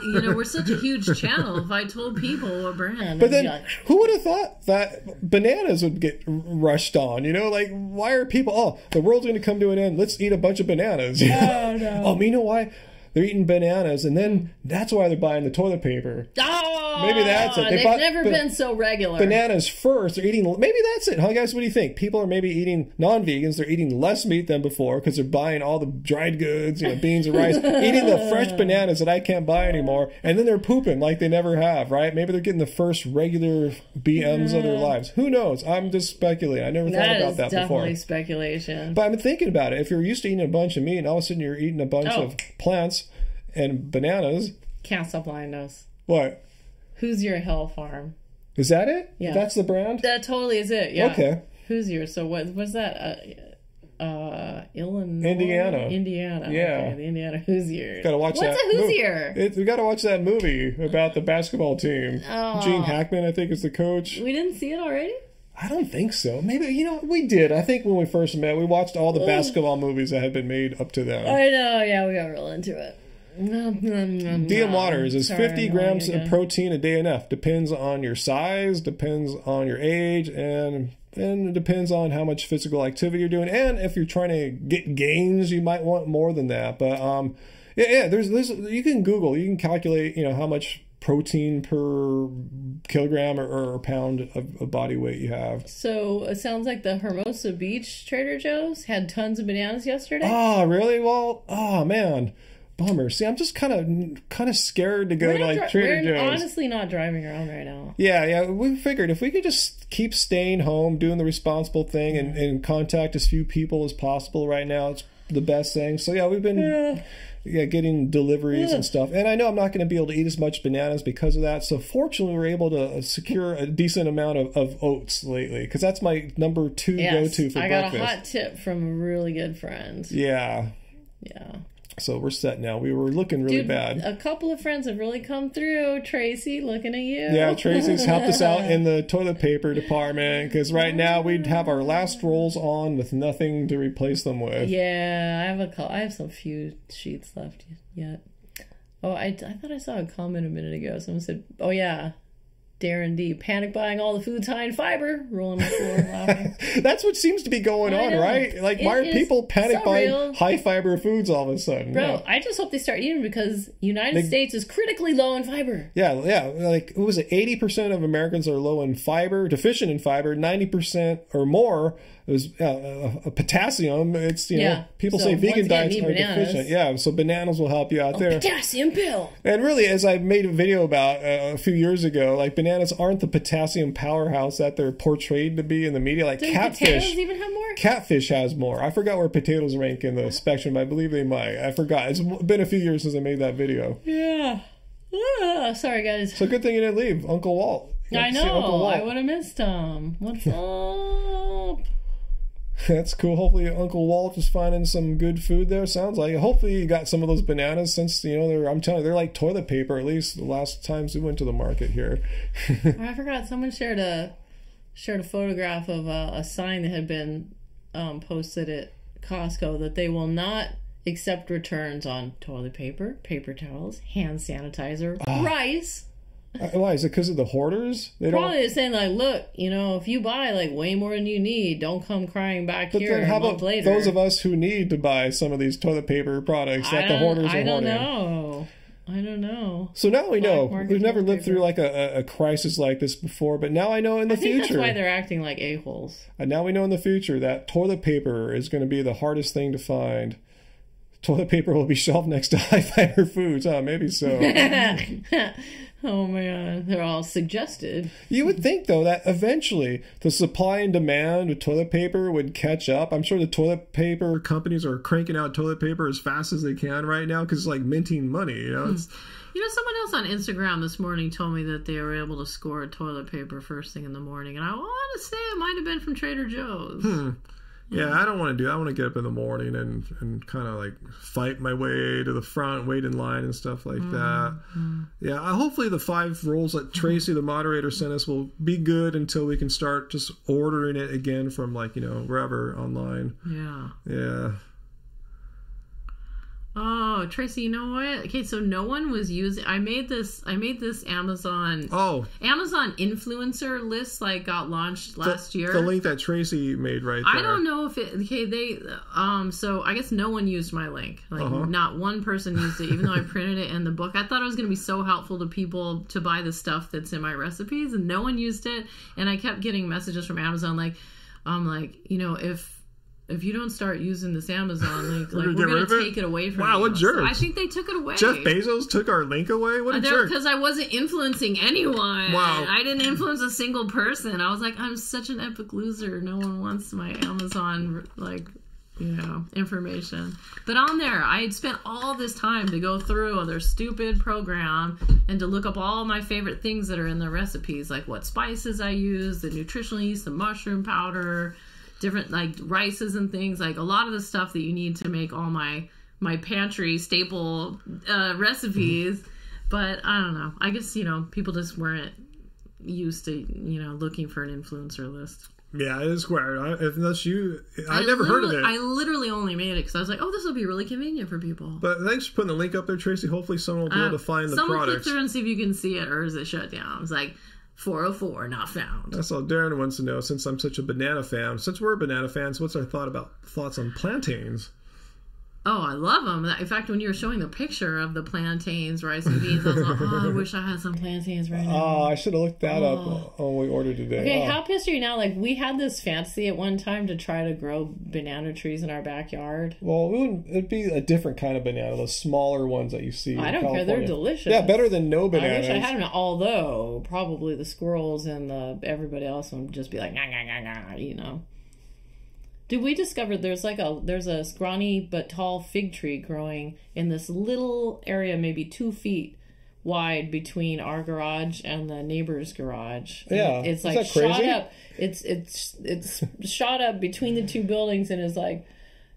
You know, we're such a huge channel. If I told people what brand, but then who would have thought that bananas would get rushed on? You know, like why are people? Oh, the world's going to come to an end. Let's eat a bunch of bananas. Oh no! Oh, you know why? They're eating bananas, and then that's why they're buying the toilet paper. Oh, maybe that's it. They've never been so regular. Bananas first. They're eating. Maybe that's it, huh, guys? What do you think? People are maybe eating non-vegans. They're eating less meat than before because they're buying all the dried goods, you know, beans and rice, eating the fresh bananas that I can't buy anymore, and then they're pooping like they never have, right? Maybe they're getting the first regular BMs of their lives. Who knows? I'm just speculating. I never thought about that before. Definitely speculation. But I'm thinking about it. If you're used to eating a bunch of meat, and all of a sudden you're eating a bunch of plants and bananas. Can't stop lying to us. What? Who's Your Hill Farm? Is that it? Yeah. That's the brand? That totally is it, yeah. Okay. Who's Your? So what was that? Illinois? Indiana. Yeah. Okay, the Indiana Who's Your. Gotta watch What's that. a Who's Your? We gotta watch that movie about the basketball team. Oh. Gene Hackman, I think, is the coach. We didn't see it already? I don't think so. Maybe, we did. I think when we first met, we watched all the basketball movies that had been made up to then. I know, yeah, we got real into it. DM Waters is 50 grams of protein a day enough. Depends on your size, depends on your age, and it depends on how much physical activity you're doing. And if you're trying to get gains, you might want more than that. But there's you can Google, you can calculate, how much protein per kilogram or pound of body weight you have. So it sounds like the Hermosa Beach Trader Joe's had tons of bananas yesterday. Oh, really? Well, oh man, bummer. See, I'm just kind of scared to go to like Trader Joe's. We're honestly not driving around right now. Yeah. We figured if we could just keep staying home, doing the responsible thing, and contact as few people as possible right now, it's the best thing. So yeah, we've been getting deliveries and stuff. And I know I'm not going to be able to eat as much bananas because of that. So fortunately, we're able to secure a decent amount of oats lately, because that's my number 2 go-to for breakfast. I got a hot tip from a really good friend. Yeah. So we're set now. We were looking really bad. A couple of friends have really come through. Tracy, looking at you. Yeah, Tracy's helped us out in the toilet paper department, because right now we'd have our last rolls on with nothing to replace them with. Yeah, I have some few sheets left yet. Oh, I thought I saw a comment a minute ago. Someone said, "Oh yeah, Darren D. panic buying all the foods high in fiber," rolling my floor laughing. That's what seems to be going on, right? Like, why are people panic buying high fiber foods all of a sudden? Bro, I just hope they start eating, because United States is critically low in fiber. Yeah. Like, what was it? 80% of Americans are low in fiber, deficient in fiber. 90% or more is potassium. It's, people say vegan diets are deficient. Yeah, so bananas will help you out there. Potassium pill. And really, as I made a video about a few years ago, like, bananas aren't the potassium powerhouse that they're portrayed to be in the media. Like, catfish. Potatoes even have more? Catfish has more. I forgot where potatoes rank in the spectrum. I believe they might. I forgot. It's been a few years since I made that video. Yeah. Sorry, guys. So good thing you didn't leave Uncle Walt. I know. I would have missed him. What's up? That's cool. Hopefully Uncle Walt is finding some good food there. Sounds like it. Hopefully you got some of those bananas, since I'm telling you, they're like toilet paper, at least the last times we went to the market here. I forgot, someone shared a photograph of a sign that had been posted at Costco that they will not accept returns on toilet paper, paper towels, hand sanitizer, rice. Why? Is it because of the hoarders? Probably saying, like, look, if you buy like way more than you need, don't come crying back here a month later. Those of us who need to buy some of these toilet paper products that the hoarders are hoarding? I don't know. So now we know. We've never lived through like a crisis like this before, but now I know in the future. That's why they're acting like a-holes. And now we know in the future that toilet paper is going to be the hardest thing to find. Toilet paper will be shelved next to high fiber foods. Maybe so. Oh man, they're all suggested. You would think, though, that eventually the supply and demand of toilet paper would catch up. I'm sure the toilet paper companies are cranking out toilet paper as fast as they can right now, because it's like minting money. Someone else on Instagram this morning told me that they were able to score toilet paper first thing in the morning, and I want to say it might have been from Trader Joe's. Yeah, I don't want to do that. I want to get up in the morning and kind of like fight my way to the front, wait in line and stuff like that. Yeah, hopefully the 5 rolls that Tracy, the moderator, sent us will be good until we can start just ordering it again from wherever online. Yeah. Oh, Tracy, you know what? Okay, so no one was using. I made this Amazon. Amazon influencer list got launched last year. The link that Tracy made right there. I don't know if it. Okay, they. So I guess no one used my link. Not one person used it, even though I printed it in the book. I thought it was going to be so helpful to people to buy the stuff that's in my recipes, and no one used it. And I kept getting messages from Amazon if you don't start using this Amazon, we're going to take it away from you. Wow, what jerks. So I think they took it away. Jeff Bezos took our link away? What a jerk. Because I wasn't influencing anyone. Wow. I didn't influence a single person. I was like, I'm such an epic loser. No one wants my Amazon, information. But on there, I had spent all this time to go through their stupid program and to look up all my favorite things that are in their recipes, like what spices I use, the nutritional yeast, the mushroom powder, different rices and things, a lot of the stuff that you need to make all my pantry staple recipes. But I don't know, I guess people just weren't used to, looking for an influencer list. Yeah, it is weird. Unless I never heard of it. I literally only made it because I was like, oh, this will be really convenient for people. But thanks for putting the link up there, Tracy. Hopefully someone will be able to find the someone products. click through and see if you can see it, or is it shut down? It's like 404, not found. That's all Darren wants to know. Since I'm such a banana fan, since we're banana fans, what's our thoughts on plantains? Oh, I love them. In fact, when you were showing the picture of the plantains, rice and beans, I was like, oh, I wish I had some plantains right now. Oh, I should have looked that up when we ordered today. Okay, how pissed are you now? Like, we had this fantasy at one time to try to grow banana trees in our backyard. Well, it'd be a different kind of banana, those smaller ones that you see I in don't California. care. They're delicious. Yeah, better than no bananas. I wish I had them, although probably the squirrels and everybody else would just be like, nah, nah, nah, nah, Did we discover there's a scrawny but tall fig tree growing in this little area, maybe 2 feet wide between our garage and the neighbor's garage. Yeah, it's like shot up. It's shot up between the two buildings and is like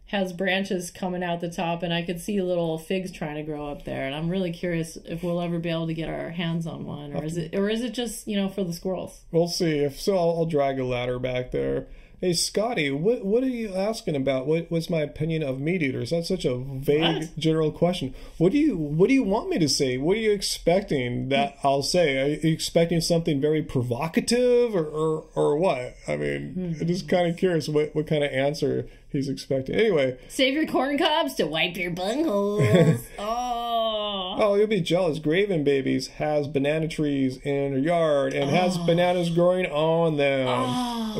has branches coming out the top, and I could see little figs trying to grow up there. And I'm really curious if we'll ever be able to get our hands on one, or is it just for the squirrels? We'll see. If so, I'll drag a ladder back there. Hey, Scotty, what are you asking about? What was my opinion of meat eaters? That's such a vague, general question. What do you want me to say? What are you expecting that I'll say? Are you expecting something very provocative or what? I mean, I'm just kind of curious what kind of answer he's expecting. Anyway. Save your corn cobs to wipe your bungholes. Oh, you'll be jealous. Graven Babies has banana trees in her yard and has bananas growing on them.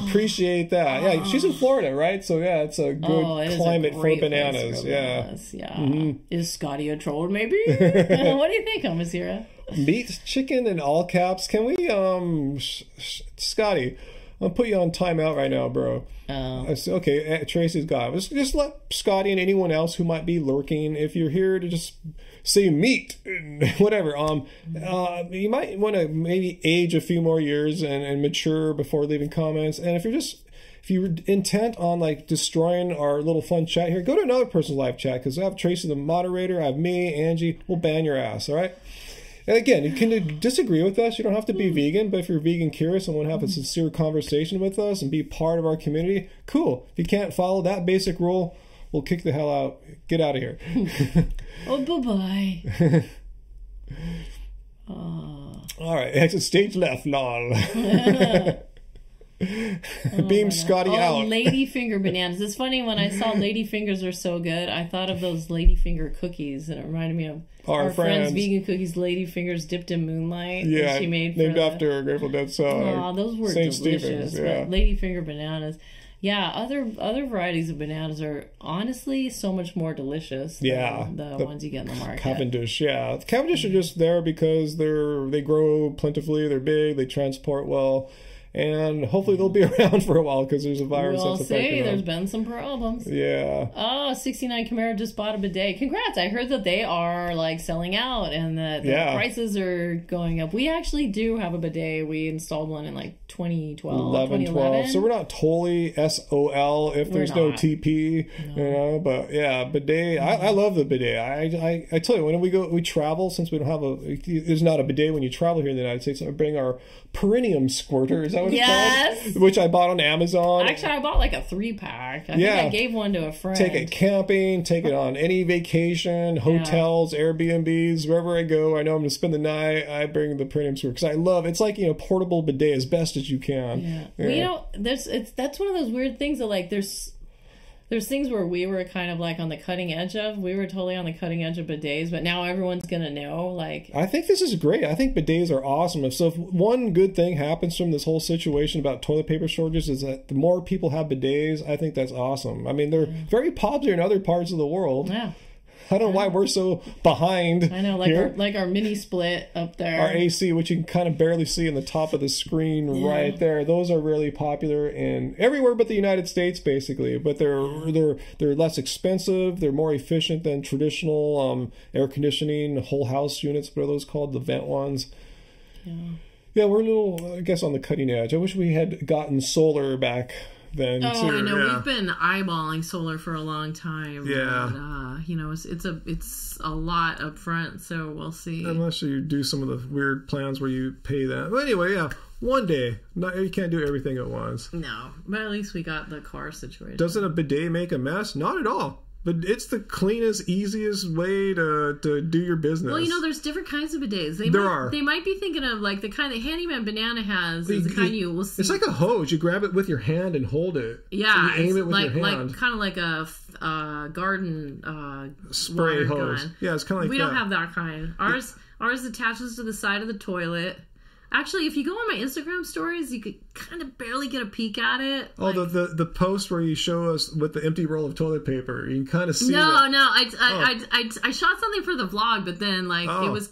Appreciate that. Yeah, she's in Florida, right? So yeah, it's a good climate for bananas. Yeah. Mm-hmm. Is Scotty a troll, maybe? What do you think, Masira? Meat, chicken, in all caps. Can we, Scotty? I'll put you on timeout right now, bro. Okay, Tracy's got it. Just let Scotty and anyone else who might be lurking, if you're here to just say meat, whatever. You might want to maybe age a few more years and mature before leaving comments. And if you're intent on like destroying our little fun chat here, go to another person's live chat, because I have Tracy the moderator, I have me, Angie. We'll ban your ass, all right? And again, you can disagree with us. You don't have to be vegan, but if you're vegan curious and want to have a sincere conversation with us and be part of our community, cool. If you can't follow that basic rule, we'll kick the hell out. Get out of here. Oh, bye-bye. All right, exit stage left, lol. Beam Scotty out. Ladyfinger bananas. It's funny, when I saw ladyfingers are so good, I thought of those ladyfinger cookies, and it reminded me of our friend's vegan cookies, ladyfingers dipped in moonlight. Yeah, that she made named after a Grateful Dead song. Oh, those were St. delicious. Stephen's, yeah. But ladyfinger bananas. Yeah, other varieties of bananas are honestly so much more delicious than the ones you get in the market. Cavendish, yeah. Cavendish are just there because they grow plentifully, they're big, they transport well. And hopefully they'll be around for a while, because there's a virus that's affecting them. There's been some problems. Yeah. Oh, 69 Camaro just bought a bidet. Congrats. I heard that they are like selling out and that the prices are going up. We actually do have a bidet. We installed one in like 2012. 2011. So we're not totally SOL if there's no TP, but yeah, bidet. I love the bidet. I tell you, when we travel, since we don't have there's not a bidet when you travel here in the United States, I bring our perineum squirter. Is that what it's called? Which I bought on Amazon. Actually, I bought like a 3-pack. I think I gave one to a friend. Take it camping, take it on any vacation, hotels, Airbnbs, wherever I go. I know I'm going to spend the night. I bring the perineum squirter because I love it's like portable bidet as best as you can. Yeah. That's one of those weird things that like there's things where we were kind of like on the cutting edge of. We were totally on the cutting edge of bidets, but now everyone's going to know. Like, I think this is great. I think bidets are awesome. If one good thing happens from this whole situation about toilet paper shortages is that the more people have bidets, I think that's awesome. I mean, they're very popular in other parts of the world. Yeah. I don't know why we're so behind. I know, like our mini split up there. Our AC, which you can kind of barely see in the top of the screen right there. Those are really popular in everywhere but the United States, basically. But they're less expensive. They're more efficient than traditional air conditioning whole house units. What are those called? The vent ones. Yeah. Yeah, we're a little, I guess, on the cutting edge. I wish we had gotten solar back then. I know. We've been eyeballing solar for a long time. Yeah. But, it's a lot up front, so we'll see. Unless you do some of the weird plans where you pay that. But anyway, yeah. One day. You can't do everything at once. No, but at least we got the car situation. Doesn't a bidet make a mess? Not at all. But it's the cleanest, easiest way to do your business. Well, there's different kinds of bidets. They might be thinking of like the kind that Handyman Banana has. Is the kind you will see. It's like a hose. You grab it with your hand and hold it. Yeah, and you aim it with your hand. Kind of like a garden spray hose. gun. Yeah, it's kind of like we don't have that kind. Ours attaches to the side of the toilet. Actually, if you go on my Instagram stories, you could kind of barely get a peek at it. Oh, the post where you show us with the empty roll of toilet paper, you can kind of see. No, I shot something for the vlog, but then it was.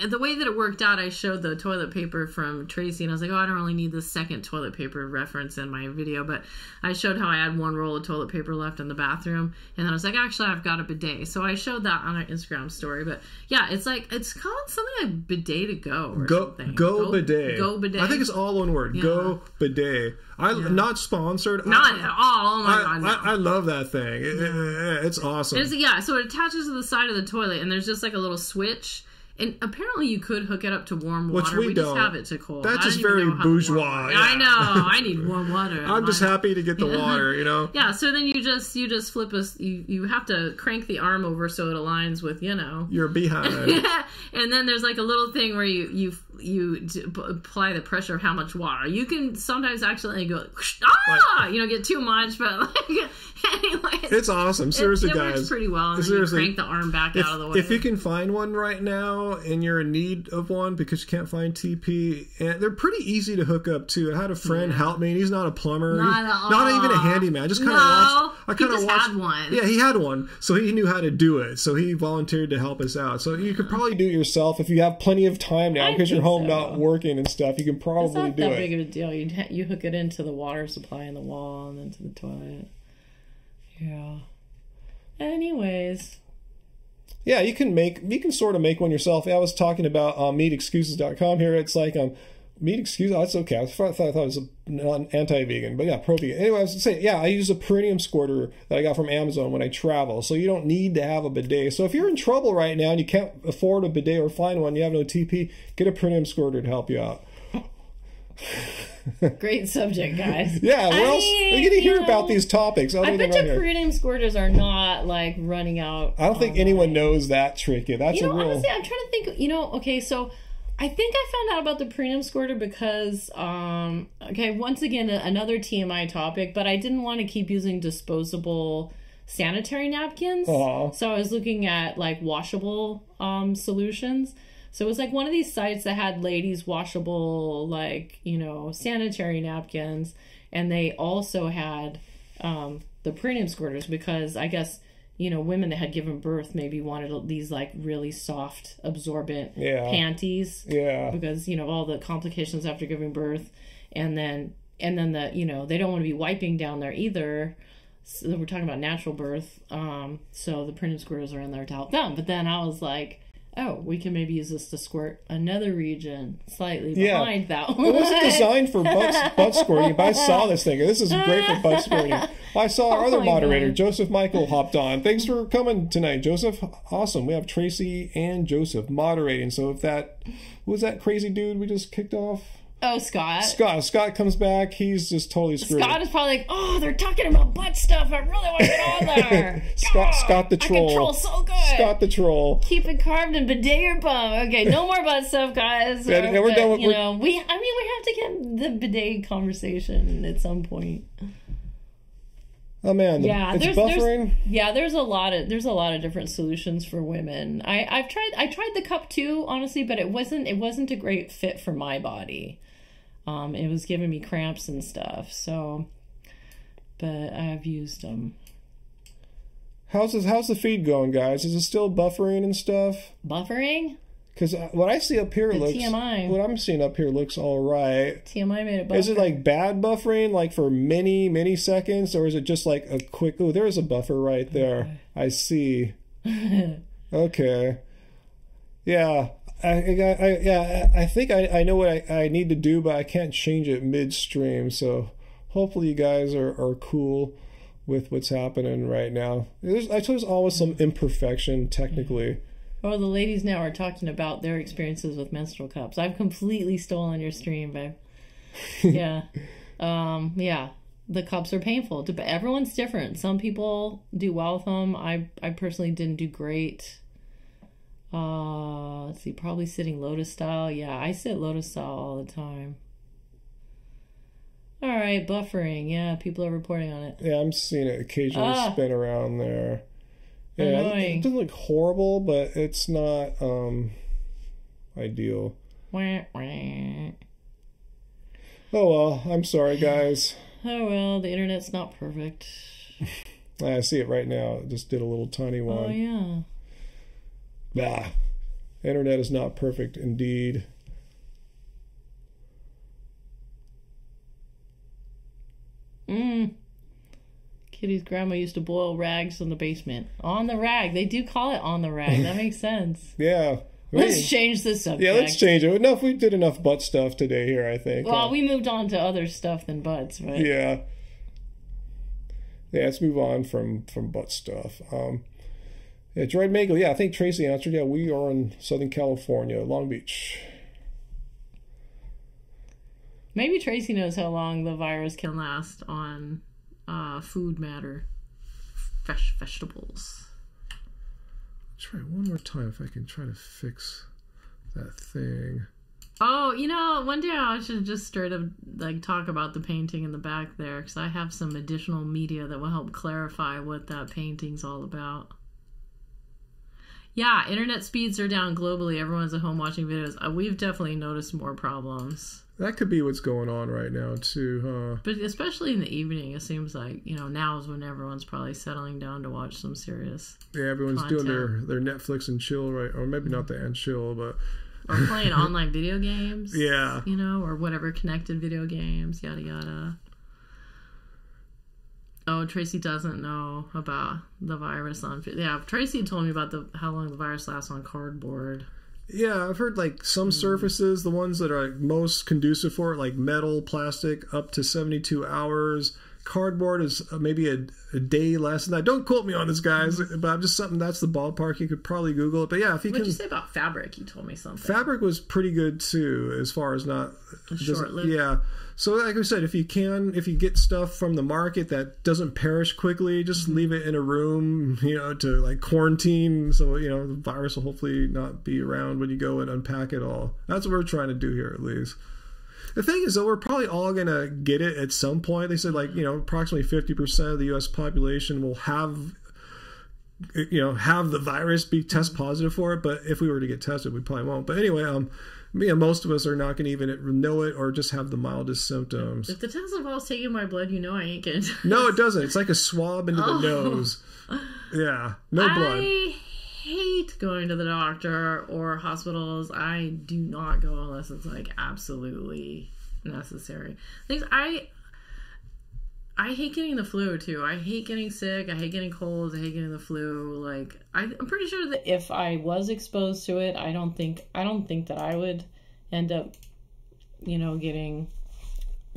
The way that it worked out, I showed the toilet paper from Tracy, and I was like, I don't really need the second toilet paper reference in my video, but I showed how I had one roll of toilet paper left in the bathroom, and then I was like, actually, I've got a bidet. So I showed that on our Instagram story, but yeah, it's called something like bidet to go or something. Go bidet. Go bidet. I think it's all one word. Yeah. Go bidet. Not sponsored. Not at all. Oh my God, no. I love that thing. It's awesome. So it attaches to the side of the toilet, and there's just like a little switch. And apparently you could hook it up to warm water. Which we don't. Just have it to cold. That's just very bourgeois. Yeah. I know. I need warm water. I'm just happy to get the water, Yeah, so then you just flip you have to crank the arm over so it aligns with, your behind. Yeah. And then there's like a little thing where you apply the pressure of how much water. You can sometimes accidentally go, get too much, but anyway. It's awesome. Seriously, it guys. It works pretty well. And seriously, you crank the arm back out of the way. If you can find one right now and you're in need of one because you can't find TP, and they're pretty easy to hook up too. I had a friend help me, and he's not a plumber. Not even a handyman. Just kind of watched. I kind of watched. Had one. Yeah, he had one, so he knew how to do it. So he volunteered to help us out. So you could probably do it yourself if you have plenty of time now because you're home not working and stuff. You can probably do it. It's not that big of a deal. You hook it into the water supply in the wall and then to the toilet. Yeah. Anyways. Yeah, you can sort of make one yourself. I was talking about meatexcuses.com here. It's like meat excuses. That's okay. I thought it was anti-vegan, but yeah, pro-vegan. Anyway, I was saying, I use a perineum squirter that I got from Amazon when I travel. So you don't need to have a bidet. So if you're in trouble right now and you can't afford a bidet or find one, you have no TP, get a perineum squirter to help you out. Great subject, guys. Yeah, what else? You're going to hear about these topics. I bet you perineum squirters are not like running out. I don't think anyone knows that trick yet. That's honestly, I'm trying to think. Okay, so I think I found out about the perineum squirter because, once again, another TMI topic, but I didn't want to keep using disposable sanitary napkins. So I was looking at like washable solutions. So it was like one of these sites that had ladies washable, sanitary napkins. And they also had the perineum squirters because I guess, women that had given birth maybe wanted these like really soft, absorbent panties. Yeah. Because, all the complications after giving birth. And then they don't want to be wiping down there either. So we're talking about natural birth. So the perineum squirters are in there to help them. But then I was like, we can maybe use this to squirt another region slightly behind that one. It wasn't designed for butt squirting, but I saw this thing. This is great for butt squirting. I saw our other moderator, Joseph Michael, hopped on. Thanks for coming tonight, Joseph. Awesome. We have Tracy and Joseph moderating. So if who was that crazy dude we just kicked off? Oh, Scott. Scott comes back. He's just totally screwed. Scott is probably like, they're talking about butt stuff. I really want to get on there. Scott the troll. I control so good. Scott the troll. Keep it carved and bidet your bum. Okay, no more butt stuff, guys. We're done with, we have to get the bidet conversation at some point. Oh man, it's buffering. There's a lot of different solutions for women. I tried the cup too, honestly, but it wasn't a great fit for my body. It was giving me cramps and stuff. So, but I've used them. How's the feed going, guys? Is it still buffering and stuff? Buffering? Because what I see up here TMI. What I'm seeing up here looks all right. TMI made it buffer. Is it like bad buffering, like for many seconds, or is it just like a quick? Oh, there's a buffer right there. Okay. I see. Okay. Yeah. I think I know what I need to do, but I can't change it midstream. So hopefully you guys are cool with what's happening right now. I suppose there's always some imperfection technically. Oh, the ladies now are talking about their experiences with menstrual cups. I've completely stolen your stream, babe. Yeah. Yeah. The cups are painful. Everyone's different. Some people do well with them. I personally didn't do great. Let's see, probably sitting lotus style. Yeah, I sit lotus style all the time. All right, buffering. Yeah, people are reporting on it. Yeah, I'm seeing it occasionally spin around there. Yeah, annoying. It doesn't look horrible, but it's not ideal. Wah, wah. Oh well, I'm sorry, guys. Oh well, the internet's not perfect. I see it right now. It just did a little tiny one. Oh yeah. Nah, internet is not perfect indeed. Kitty's grandma used to boil rags in the basement. On the rag. They do call it on the rag. That makes sense. Yeah. Let's change the subject. Yeah, let's change it. Enough. We did enough butt stuff today here, I think. Well, we moved on to other stuff than butts, right? Yeah. Yeah, let's move on from butt stuff. Yeah, Droid Mangle. Yeah, I think Tracy answered. Yeah, we are in Southern California, Long Beach. Maybe Tracy knows how long the virus can last on food matter. Fresh vegetables. Try one more time if I can try to fix that thing. Oh, you know, one day I should just straight up like talk about the painting in the back there, because I have some additional media that will help clarify what that painting's all about. Yeah, internet speeds are down globally. Everyone's at home watching videos. We've definitely noticed more problems. That could be what's going on right now too, huh? But especially in the evening, it seems like, you know, now is when everyone's probably settling down to watch some serious Yeah, everyone's content. doing their Netflix and chill, right? Or maybe not the and chill, but or playing online video games. Yeah. You know, or whatever, connected video games, yada yada. Oh, Tracy doesn't know about the virus on... Yeah, Tracy told me about how long the virus lasts on cardboard. Yeah, I've heard like some surfaces, the ones that are like most conducive for it, like metal, plastic, up to 72 hours. Cardboard is maybe a day less than that. Don't quote me on this, guys, but I'm just something, that's the ballpark. You could probably Google it. But yeah, if you What'd can... you say about fabric? You told me something. Fabric was pretty good too, as far as not... Short-lived. Yeah. So like I said, if you get stuff from the market that doesn't perish quickly, just leave it in a room, you know, to like quarantine. So, you know, the virus will hopefully not be around when you go and unpack it all. That's what we're trying to do here, at least. The thing is, though, we're probably all going to get it at some point. They said, like, you know, approximately 50% of the U.S. population will have the virus, be test positive for it. But if we were to get tested, we probably won't. But anyway, most of us are not going to even know it or just have the mildest symptoms. If the test involves taking my blood, you know I ain't getting tested. No, it doesn't. It's like a swab into the nose. Yeah, no blood. I hate going to the doctor or hospitals. I do not go unless it's like absolutely necessary. Things I hate getting the flu too. I hate getting sick. I hate getting colds. I hate getting the flu. Like I'm pretty sure that if I was exposed to it, I don't think that I would end up, you know, getting.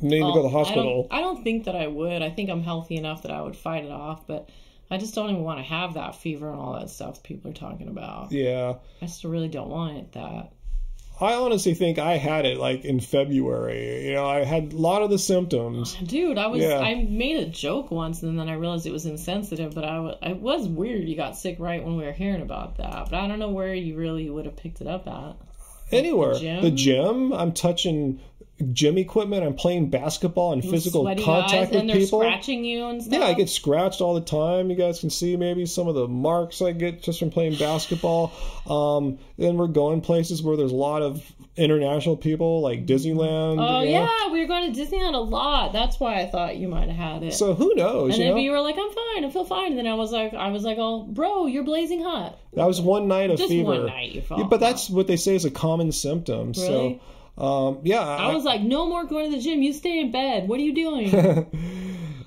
Need to go to the hospital. I don't think that I would. I think I'm healthy enough that I would fight it off, but I just don't even want to have that fever and all that stuff people are talking about. Yeah. I just really don't want that. I honestly think I had it like in February. You know, I had a lot of the symptoms. Dude, I made a joke once and then I realized it was insensitive, but it was weird you got sick right when we were hearing about that. But I don't know where you really would have picked it up at. Anywhere. The gym. I'm touching gym equipment. I'm playing basketball and physical contact with and people. They're scratching you and stuff. Yeah, I get scratched all the time. You guys can see maybe some of the marks I get just from playing basketball. Then we're going places where there's a lot of international people, like Disneyland. Oh yeah, we were going to Disneyland a lot. That's why I thought you might have had it. So who knows? And then you were like, "I'm fine. I feel fine." And then I was like, "Oh, bro, you're blazing hot." That was one night of just fever. One night you felt. Yeah, but that's what they say is a common symptom. Really? So. Yeah, I was like, no more going to the gym. You stay in bed. What are you doing?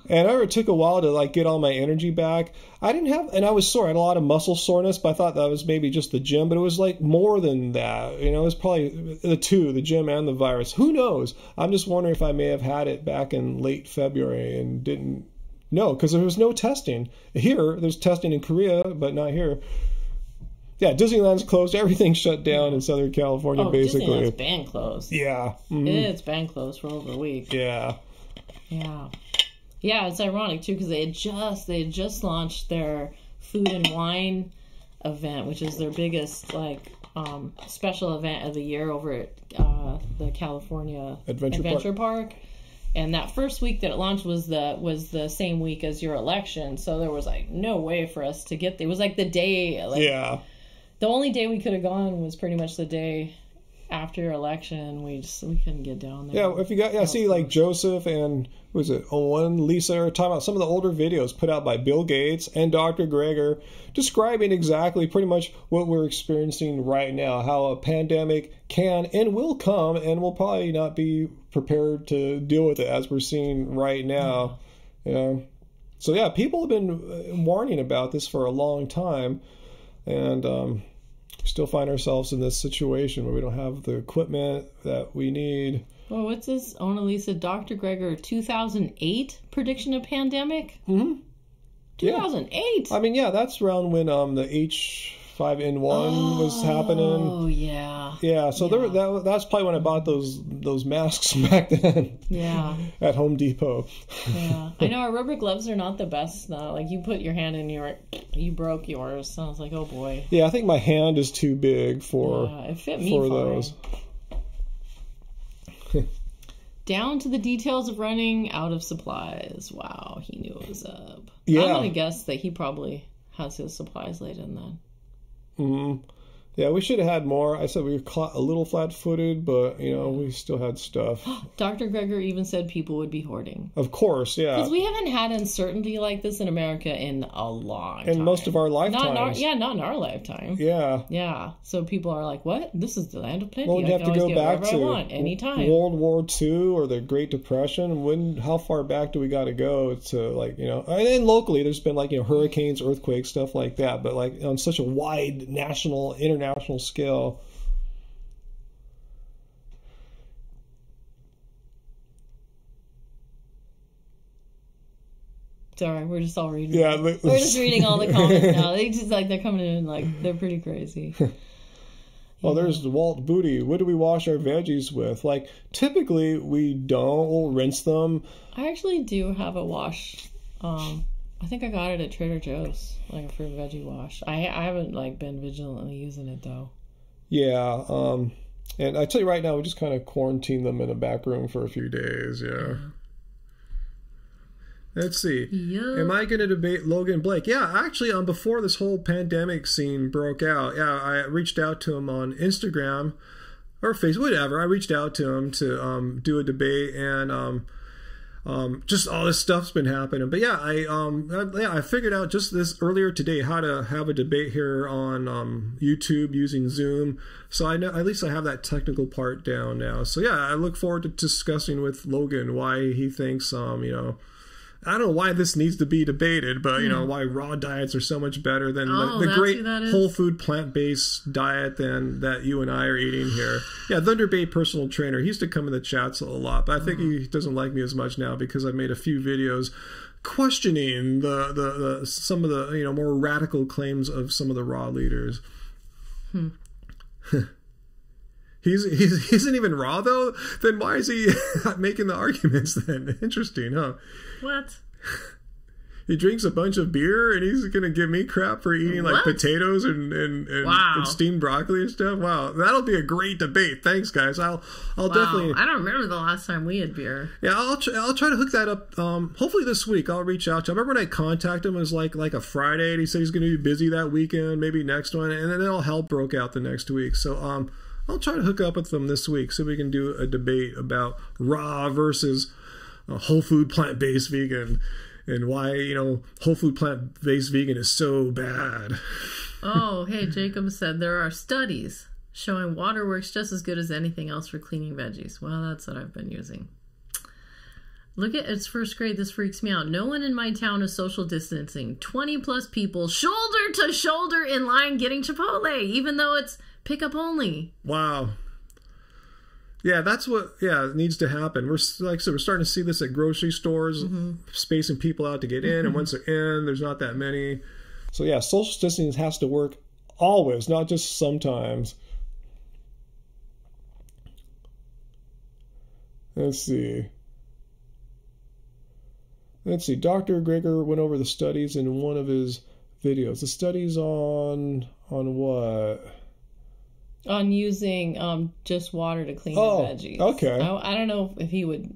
And it took a while to like get all my energy back. And I was sore. I had a lot of muscle soreness, but I thought that was maybe just the gym. But it was like more than that. You know, it was probably the gym and the virus. Who knows? I'm just wondering if I may have had it back in late February and didn't know because there was no testing. Here, there's testing in Korea, but not here. Yeah, Disneyland's closed. Everything's shut down in Southern California, basically. Disneyland's been closed. Yeah. Mm-hmm. It's been closed for over a week. Yeah. Yeah. Yeah, it's ironic, too, because they had just launched their Food and Wine event, which is their biggest, like, special event of the year over at the California Adventure Park. And that first week that it launched was the same week as your election, so there was like no way for us to get there. It was like the day, like, yeah. The only day we could have gone was pretty much the day after your election. We couldn't get down there. Yeah, if you got see like Joseph and was it Owen, Lisa are talking about some of the older videos put out by Bill Gates and Dr. Greger describing exactly pretty much what we're experiencing right now, how a pandemic can and will come, and we'll probably not be prepared to deal with it as we're seeing right now. You know? So yeah, people have been warning about this for a long time, and still find ourselves in this situation where we don't have the equipment that we need. Well, what's this? Lisa, Dr. Greger, 2008 prediction of pandemic? Mm-hmm. 2008? Yeah. I mean, yeah, that's around when the H5N1 was happening. Oh, yeah. Yeah, so that's probably when I bought those masks back then. Yeah. At Home Depot. Yeah. I know our rubber gloves are not the best now. Like, you put your hand in you broke yours. So I was like, oh boy. Yeah, I think my hand is too big for it fit me for those. Down to the details of running out of supplies. Wow, he knew it was up. Yeah. I'm going to guess that he probably has his supplies later in then. Mm-hmm. Yeah, we should have had more. I said we were caught a little flat-footed, but, we still had stuff. Dr. Greger even said people would be hoarding. Of course, yeah. Because we haven't had uncertainty like this in America in a long time. In most of our lifetimes. Not in our lifetime. Yeah. Yeah. So people are like, what? This is the land of plenty. Well, you have to go back to anytime. World War II or the Great Depression. How far back do we got to go to, and then locally there's been hurricanes, earthquakes, stuff like that, but on such a wide national, international scale. Sorry, we're just all reading. Yeah, we're just reading all the comments now. They're coming in they're pretty crazy. Well, there's Walt Booty. What do we wash our veggies with? Typically we don't. We'll rinse them. I actually do have a wash. I think I got it at Trader Joe's, for veggie wash. I haven't been vigilantly using it though. Yeah, and I tell you right now, we just kind of quarantine them in a back room for a few days. Yeah. Let's see. Yep. Am I going to debate Logan Blake? Yeah, actually, before this whole pandemic scene broke out, I reached out to him on Instagram or Facebook, whatever. I reached out to him to do a debate, and just all this stuff's been happening. But yeah, I figured out just this earlier today how to have a debate here on YouTube using Zoom. So I know at least I have that technical part down now. So yeah, I look forward to discussing with Logan why he thinks I don't know why this needs to be debated, but why raw diets are so much better than the great whole food plant-based diet that you and I are eating here. Yeah, Thunder Bay personal trainer. He used to come in the chats a lot, but I think he doesn't like me as much now because I've made a few videos questioning the some of the more radical claims of some of the raw leaders. He isn't even raw though. Then why is he making the arguments then? Interesting, huh? What? He drinks a bunch of beer and he's gonna give me crap for eating potatoes and steamed broccoli and stuff. Wow, that'll be a great debate. Thanks, guys. I'll definitely. I don't remember the last time we had beer. Yeah, I'll try to hook that up. Hopefully this week I'll reach out to him. I remember when I contacted him, it was like a Friday, and he said he's gonna be busy that weekend, maybe next one, and then all hell broke out the next week. So I'll try to hook up with them this week so we can do a debate about raw versus whole food plant-based vegan, and why whole food plant-based vegan is so bad. Oh, hey, Jacob said there are studies showing water works just as good as anything else for cleaning veggies. Well, that's what I've been using. Look at it's first grade. This freaks me out. No one in my town is social distancing. 20 plus people shoulder to shoulder in line getting Chipotle, even though it's pickup only. Wow. Yeah, that's what needs to happen. We're we're starting to see this at grocery stores, spacing people out to get in, and once they're in, there's not that many. So yeah, social distancing has to work always, not just sometimes. Let's see. Dr. Greger went over the studies in one of his videos. The studies on what? On using just water to clean the veggies. Okay. I don't know if he would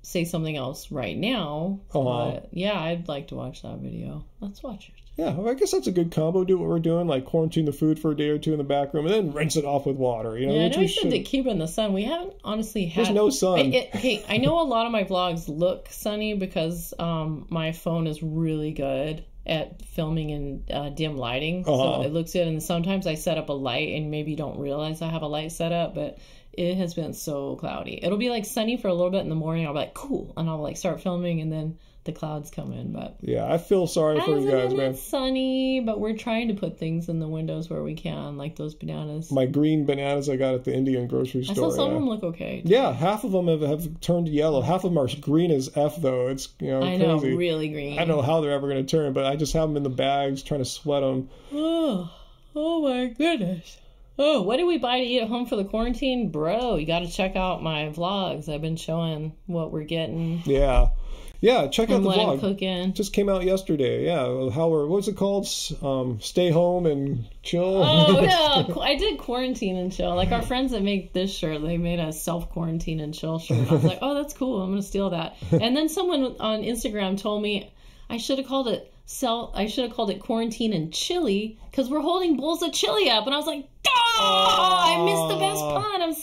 say something else right now. But yeah, I'd like to watch that video. Let's watch it. Yeah, well, I guess that's a good combo. Do what we're doing, like quarantine the food for a day or two in the back room, and then rinse it off with water. You know, yeah, I know you said to keep it in the sun. We haven't honestly had. There's no sun. Hey, I know a lot of my vlogs look sunny because my phone is really good at filming in dim lighting, so it looks good. And sometimes I set up a light, and maybe you don't realize I have a light set up, but it has been so cloudy. It'll be like sunny for a little bit in the morning. I'll be like, cool, and I'll like start filming, and then the clouds come in. But yeah, I feel sorry for you guys, man. It's sunny, but we're trying to put things in the windows where we can, like those bananas. My green bananas I got at the Indian grocery store. I saw some of them look okay. Yeah, half of them have turned yellow. Half of them are green as F, though. It's I crazy. know, really green. I don't know how they're ever going to turn, but I just have them in the bags, trying to sweat them. Oh my goodness. Oh, what did we buy to eat at home for the quarantine? Bro, you got to check out my vlogs. I've been showing what we're getting. Yeah. Yeah, check out the what vlog. I'm cooking. Just came out yesterday. Yeah, what's it called? Stay home and chill. Oh, yeah. I did quarantine and chill. Like our friends that make this shirt, they made a self-quarantine and chill shirt. I was like, oh, that's cool. I'm going to steal that. And then someone on Instagram told me I should have called it quarantine and chili because we're holding bowls of chili up. And I was like, I missed the best pun. I am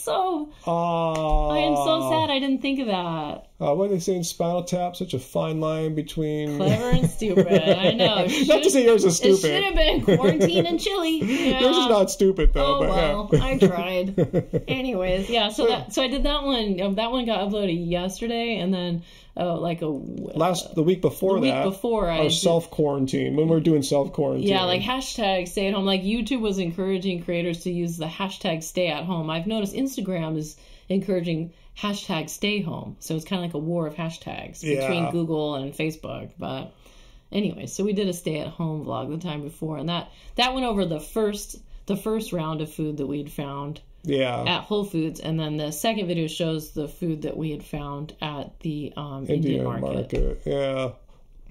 so sad I didn't think of that. What are they saying? Spinal Tap, such a fine line between clever and stupid. I know. Not to say yours is stupid. It should have been quarantine and chili. Yeah. Yours is not stupid though. Oh but well, yeah. I tried. Anyways, yeah. So I did that one. That one got uploaded yesterday, and then the week before our self quarantine when we're doing self quarantine. Yeah, like hashtag stay at home. Like YouTube was encouraging creators to use the hashtag stay at home. I've noticed Instagram is encouraging hashtag stay home. So it's kind of like a war of hashtags between Google and Facebook. But anyway, so we did a stay at home vlog the time before, and that went over the first round of food that we'd found. Yeah. At Whole Foods, and then the second video shows the food that we had found at the Indian market. Yeah.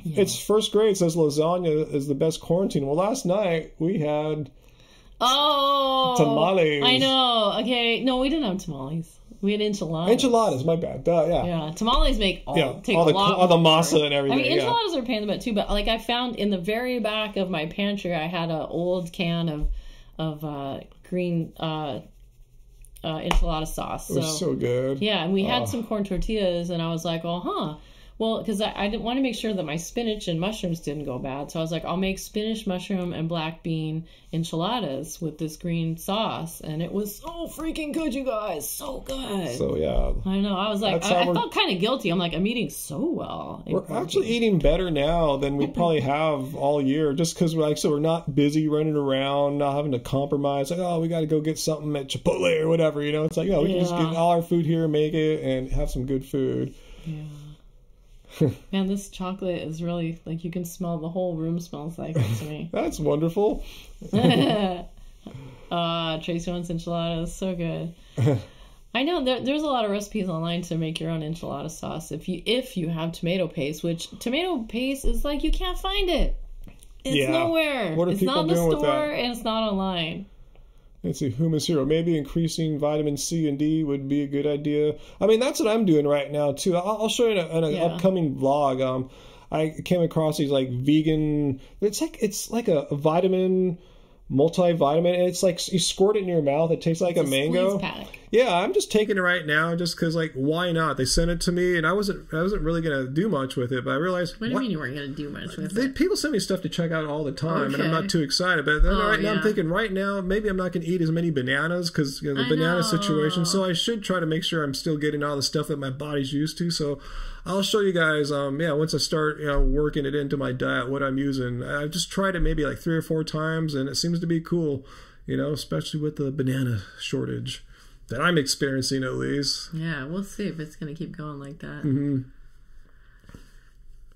It's first grade. It says lasagna is the best quarantine. Well, last night we had tamales. I know. Okay, no, we didn't have tamales. We had enchiladas. Enchiladas, my bad. Yeah, tamales take a lot. All the masa and everything. I mean, enchiladas are a pain in the butt too. But like I found in the very back of my pantry, I had an old can of green. Enchilada sauce. It was so good. Yeah, and we had some corn tortillas, and I was like, well, because I didn't want to make sure that my spinach and mushrooms didn't go bad. So I was like, I'll make spinach, mushroom, and black bean enchiladas with this green sauce. And it was so freaking good, you guys. So good. So, yeah. I know. I was like, I felt kind of guilty. I'm like, I'm eating so well. We're actually eating better now than we probably have all year. Just because we're not busy running around, not having to compromise. Like, we got to go get something at Chipotle or whatever. You know, it's like, we can just get all our food here, make it, and have some good food. Yeah. Man, this chocolate is really, like, you can smell, the whole room smells like it to me. That's wonderful. Tracy wants enchiladas. So good. I know there's a lot of recipes online to make your own enchilada sauce if you have tomato paste, which tomato paste is like you can't find it. It's nowhere. What are it's people not in the doing store with that? And it's not online. Let's see, Humus Hero. Maybe increasing vitamin C and D would be a good idea. I mean, that's what I'm doing right now, too. I'll show you in an upcoming vlog. I came across these, like, vegan... It's like a vitamin... multivitamin, and it's like you squirt it in your mouth. It tastes like a mango. Pack. Yeah, I'm just taking it right now just because, like, why not? They sent it to me, and I wasn't really gonna do much with it, but I realized. What do you mean you weren't gonna do much with it? People send me stuff to check out all the time, and I'm not too excited. But then now I'm thinking right now maybe I'm not gonna eat as many bananas because the banana situation. So I should try to make sure I'm still getting all the stuff that my body's used to. So I'll show you guys. Once I start working it into my diet, what I'm using. I've just tried it maybe like 3 or 4 times, and it seems to be cool. Especially with the banana shortage that I'm experiencing, at least. Yeah, we'll see if it's going to keep going like that. Mm-hmm.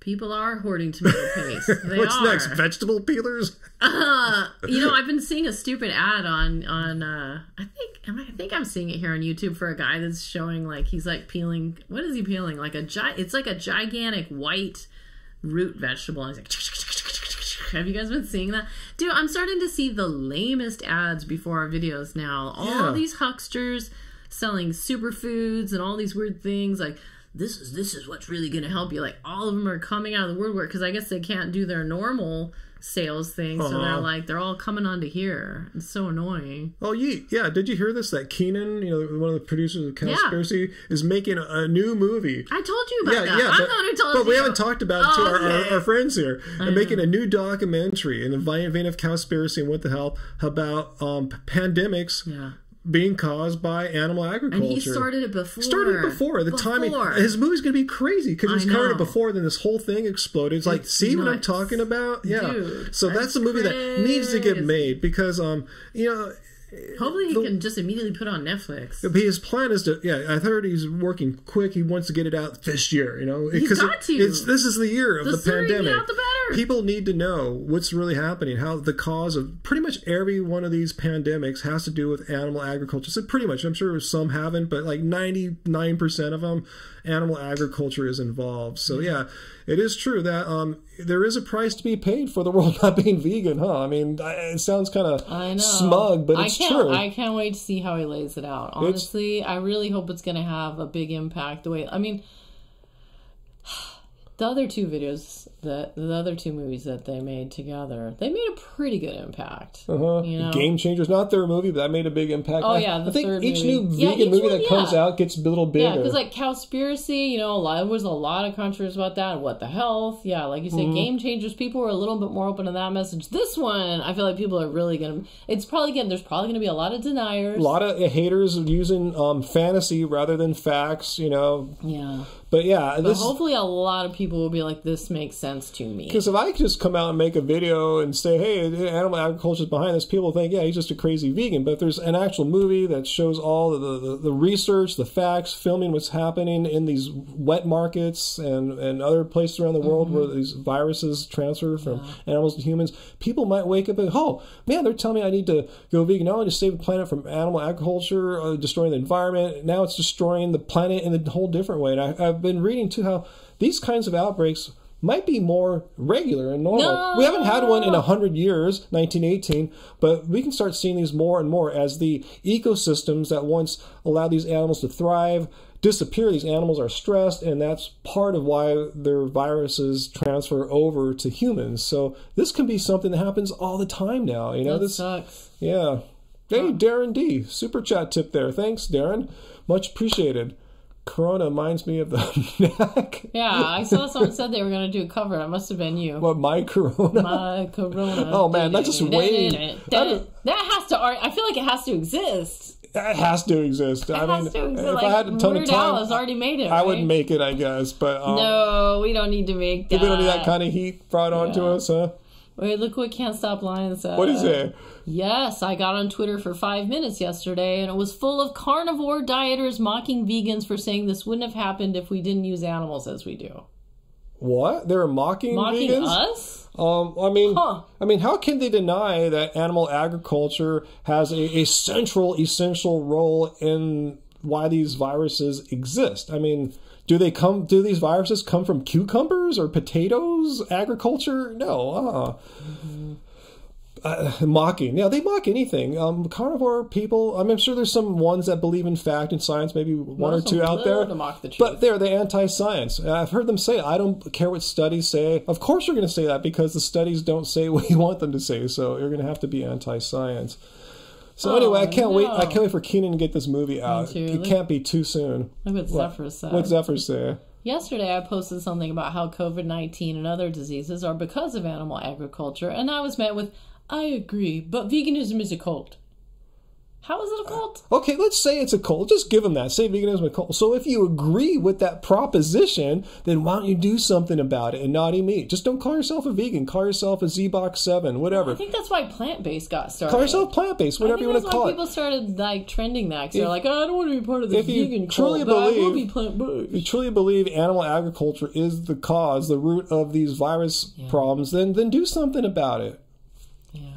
People are hoarding tomato paste. They What's are. next? Vegetable peelers? I've been seeing a stupid ad on I think I'm seeing it here on YouTube for a guy that's showing like he's like peeling. What is he peeling? Like it's like a gigantic white root vegetable. And he's like, have you guys been seeing that? Dude, I'm starting to see the lamest ads before our videos now. All these hucksters selling superfoods and all these weird things like. This is what's really going to help you. Like, all of them are coming out of the woodwork because I guess they can't do their normal sales thing. So they're all coming onto here. It's so annoying. Oh, yeah. Did you hear this? That Keenan, one of the producers of Cowspiracy, is making a new movie. I told you about that. Yeah, I'm the one who told you. But we haven't talked about it to our friends here. They're making a new documentary in the vein of Cowspiracy and what the hell about pandemics. Yeah. Being caused by animal agriculture. And he started it before. The timing. His movie's going to be crazy because he's covered it before, then this whole thing exploded. It's like, see nuts. What I'm talking about? Yeah. Dude, so that's the movie that needs to get made because, hopefully he can just immediately put on Netflix. His plan is to, I heard he's working quick. He wants to get it out this year, He's got to. This is the year of the pandemic. Out, the better. People need to know what's really happening, how the cause of pretty much every one of these pandemics has to do with animal agriculture. So pretty much, I'm sure some haven't, but like 99% of them, animal agriculture is involved. So it is true that there is a price to be paid for the world not being vegan, huh? I mean, it sounds kind of smug, but it's true. I can't wait to see how he lays it out. Honestly, I really hope it's going to have a big impact. The other two videos, the other two movies that they made together, they made a pretty good impact. Game Changers, not their movie, but that made a big impact. Oh, yeah, I think each new vegan movie that comes out gets a little bigger. Yeah, because like Cowspiracy, there was a lot of controversy about that. What the health? Yeah, like you said, Game Changers, people were a little bit more open to that message. This one, I feel like people are really going to... there's probably going to be a lot of deniers. A lot of haters using fantasy rather than facts, Yeah. But hopefully a lot of people will be like, this makes sense to me. Because if I could just come out and make a video and say, hey, animal agriculture is behind this, people think, he's just a crazy vegan. But if there's an actual movie that shows all the research, the facts, filming what's happening in these wet markets and other places around the world where these viruses transfer from animals to humans, people might wake up and, oh, man, they're telling me I need to go vegan. Not only to save the planet from animal agriculture, destroying the environment, now it's destroying the planet in a whole different way. And I've been reading, too, how these kinds of outbreaks might be more regular and normal. No. We haven't had one in 100 years, 1918, but we can start seeing these more and more as the ecosystems that once allowed these animals to thrive disappear. These animals are stressed, and that's part of why their viruses transfer over to humans. So this can be something that happens all the time now. This sucks. Yeah. Hey, Darren D. Super chat tip there. Thanks, Darren. Much appreciated. Corona reminds me of the neck. Yeah, I saw someone said they were going to do a cover. It must have been you. What, my Corona? My Corona. Oh, man, that's just way... That has to... I feel like it has to exist. It has to exist. It has to exist. If I had a ton of time... has already made it, right? I would make it, I guess, but... no, we don't need to make that. We don't need that kind of heat brought onto us, huh? Wait, look what Can't Stop Lying said. What is it? Yes, I got on Twitter for 5 minutes yesterday, and it was full of carnivore dieters mocking vegans for saying this wouldn't have happened if we didn't use animals as we do. What? They were mocking vegans? Us? I mean, how can they deny that animal agriculture has a central, essential role in why these viruses exist? I mean... Do these viruses come from cucumbers or potatoes? Agriculture? No. Mocking. Yeah, they mock anything. Carnivore people, I'm sure there's some ones that believe in fact and science, maybe one or two out there. To mock the truth. But they're the anti-science. I've heard them say, I don't care what studies say. Of course you're going to say that because the studies don't say what you want them to say. So you're going to have to be anti-science. So anyway, I can't wait. I can't wait for Keenan to get this movie out. It can't be too soon. Look what Zephyr said. What's Zephyr say? Yesterday, I posted something about how COVID-19 and other diseases are because of animal agriculture, and I was met with, "I agree, but veganism is a cult." How is it a cult? Okay, let's say it's a cult. Just give them that. Say veganism is a cult. So if you agree with that proposition, then why don't you do something about it and not eat meat? Just don't call yourself a vegan. Call yourself a Z-Box 7, whatever. I think that's why plant-based got started. Call yourself plant-based, whatever you want to call it. People started like trending that because they're like, oh, I don't want to be part of the vegan cult, but I will be plant-based. If you truly believe animal agriculture is the cause, the root of these virus problems, then do something about it. Yeah.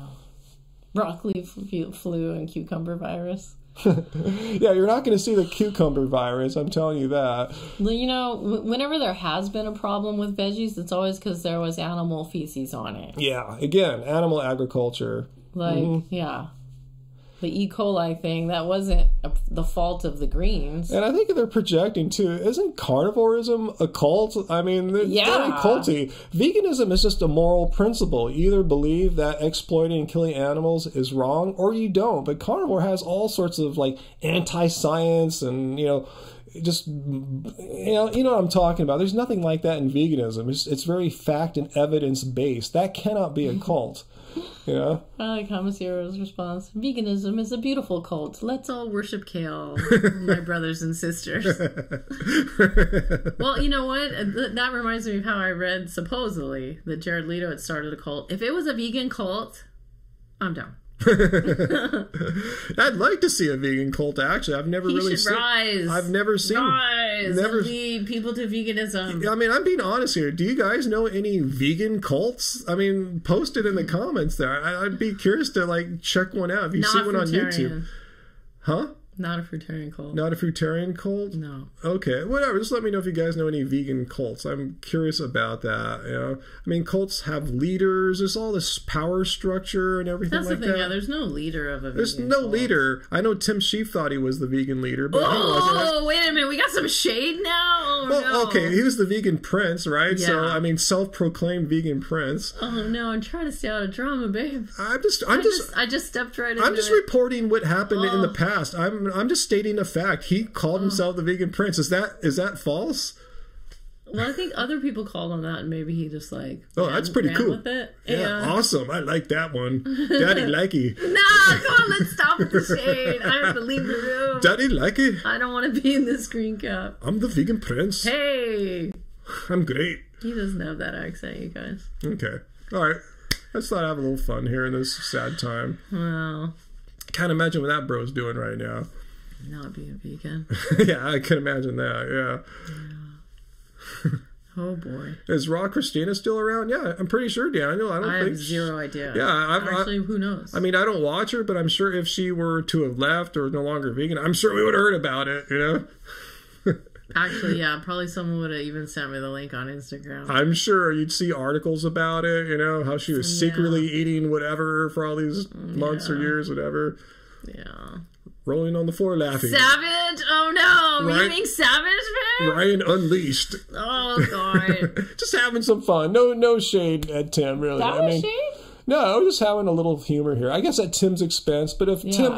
Broccoli flu and cucumber virus. Yeah, you're not going to see the cucumber virus, I'm telling you that. You know, whenever there has been a problem with veggies, it's always because there was animal feces on it. Yeah, again, animal agriculture. Like, yeah. The E. coli thing, that wasn't the fault of the greens. And I think they're projecting, too. Isn't carnivorism a cult? I mean, they're very culty. Veganism is just a moral principle. You either believe that exploiting and killing animals is wrong, or you don't. But carnivore has all sorts of, like, anti-science and, you know, just, you know what I'm talking about. There's nothing like that in veganism. It's very fact and evidence-based. That cannot be a cult. You know? I like Hamasero's response. Veganism is a beautiful cult. Let's all worship kale, my brothers and sisters. Well, you know what? That reminds me of how I read, supposedly, that Jared Leto had started a cult. If it was a vegan cult, I'm down. I'd like to see a vegan cult. Actually, I've never really seen. I've never seen. And lead people to veganism. I mean, I'm being honest here. Do you guys know any vegan cults? I mean, post it in the comments there. I'd be curious to like check one out if you see one on YouTube. Huh? Not a fruitarian cult. Not a fruitarian cult? No. Okay, whatever. Just let me know if you guys know any vegan cults. I'm curious about that. You know, I mean, cults have leaders. There's all this power structure and everything like that. That's the thing. Yeah, there's no leader of a vegan There's no cult. leader. I know Tim Sheaf thought he was the vegan leader, but he wasn't. Wait a minute. We got some shade now? Well, no. Okay, he was the vegan prince, right? Yeah. So, I mean, self-proclaimed vegan prince. Oh, no. I'm trying to stay out of drama, babe. I just stepped right into it. I'm just reporting what happened in the past. I'm just stating a fact. He called himself the vegan prince. Is that false? Well, I think other people called him that, and maybe he just like that's pretty cool. With it. Yeah, awesome. I like that one. Daddy likey. No, come on, let's stop with the shade. I have to leave the room. Daddy likey. I don't want to be in this screen cap. I'm the vegan prince. Hey, I'm great. He doesn't have that accent, you guys. Okay, all right. I just thought I'd have a little fun here in this sad time. Well, can't imagine what that bro's doing right now. Not being vegan. Yeah, I can imagine that. Yeah. Oh boy. Is Raw Christina still around? Yeah, I'm pretty sure, Daniel. I have zero idea. Yeah, actually, who knows? I mean, I don't watch her, but I'm sure if she were to have left or no longer vegan, I'm sure we would have heard about it. You know. Actually, yeah, probably someone would have even sent me the link on Instagram. I'm sure you'd see articles about it. You know, how she was secretly eating whatever for all these months or years, whatever. Yeah. Rolling on the floor laughing. Savage? Oh no! Were you being savage, man? Ryan Unleashed. Oh god. Just having some fun. No shade at Tim, really. That was shade? No, I was just having a little humor here. I guess at Tim's expense, but if Tim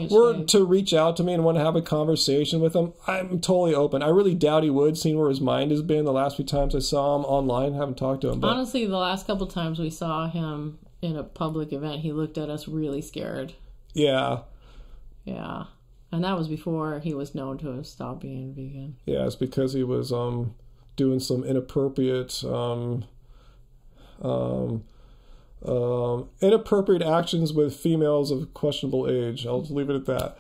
were to reach out to me and want to have a conversation with him, I'm totally open. I really doubt he would, seeing where his mind has been the last few times I saw him online. I haven't talked to him. But honestly, the last couple times we saw him in a public event, he looked at us really scared. Yeah. Yeah. And that was before he was known to have stopped being vegan. Yeah, it's because he was doing some inappropriate inappropriate actions with females of questionable age. I'll just leave it at that.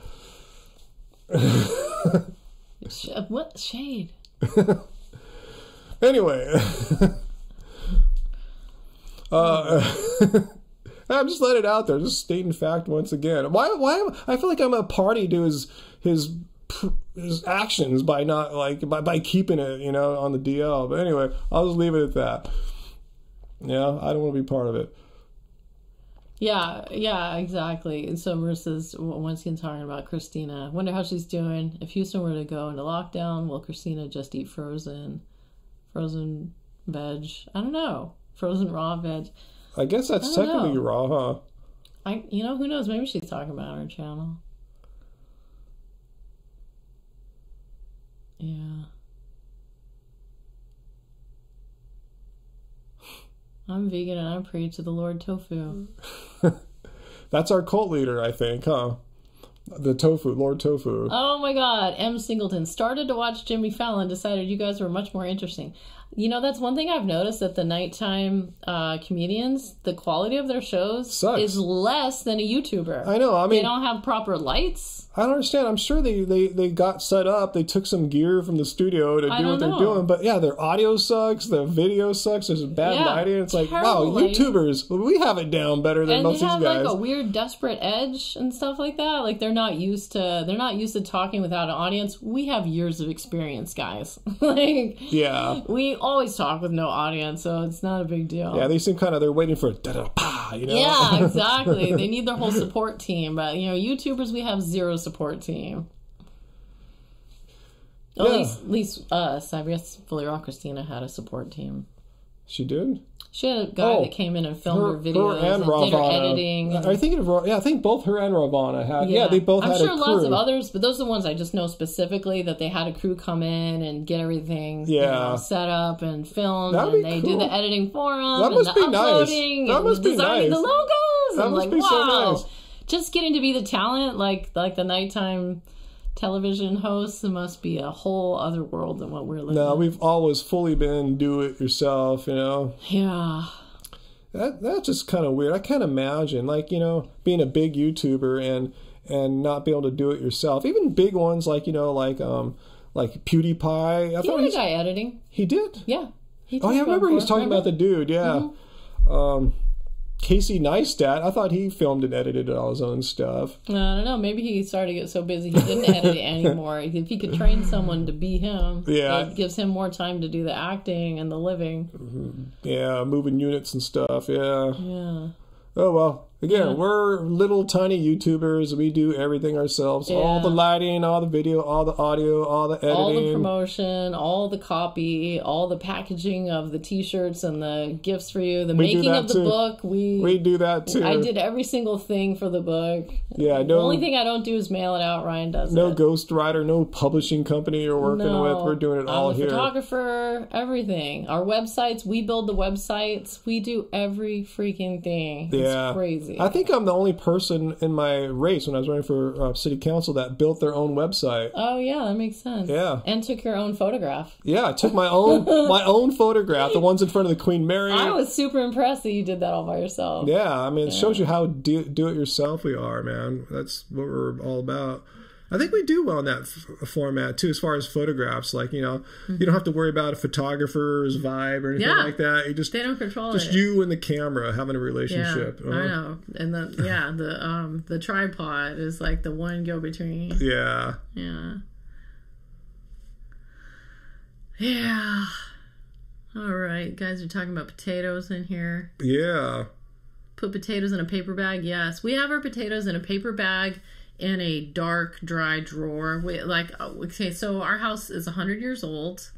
What shade? Anyway. I'm just letting it out there, just stating fact once again. Why I feel like I'm a party to his actions by not by keeping it, you know, on the DL. But anyway, I'll just leave it at that. Yeah, I don't want to be part of it. Yeah, exactly. And so Marissa's once again talking about Christina. Wonder how she's doing. If Houston were to go into lockdown, will Christina just eat frozen veg? I don't know. Frozen raw veg. I guess that's technically raw, huh? Who knows? Maybe she's talking about her channel. Yeah. I'm vegan and I pray to the Lord Tofu. That's our cult leader, I think, huh? The Tofu, Lord Tofu. Oh my God. M. Singleton started to watch Jimmy Fallon, decided you guys were much more interesting. You know, that's one thing I've noticed, that the nighttime comedians, the quality of their shows Sucks. is less than a YouTuber. I know. I mean, they don't have proper lights. I don't understand. I'm sure they got set up. They took some gear from the studio to do what they're doing. But yeah, their audio sucks. Their video sucks. There's bad lighting. It's like, wow, YouTubers, we have it down better than most of these guys. And they have like a weird desperate edge and stuff like that. Like they're not used to talking without an audience. We have years of experience, guys. Like, yeah. We always talk with no audience, so it's not a big deal. Yeah, they seem they're waiting for da-da-pa, you know? Yeah, exactly. They need their whole support team. But, you know, YouTubers, we have zero support team. Yeah. At least us. I guess Fully Raw Christina had a support team. She did? She had a guy that came in and filmed her videos and did her editing. I think both her and Ravana had. Yeah, they both had a crew. I'm sure lots of others, but those are the ones I just know specifically, that they had a crew come in and get everything set up and filmed, and they do the editing for them, that must and the be uploading, nice. That must and be designing nice. the logos. That and must like, be wow. so nice. Just getting to be the talent, like the nighttime television hosts, it must be a whole other world than what we're living. No, we've always fully been do it yourself, you know. Yeah. That's just kind of weird. I can't imagine, like, you know, being a big YouTuber and not be able to do it yourself. Even big ones like, you know, like PewDiePie. He had a guy editing. He did? Yeah. I remember he was talking about the dude. Yeah. Mm-hmm. Casey Neistat, I thought he filmed and edited all his own stuff. I don't know. Maybe he started to get so busy he didn't edit it anymore. If he could train someone to be him, it gives him more time to do the acting and the living. Mm-hmm. Yeah, moving units and stuff. Yeah. Yeah. Oh, well. Again, we're little tiny YouTubers. We do everything ourselves. Yeah. All the lighting, all the video, all the audio, all the editing. All the promotion, all the copy, all the packaging of the t-shirts and the gifts for you, the making of the book. We do that too. I did every single thing for the book. Yeah, the only thing I don't do is mail it out. Ryan does no ghostwriter, no publishing company you're working with. We're doing it all here. Photographer, everything. Our websites, we build the websites. We do every freaking thing. It's crazy. I think I'm the only person in my race when I was running for city council that built their own website. Oh yeah, that makes sense. Yeah, and took your own photograph. Yeah, I took my own photograph, the ones in front of the Queen Mary. I was super impressed that you did that all by yourself. Yeah, I mean, it shows you how do it yourself we are, man. That's what we're all about. I think we do well in that format too, as far as photographs. Like, you know, you don't have to worry about a photographer's vibe or anything like that. You just they don't control just you and the camera having a relationship. Yeah, I know. And the tripod is like the one go between. Yeah. Yeah. Yeah. All right, guys are talking about potatoes in here. Yeah. Put potatoes in a paper bag. Yes, we have our potatoes in a paper bag. In a dark, dry drawer. So our house is 100 years old,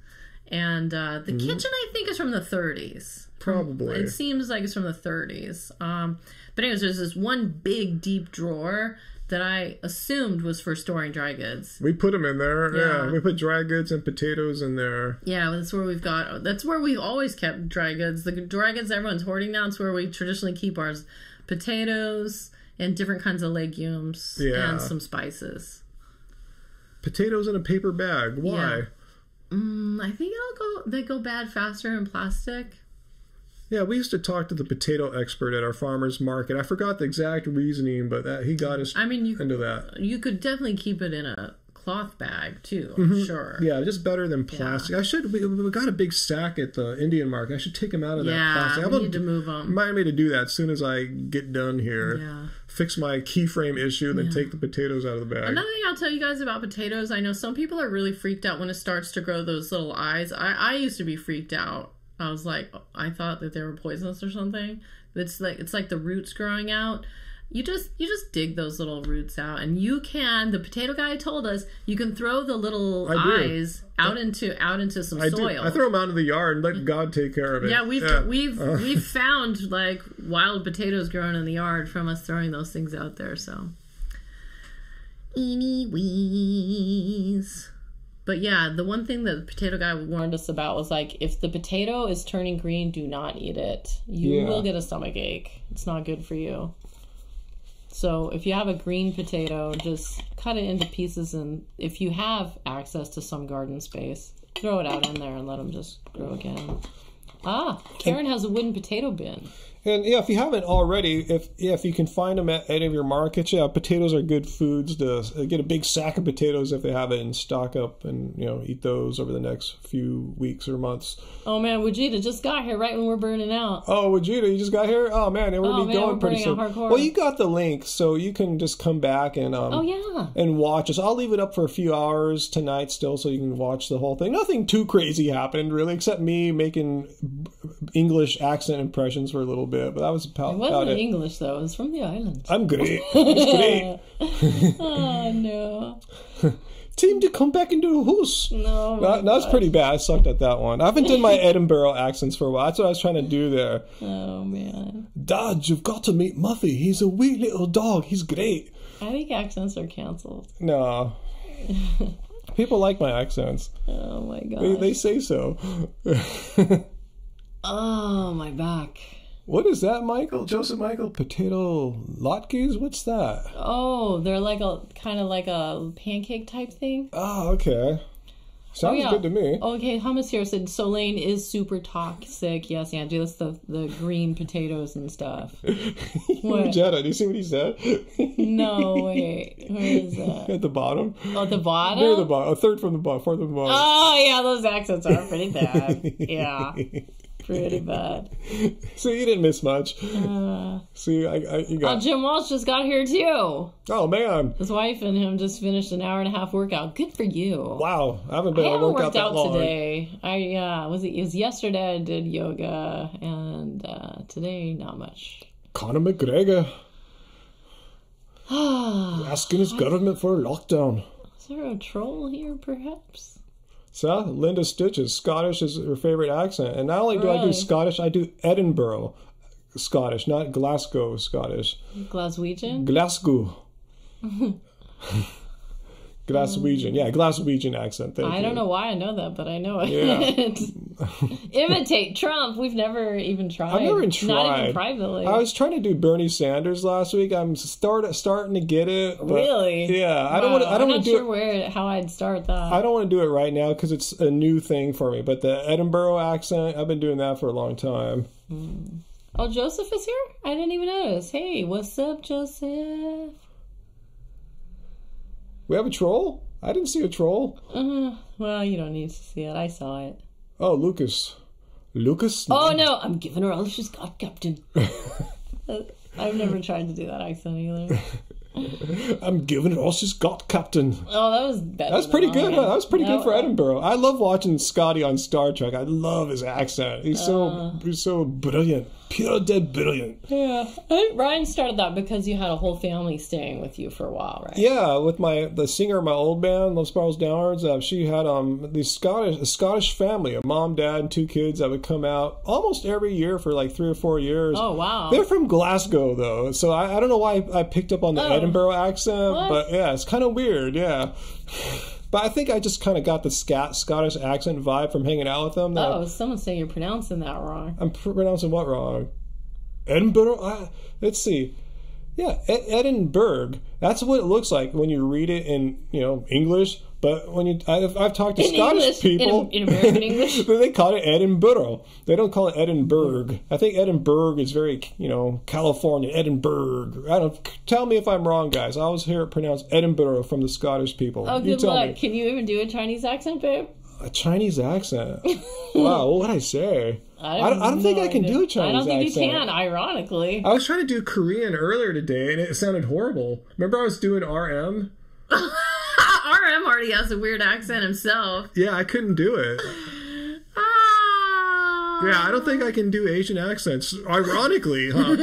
and the kitchen, I think, is from the 30s. Probably. It seems like it's from the 30s. But anyways, there's this one big, deep drawer that I assumed was for storing dry goods. We put them in there. Yeah. We put dry goods and potatoes in there. Yeah, that's where we've always kept dry goods. The dry goods everyone's hoarding now, it's where we traditionally keep ours. Potatoes and different kinds of legumes and some spices. Potatoes in a paper bag. Why? Yeah. I think they go bad faster in plastic. Yeah, we used to talk to the potato expert at our farmer's market. I forgot the exact reasoning, but he got us into that. You could definitely keep it in a cloth bag too, I'm sure. Yeah, just better than plastic. Yeah. We got a big sack at the Indian market. I should take them out of that plastic. We need to move them. Remind me to do that as soon as I get done here. Yeah. Fix my keyframe issue, then take the potatoes out of the bag. Another thing I'll tell you guys about potatoes, I know some people are really freaked out when it starts to grow those little eyes. I used to be freaked out. I was like, I thought that they were poisonous or something. It's like the roots growing out. You just dig those little roots out, and the potato guy told us you can throw the little eyes out into some soil. I throw them out in the yard and let God take care of it. Yeah, we've found like wild potatoes growing in the yard from us throwing those things out there. So, anyways. But yeah, the one thing that the potato guy warned us about was like, if the potato is turning green, do not eat it. You will get a stomach ache. It's not good for you. So if you have a green potato, just cut it into pieces, and if you have access to some garden space, throw it out in there and let them just grow again. Karen has a wooden potato bin. And yeah, if you haven't already, if you can find them at any of your markets, yeah, potatoes are good foods to get a big sack of potatoes if they have it and stock up and, eat those over the next few weeks or months. Oh man, Vegeta just got here right when we're burning out. Oh, Vegeta, you just got here? Oh man, and we're going to be going pretty soon. Well, you got the link, so you can just come back and and watch us. I'll leave it up for a few hours tonight still, so you can watch the whole thing. Nothing too crazy happened really, except me making English accent impressions for a little bit, but that was about it. Wasn't English though, it was from the islands. I'm great. It's great. Oh no. Team to come back into the house. No. That's pretty bad. I sucked at that one. I haven't done my Edinburgh accents for a while. That's what I was trying to do there. Oh man. Dad, you've got to meet Muffy. He's a wee little dog. He's great. I think accents are canceled. No. People like my accents. Oh my god. They say so. Oh, my back. What is that, Michael? Joseph Michael? Potato latkes? What's that? Oh, they're like kind of like a pancake type thing. Oh, okay. Sounds good to me. Okay, Hummus here said Solane is super toxic. Yes, Angie, that's the green potatoes and stuff. What? Jetta, do you see what he said? No, wait. Where is that? At the bottom. Oh, at the bottom? Near the bottom. A third from the bottom. Fourth from the bottom. Oh, yeah, those accents are pretty bad. Yeah. Pretty bad. So you didn't miss much. See, you got. Jim Walsh just got here too. Oh man, his wife and him just finished an 1.5-hour workout. Good for you. Wow, I haven't been able to work out that long. Today. It was yesterday. I did yoga, and today not much. Conor McGregor asking his government for a lockdown. Is there a troll here, perhaps? So, Linda Stitches, Scottish is her favorite accent. And not only do I do Scottish, I do Edinburgh Scottish, not Glasgow Scottish. Glaswegian? Glasgow. Glaswegian. Yeah, Glaswegian accent. Thank you. I don't know why I know that, but I know it. Yeah. Imitate Trump. We've never even tried. I've never tried. Not even privately. I was trying to do Bernie Sanders last week. I'm starting to get it. But really? Yeah. Wow. I'm not sure how I'd start that. I don't want to do it right now because it's a new thing for me. But the Edinburgh accent, I've been doing that for a long time. Oh, Joseph is here? I didn't even notice. Hey, what's up, Joseph? We have a troll? I didn't see a troll. Well, you don't need to see it. I saw it. Oh, Lucas. Lucas? Oh, no. I'm giving her all she's got, Captain. I've never tried to do that accent either. I'm giving it all she's got, Captain. Oh, that was better. That's pretty good, huh? That was pretty good for Edinburgh. I love watching Scotty on Star Trek. I love his accent. He's so brilliant. Pure dead brilliant. Yeah. I think Ryan started that because you had a whole family staying with you for a while, right? Yeah, with the singer of my old band, Love Spirals Downwards, she had a Scottish family, a mom, dad, and 2 kids that would come out almost every year for like 3 or 4 years. Oh, wow. They're from Glasgow, though, so I don't know why I picked up on the Edinburgh accent, but yeah, it's kind of weird, yeah. But I think I just kind of got the Scottish accent vibe from hanging out with them. Someone's saying you're pronouncing that wrong. I'm pronouncing what wrong? Edinburgh? Let's see. Yeah, Edinburgh. That's what it looks like when you read it in, English. But when I've talked to Scottish people in American English, they call it Edinburgh. They don't call it Edinburgh. I think Edinburgh is very, California. Edinburgh. Tell me if I'm wrong, guys. I always hear it pronounced Edinburgh from the Scottish people. Oh, good luck. Can you even do a Chinese accent, babe? A Chinese accent? Wow, what would I say? I don't think I can do a Chinese accent. I don't think you can, ironically. I was trying to do Korean earlier today, and it sounded horrible. Remember I was doing RM? RM already has a weird accent himself. Yeah, I couldn't do it. Yeah, I don't think I can do Asian accents. Ironically, huh?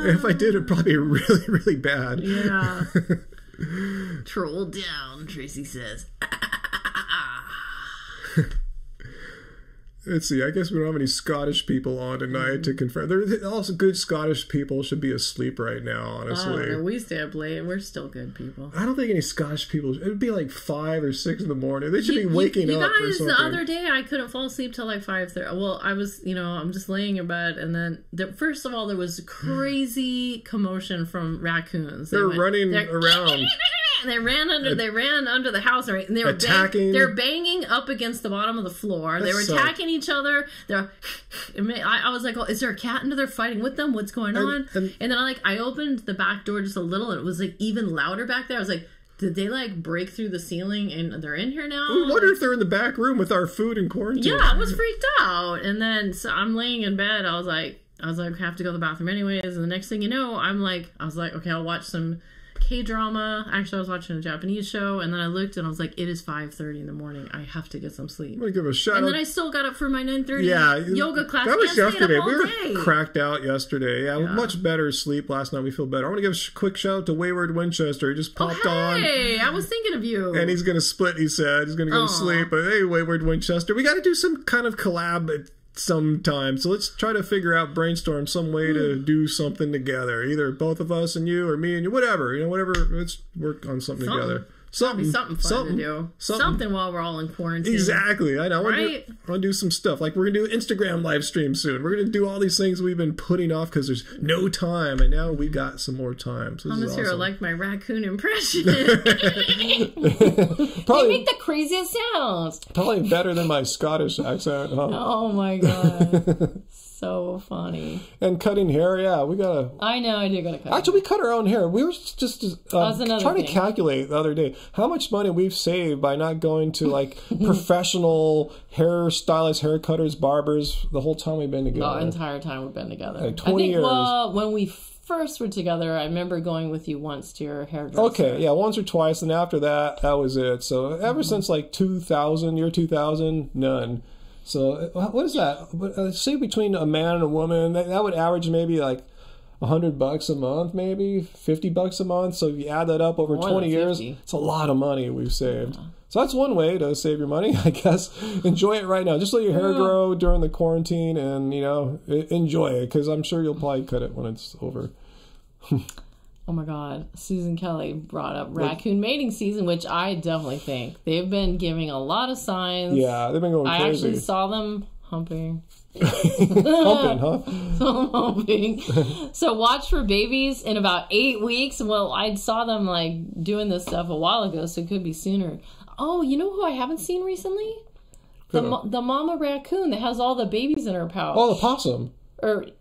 If I did, it'd probably be really, really bad. Yeah. Troll down, Tracy says. Let's see. I guess we don't have any Scottish people on tonight to confirm. There also good Scottish people should be asleep right now. Honestly, we stay up late. We're still good people. I don't think any Scottish people. It would be like 5 or 6 in the morning. They should be waking up. You guys, or something. the other day I couldn't fall asleep till like 5:30. Well, I was, I'm just laying in bed, and then first of all there was crazy commotion from raccoons. They're running around. They ran under the house, right? And they were attacking. They're banging up against the bottom of the floor. They were attacking each other. I was like, "Oh, is there a cat under there fighting with them? What's going on?" And then I opened the back door just a little, and it was like even louder back there. I was like, did they like break through the ceiling and they're in here now? I wonder if they're in the back room with our food in quarantine. Yeah, I was freaked out. And then so I'm laying in bed. I was like, I have to go to the bathroom anyways. And the next thing you know, I was like, okay, I'll watch some K-drama. Actually, I was watching a Japanese show, and then I looked and I was like, it is 5:30 in the morning. I have to get some sleep. I'm gonna give a shout and out. then I still got up for my 9:30 yoga class. That was yesterday. We were cracked out yesterday. Yeah, much better sleep last night. We feel better. I want to give a quick shout out to Wayward Winchester. He just popped on. Hey, I was thinking of you. And he's gonna split. He said he's gonna go to sleep. But hey, Wayward Winchester, we got to do some kind of collab sometime. So let's try to brainstorm some way to do something together. Either both of us and you, or me and you, whatever. Whatever. Let's work on something together. Something fun to do. Something while we're all in quarantine. Exactly. I know. I want to do some stuff. Like we're going to do Instagram live stream soon. We're going to do all these things we've been putting off because there's no time. And now we got some more time. So this is awesome. I like my raccoon impression. Probably, they make the craziest sounds. Probably better than my Scottish accent. Huh? Oh my God. So funny. And cutting hair, yeah, we gotta. I know, I do gotta cut. Actually, we cut our own hair. We were just trying to calculate the other day how much money we've saved by not going to like professional hairstylists, hair cutters, barbers the whole time we've been together. The entire time we've been together. Like 20 years. Well, when we first were together, I remember going with you once to your hairdresser. Okay, yeah, once or twice, and after that was it. So ever since like 2000, year 2000, none. So what is that? Say between a man and a woman, that would average maybe like $100 a month, maybe $50 a month. So if you add that up over 20 years, it's a lot of money we've saved. Yeah. So that's one way to save your money, I guess. Enjoy it right now. Just let your hair grow during the quarantine, and enjoy it, because I'm sure you'll probably cut it when it's over. Oh my God, Susan Kelly brought up raccoon mating season, which I definitely think they've been giving a lot of signs. Yeah, they've been going crazy. I actually saw them humping. Humping, huh? Humping. So watch for babies in about 8 weeks. Well, I saw them like doing this stuff a while ago, so it could be sooner. Oh, you know who I haven't seen recently? The mama raccoon that has all the babies in her pouch. Oh, the possum. I've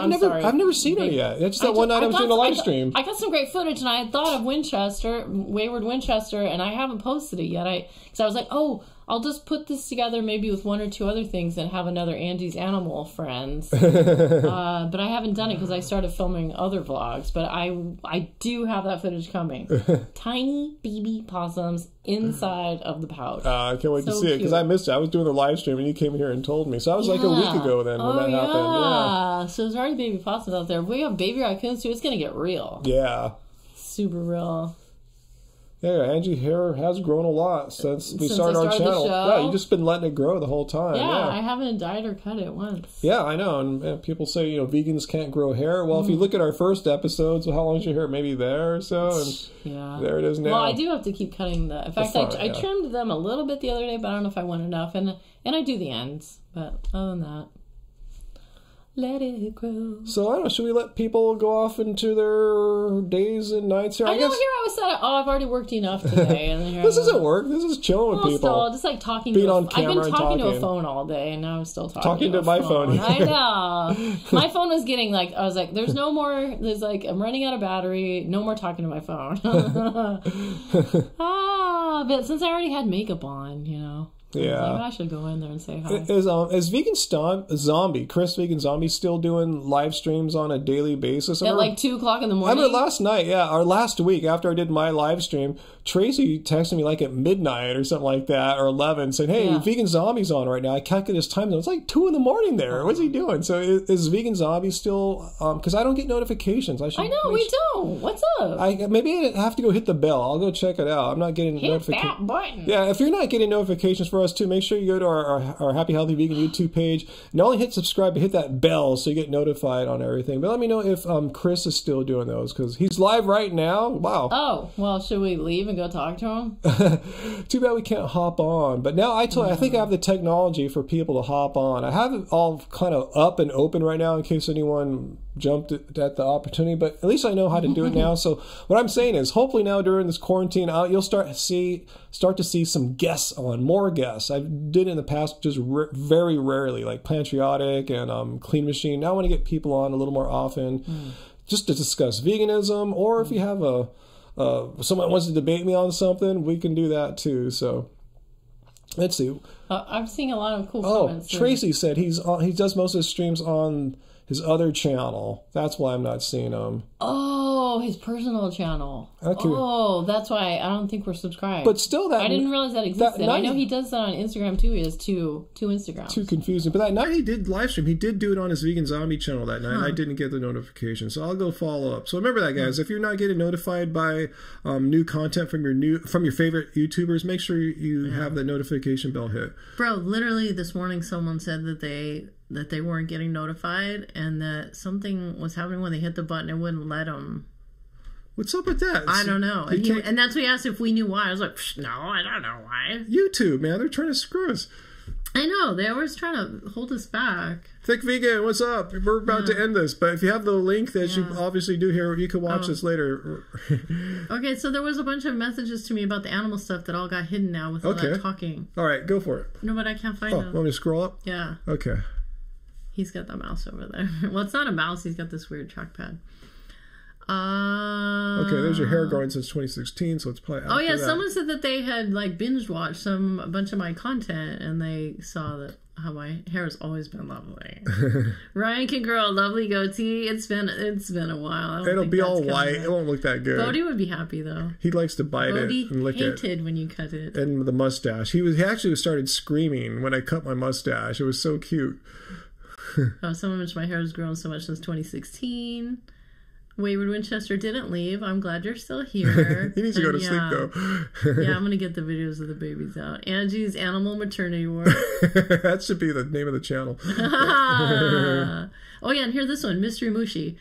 never seen her yet. It's that one night I was doing a live stream. I got some great footage, and I had thought of Wayward Winchester, and I haven't posted it yet. Because I was like, I'll just put this together maybe with 1 or 2 other things and have another Andy's Animal Friends. But I haven't done it because I started filming other vlogs. But I do have that footage coming. Tiny baby possums inside of the pouch. I can't wait to see it, because I missed it. I was doing the live stream and you came here and told me. So that was like a week ago then when that happened. Yeah. So there's already baby possums out there. If we have baby raccoons too, it's going to get real. Yeah. Super real. Yeah, Angie hair has grown a lot since we started our channel. Yeah, you've just been letting it grow the whole time. Yeah, I haven't dyed or cut it once. Yeah, I know. And people say, vegans can't grow hair. Well, if you look at our first episodes, how long is your hair? Maybe there or so? And there it is now. Well, I do have to keep cutting in fact, I trimmed them a little bit the other day, but I don't know if I went enough. And I do the ends. But other than that, let it grow. So, I don't know, should we let people go off into their days and nights here? I know, here I was saying, I've already worked enough today. And here this isn't work. This is chilling with people. Still, just like talking to I've been talking to a phone all day, and now I'm still talking to my phone. I know. My phone was getting I was like, there's no more, I'm running out of battery, no more talking to my phone. But since I already had makeup on, Yeah, I should go in there and say hi. Is Vegan Zombie, Chris Vegan Zombie, still doing live streams on a daily basis? At like 2 o'clock in the morning? I remember last night, or last week after I did my live stream, Tracy texted me like at midnight or something like that, or 11, saying, hey, Vegan Zombie's on right now. I calculated his time zone. It's like 2 in the morning there. What's he doing? So is Vegan Zombie still, because I don't get notifications. I know, we don't. What's up? Maybe I have to go hit the bell. I'll go check it out. I'm not getting notifications. Hit that button. Yeah, if you're not getting notifications for us, us too, make sure you go to our Happy Healthy Vegan YouTube page. Not only hit subscribe, but hit that bell so you get notified on everything. But let me know if Chris is still doing those, because he's live right now. Wow. Oh, well, should we leave and go talk to him? Too bad we can't hop on. But now I think I have the technology for people to hop on. I have it all kind of up and open right now in case anyone jumped at the opportunity, but at least I know how to do it now. So what I'm saying is, hopefully now during this quarantine, you'll start to see some guests on, more guests. I did in the past just very rarely, like Plantriotic and Clean Machine. Now I want to get people on a little more often, just to discuss veganism, or if you have someone wants to debate me on something, we can do that too. So let's see. I'm seeing a lot of cool comments. Tracy said he does most of his streams on his other channel. That's why I'm not seeing him. Oh, his personal channel. Okay. Oh, that's why I don't think we're subscribed. But still, I didn't realize that existed. I know he does that on Instagram too. He has two Instagrams. Too confusing. But that night he did live stream. He did do it on his Vegan Zombie channel that night. I didn't get the notification, so I'll go follow up. So remember that, guys. If you're not getting notified by new content from your favorite YouTubers, make sure you have the notification bell hit. Bro, literally this morning someone said that they weren't getting notified and that something was happening when they hit the button. It wouldn't let them. What's up with that? I don't know. And that's why he asked if we knew why. I was like, no, I don't know why. YouTube, man, they're trying to screw us. I know. They're always trying to hold us back. Thick Vegan, what's up? We're about to end this, but if you have the link that you obviously do here, you can watch this later. Okay, so there was a bunch of messages to me about the animal stuff that all got hidden now with all that talking. All right, go for it. No, but I can't find them. Want me to scroll up? Yeah. Okay. He's got the mouse over there. Well, it's not a mouse. He's got this weird trackpad. Okay, there's your hair growing since 2016, so it's probably after that. Someone said that they had like binge watched a bunch of my content, and they saw that how my hair has always been lovely. Ryan can grow a lovely goatee. It's been a while. It'll be all white. It won't look that good. Bodie would be happy though. He likes to bite it and lick it. Hated when you cut it. And the mustache. He actually started screaming when I cut my mustache. It was so cute. Someone mentioned my hair has grown so much since 2016. Wayward Winchester didn't leave. I'm glad you're still here. He needs to go to sleep, though. Yeah, I'm going to get the videos of the babies out. Angie's Animal Maternity Ward. That should be the name of the channel. Oh, yeah, and hear this one. Mystery Mushi.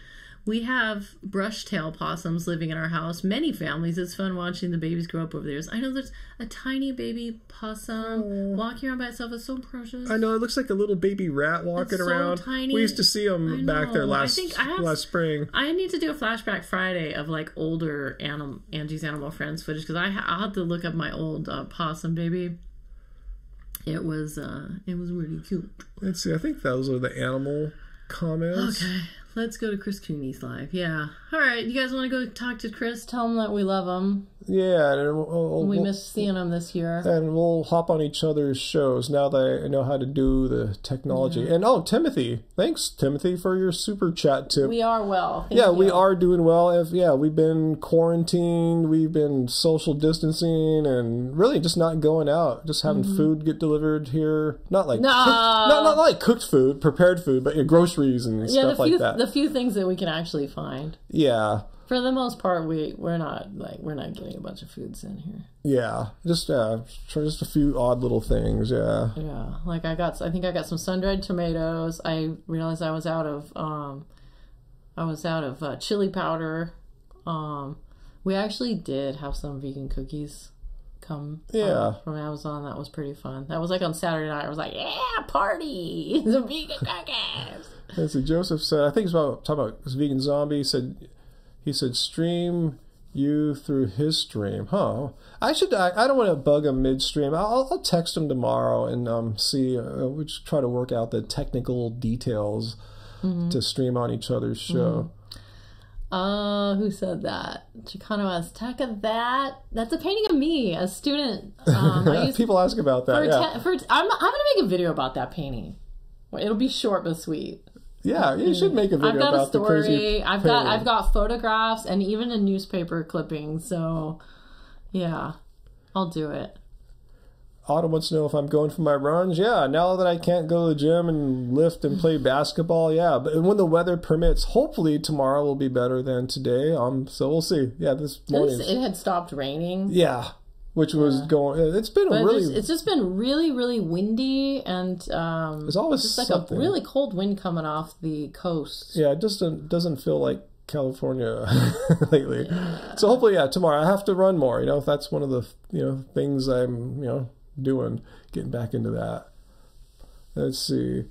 We have brush-tail possums living in our house. Many families. It's fun watching the babies grow up over there. I know there's a tiny baby possum walking around by itself. It's so precious. I know. It looks like a little baby rat walking around. Tiny. We used to see them back there last spring. I need to do a Flashback Friday of like older Angie's Animal Friends footage, because I'll have to look up my old possum baby. It was really cute. Let's see. I think those are the animal comments. Okay. Let's go to Chris Cooney's live. Yeah. All right. You guys want to go talk to Chris? Tell him that we love him. Yeah. We miss seeing him this year. And we'll hop on each other's shows now that I know how to do the technology. Yeah. And Timothy. Thanks, Timothy, for your super chat tip. We are well. Thank you. We are doing well. We've been quarantined. We've been social distancing and really just not going out. Just having food get delivered here. Not like not like cooked food, prepared food, but groceries and stuff like that. The few things that we can actually find. Yeah. For the most part, we're not getting a bunch of foods in here. Yeah, just a few odd little things. Yeah. Yeah, like I think I got some sun-dried tomatoes. I realized I was out of chili powder. We actually did have some vegan cookies come from Amazon. That was pretty fun. That was like on Saturday night. I was like, yeah, party, some vegan cookies. Let's see, Joseph said, I think it's talking about this Vegan Zombie. He said stream you through his stream. Huh. I don't want to bug him midstream. I'll text him tomorrow and see. We'll just try to work out the technical details to stream on each other's show. Who said that? Chicano Azteca. That's a painting of me, a student. People ask about that. I'm gonna make a video about that painting. It'll be short but sweet. Yeah, you should make a video about the crazy. I've got photographs and even a newspaper clipping. So, yeah, I'll do it. Autumn wants to know if I'm going for my runs. Yeah, now that I can't go to the gym and lift and play basketball, yeah. But when the weather permits, hopefully tomorrow will be better than today. So we'll see. Yeah, this morning it had stopped raining. Yeah. which was going. It's been But a really. it's just been really, really windy, and There's always just like something. a really cold wind coming off the coast. Yeah, it just doesn't feel like California lately. So hopefully, tomorrow I have to run more. You know, that's one of the things I'm doing, getting back into that. Let's see.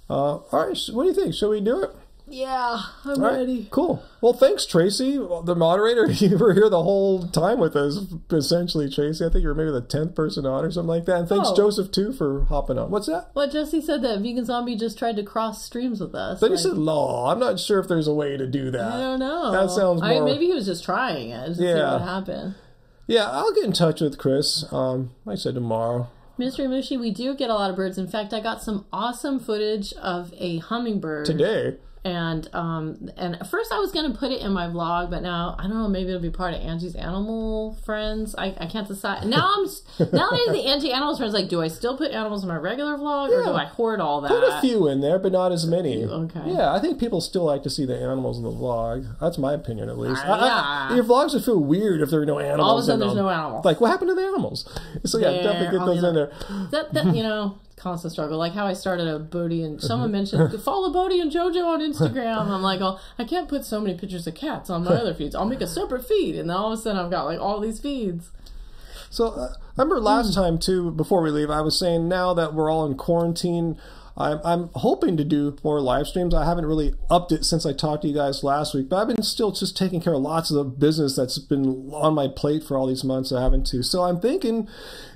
All right, what do you think? Shall we do it? Yeah, I'm All right, ready. cool. Well, thanks, Tracy, the moderator. You were here the whole time with us, essentially, Tracy. I think you were maybe the 10th person on or something like that. And thanks, Joseph, too, for hopping on. What's that? Well, Jesse said that Vegan Zombie just tried to cross streams with us. Then he said, "Law." I'm not sure if there's a way to do that. I don't know. That sounds more... maybe he was just trying it. Just to see what happened. Yeah, I'll get in touch with Chris. Like I said, tomorrow. Mystery Mushi, we do get a lot of birds. In fact, I got some awesome footage of a hummingbird Today. And at first I was going to put it in my vlog, but now I don't know, maybe it'll be part of Angie's Animal Friends. I can't decide. Now the Angie Animals Friends, like, do I still put animals in my regular vlog or do I hoard all that? Put a few in there, but not as many. Okay. Yeah, I think people still like to see the animals in the vlog. That's my opinion, at least. Yeah. Your vlogs would feel weird if there were no animals. All of a sudden in there's them. no animals. Like, what happened to the animals? So yeah, definitely get those in there. That constant struggle. Like how I started a Bodhi and someone mentioned follow Bodhi and JoJo on Instagram. I'm like, oh, I can't put so many pictures of cats on my other feeds. I'll make a separate feed, and then all of a sudden I've got like all these feeds. So I remember last time too, before we leave, I was saying now that we're all in quarantine, I'm hoping to do more live streams. I haven't really upped it since I talked to you guys last week, but I've been still just taking care of lots of the business that's been on my plate for all these months I haven't to. So I'm thinking,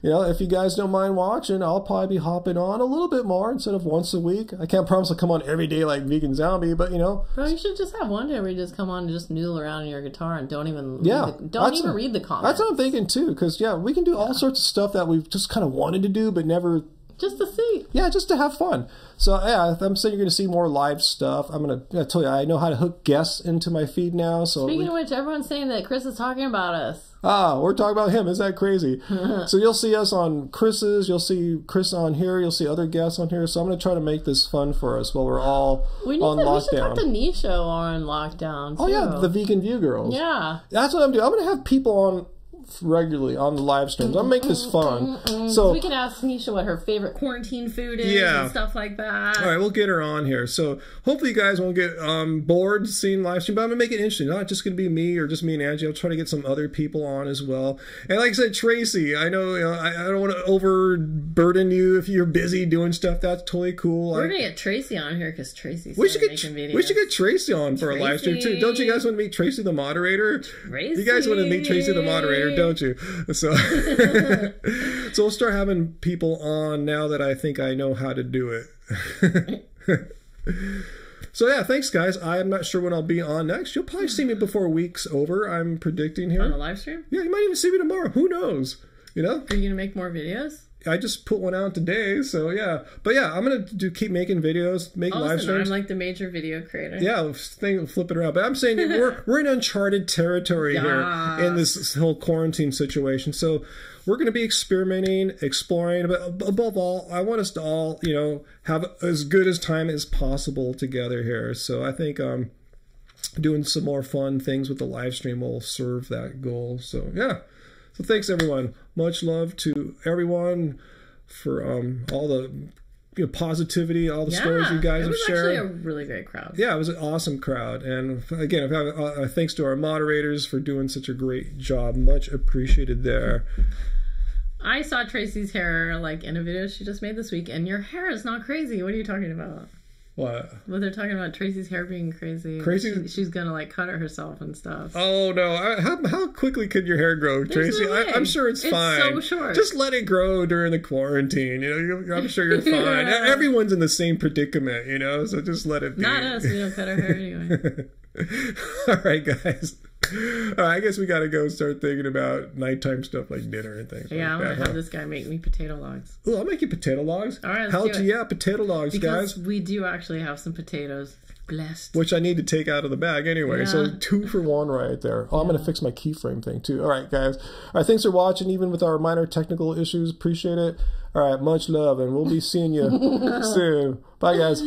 if you guys don't mind watching, I'll probably be hopping on a little bit more instead of once a week. I can't promise I'll come on every day like Vegan Zombie, but Bro, you should just have one day where you just come on and just noodle around on your guitar and don't even read the comments. That's what I'm thinking too, because we can do all sorts of stuff that we've just kind of wanted to do but never. Just to see. Yeah, just to have fun. So, yeah, I'm saying you're going to see more live stuff. I tell you, I know how to hook guests into my feed now. So Speaking of which, everyone's saying that Chris is talking about us. We're talking about him. Isn't that crazy? So you'll see us on Chris's. You'll see Chris on here. You'll see other guests on here. So I'm going to try to make this fun for us while we're all on lockdown. We should talk to Nisha on lockdown, too. Oh, yeah, the Vegan View Girls. Yeah. That's what I'm doing. I'm going to have people on regularly on the live streams. I'll make this fun. So we can ask Nisha what her favorite quarantine food is and stuff like that. All right, we'll get her on here. So hopefully you guys won't get bored seeing live stream, but I'm going to make it interesting. Not just going to be me or just me and Angie. I'll try to get some other people on as well. And like I said, Tracy, I know I don't want to overburden you if you're busy doing stuff. That's totally cool. We're going to get Tracy on here because Tracy's making videos. We should get Tracy on for a live stream too. Don't you guys want to meet Tracy the moderator? Tracy. You guys want to meet Tracy the moderator, don't you? So, so we'll start having people on now that I think I know how to do it. So yeah, thanks guys. I'm not sure when I'll be on next. You'll probably see me before a week's over. I'm predicting here. On the live stream? Yeah, you might even see me tomorrow. Who knows? Are you going to make more videos? I just put one out today, so yeah. But yeah, I'm gonna keep making videos, make live streams. I'm like the major video creator. Yeah, flip it around. But I'm saying we're in uncharted territory here in this whole quarantine situation. So we're gonna be experimenting, exploring. But above all, I want us to all, have as good as time as possible together here. So I think doing some more fun things with the live stream will serve that goal. So yeah. So thanks everyone. Much love to everyone for all the positivity, all the stories you guys have shared. It was actually a really great crowd. Yeah, it was an awesome crowd. And again, thanks to our moderators for doing such a great job. Much appreciated there. I saw Tracy's hair in a video she just made this week, and your hair is not crazy. What are you talking about? What? Well, they're talking about Tracy's hair being crazy. She's gonna cut it herself and stuff. Oh no! How quickly could your hair grow, Tracy? I'm sure it's fine. It's so short. Just let it grow during the quarantine. I'm sure you're fine. Everyone's in the same predicament, so just let it be. Not us. We don't cut our hair anyway. All right, guys. I guess we gotta go start thinking about nighttime stuff like dinner and things. Yeah, I'm gonna have this guy make me potato logs. Oh, I'll make you potato logs. All right, let's do it. Yeah, potato logs, because guys. We do actually have some potatoes. Blessed. Which I need to take out of the bag anyway. Yeah. So 2 for 1 right there. Oh, I'm going to fix my keyframe thing too. All right, guys. All right, thanks for watching, even with our minor technical issues. Appreciate it. All right, much love, and we'll be seeing you soon. Bye, guys.